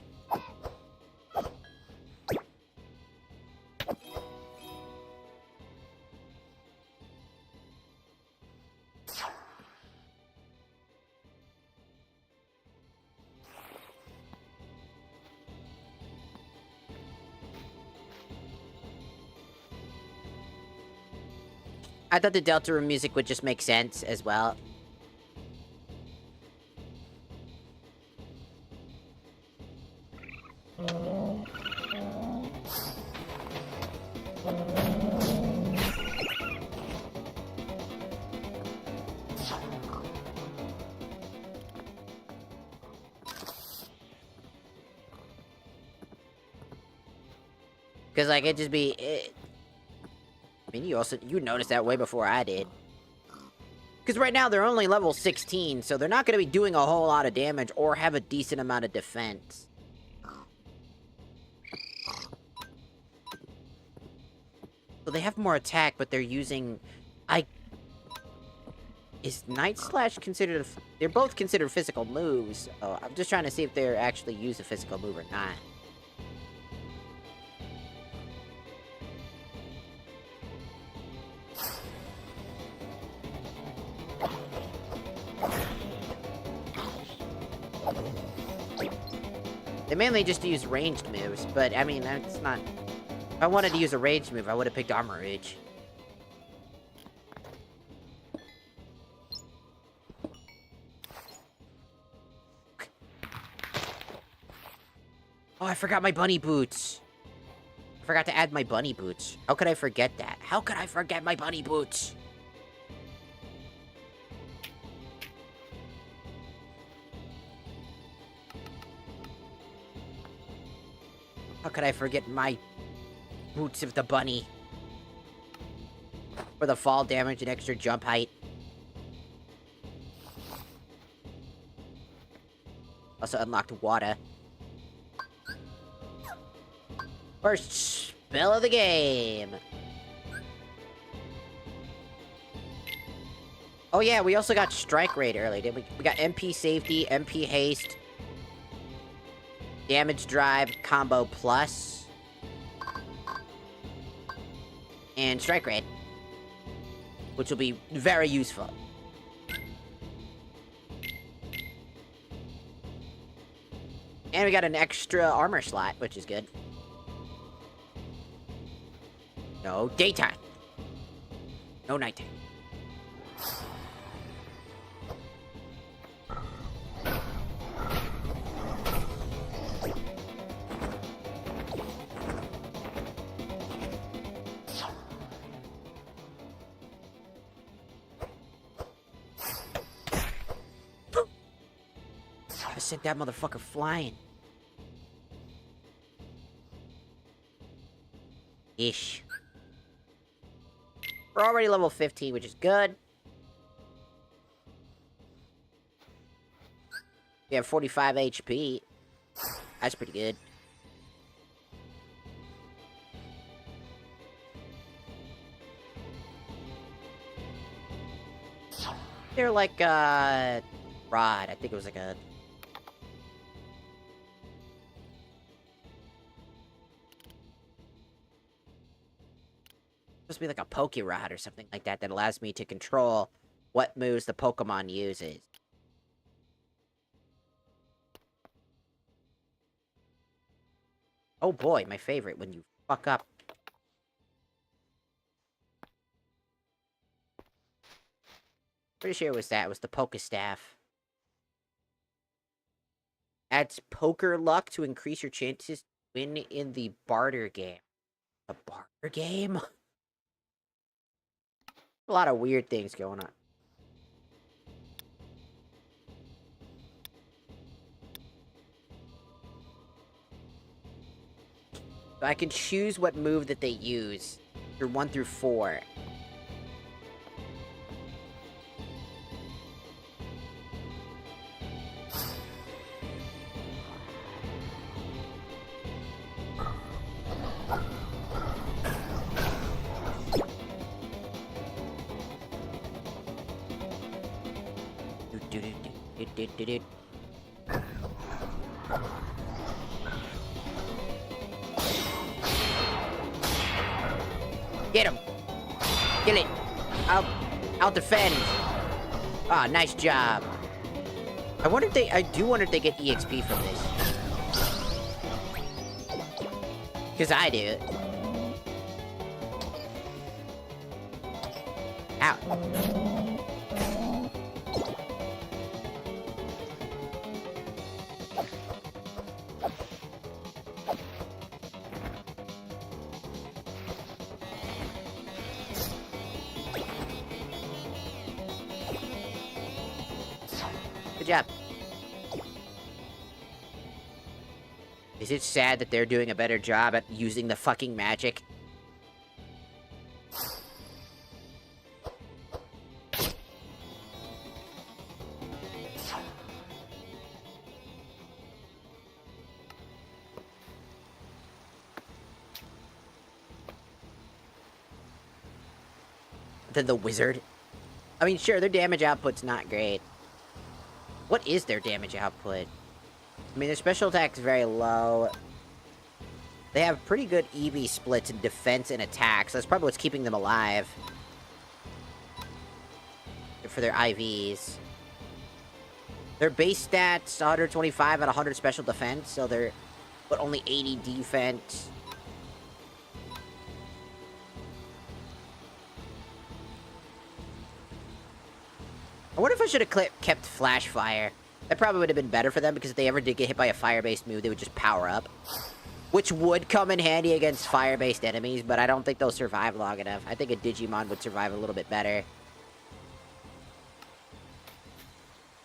I thought the Delta Room music would just make sense as well. Because, like, it'd just be... I mean, you noticed that way before I did. Because right now, they're only level 16, so they're not going to be doing a whole lot of damage or have a decent amount of defense. So they have more attack, but they're using... Is Night Slash considered... They're both considered physical moves. So I'm just trying to see if they're actually use a physical move or not. They mainly just use ranged moves, but I mean, that's not... If I wanted to use a ranged move, I would have picked Armor Ridge. Oh, I forgot my bunny boots. I forgot to add my bunny boots. How could I forget that? How could I forget my bunny boots? How could I forget my boots of the bunny? For the fall damage and extra jump height. Also unlocked water. First spell of the game. Oh yeah, we also got strike rate early, didn't we? We got MP safety, MP haste, damage drive, combo plus, and strike rate, which will be very useful. And we got an extra armor slot, which is good. No daytime. No nighttime. I sent that motherfucker flying. Ish. We're already level 15, which is good. We have 45 HP. That's pretty good. They're like, Rod. I think it was like a... Supposed to be like a Poke Rod or something like that that allows me to control what moves the Pokemon uses. Oh boy, my favorite, when you fuck up. Pretty sure it was that. It was the Pokestaff. Adds poker luck to increase your chances to win in the barter game. A barter game? A lot of weird things going on. So I can choose what move that they use through 1 through 4. Get him! Kill it! I'll defend! Ah, nice job. I wonder if they... I do wonder if they get EXP from this. Because I do. Ow. Good job. Is it sad that they're doing a better job at using the fucking magic? Than the wizard? I mean, sure, their damage output's not great. What is their damage output? I mean, their special attack's very low. They have pretty good EV splits in defense and attack, so that's probably what's keeping them alive. For their IVs. Their base stats, 125 and 100 special defense, so they're... but only 80 defense. I wonder if I should have kept Flash Fire. That probably would have been better for them, because if they ever did get hit by a fire-based move, they would just power up. Which would come in handy against fire-based enemies, but I don't think they'll survive long enough. I think a Digimon would survive a little bit better.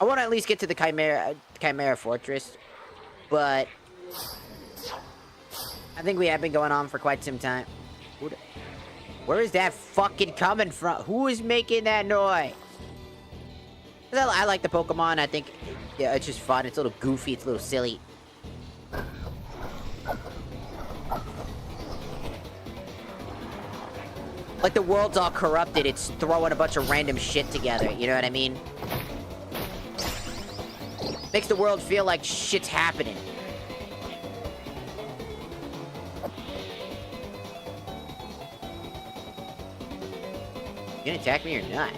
I want to at least get to the Chimera Fortress, but... I think we have been going on for quite some time. Where is that fucking coming from? Who is making that noise? I like the Pokemon. I think, yeah, it's just fun. It's a little goofy. It's a little silly. Like the world's all corrupted. It's throwing a bunch of random shit together. You know what I mean? Makes the world feel like shit's happening. You gonna attack me or not?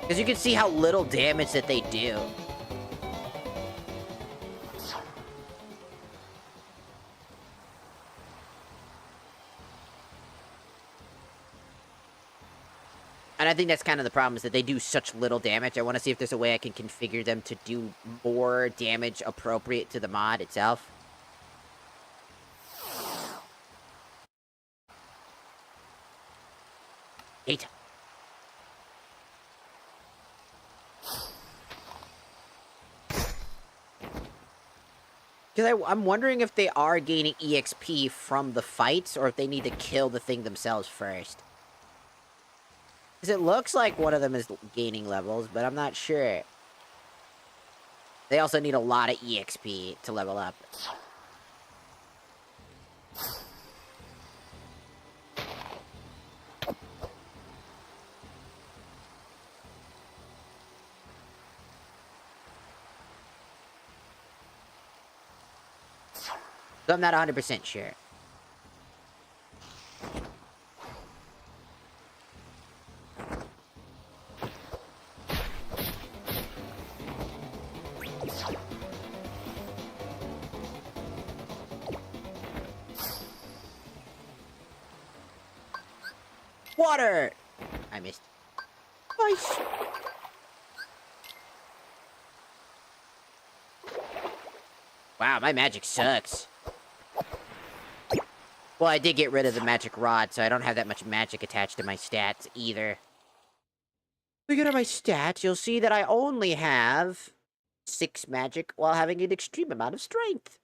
Because you can see how little damage that they do. And I think that's kind of the problem, is that they do such little damage. I want to see if there's a way I can configure them to do more damage appropriate to the mod itself. Eight. Because I'm wondering if they are gaining EXP from the fights, or if they need to kill the thing themselves first. Because it looks like one of them is gaining levels, but I'm not sure. They also need a lot of EXP to level up. So I'm not 100% sure. Water! I missed. Nice. Wow, my magic sucks. Well, I did get rid of the magic rod, so I don't have that much magic attached to my stats either. Looking at my stats, you'll see that I only have 6 magic while having an extreme amount of strength.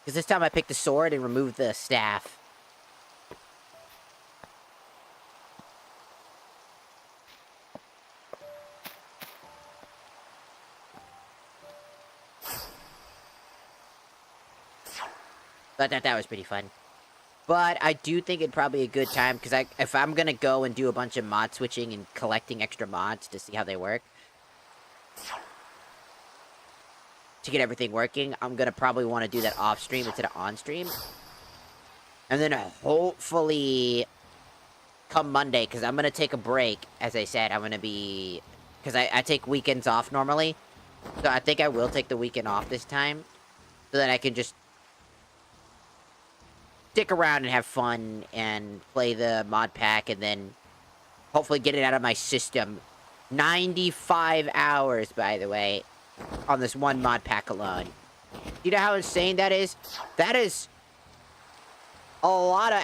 Because this time I picked the sword and removed the staff. But that was pretty fun. But I do think it'd probably be a good time, because if I'm going to go and do a bunch of mod switching and collecting extra mods to see how they work, to get everything working, I'm going to probably want to do that off-stream instead of on-stream. And then hopefully come Monday, because I'm going to take a break, as I said, I'm going to be... Because I take weekends off normally, so I think I will take the weekend off this time, so that I can just stick around and have fun and play the mod pack, and then hopefully get it out of my system. 95 hours, by the way, on this one mod pack alone. You know how insane that is? That is a lot of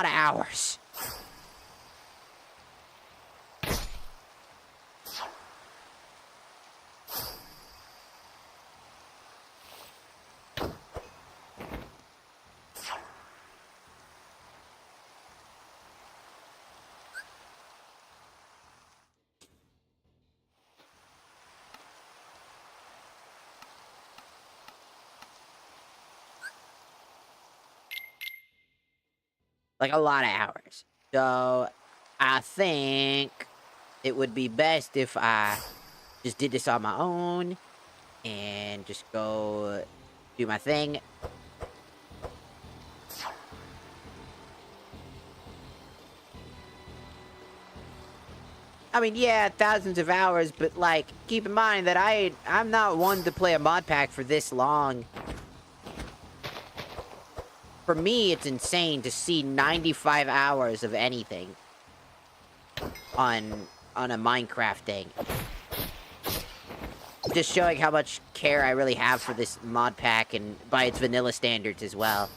hours. Like, a lot of hours. So, I think it would be best if I just did this on my own and just go do my thing. I mean, yeah, thousands of hours, but, like, keep in mind that I'm not one to play a mod pack for this long. For me, it's insane to see 95 hours of anything on a Minecraft thing. Just showing how much care I really have for this mod pack and by its vanilla standards as well.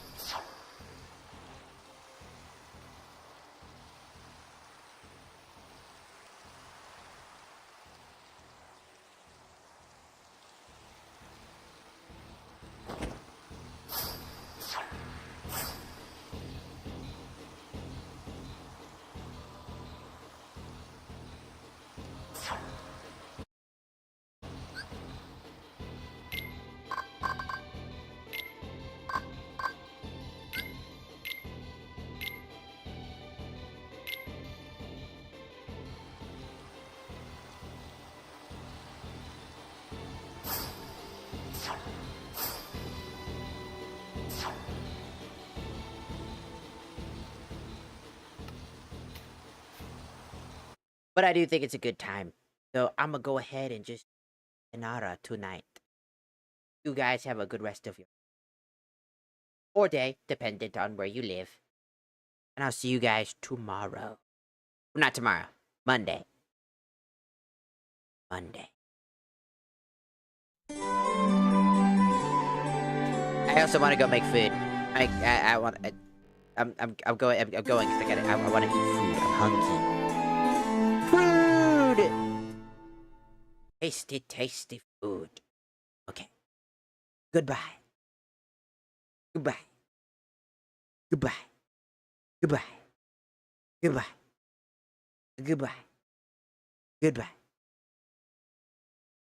But I do think it's a good time. So I'm gonna go ahead and just Inara tonight. You guys have a good rest of your or day, dependent on where you live. And I'll see you guys tomorrow. Not tomorrow. Monday. Monday. I also want to go make food. I want. I'm going. I'm going because I want to eat food. I'm hungry. Food. Tasty, tasty food. Okay. Goodbye. Goodbye. Goodbye. Goodbye. Goodbye. Goodbye. Goodbye.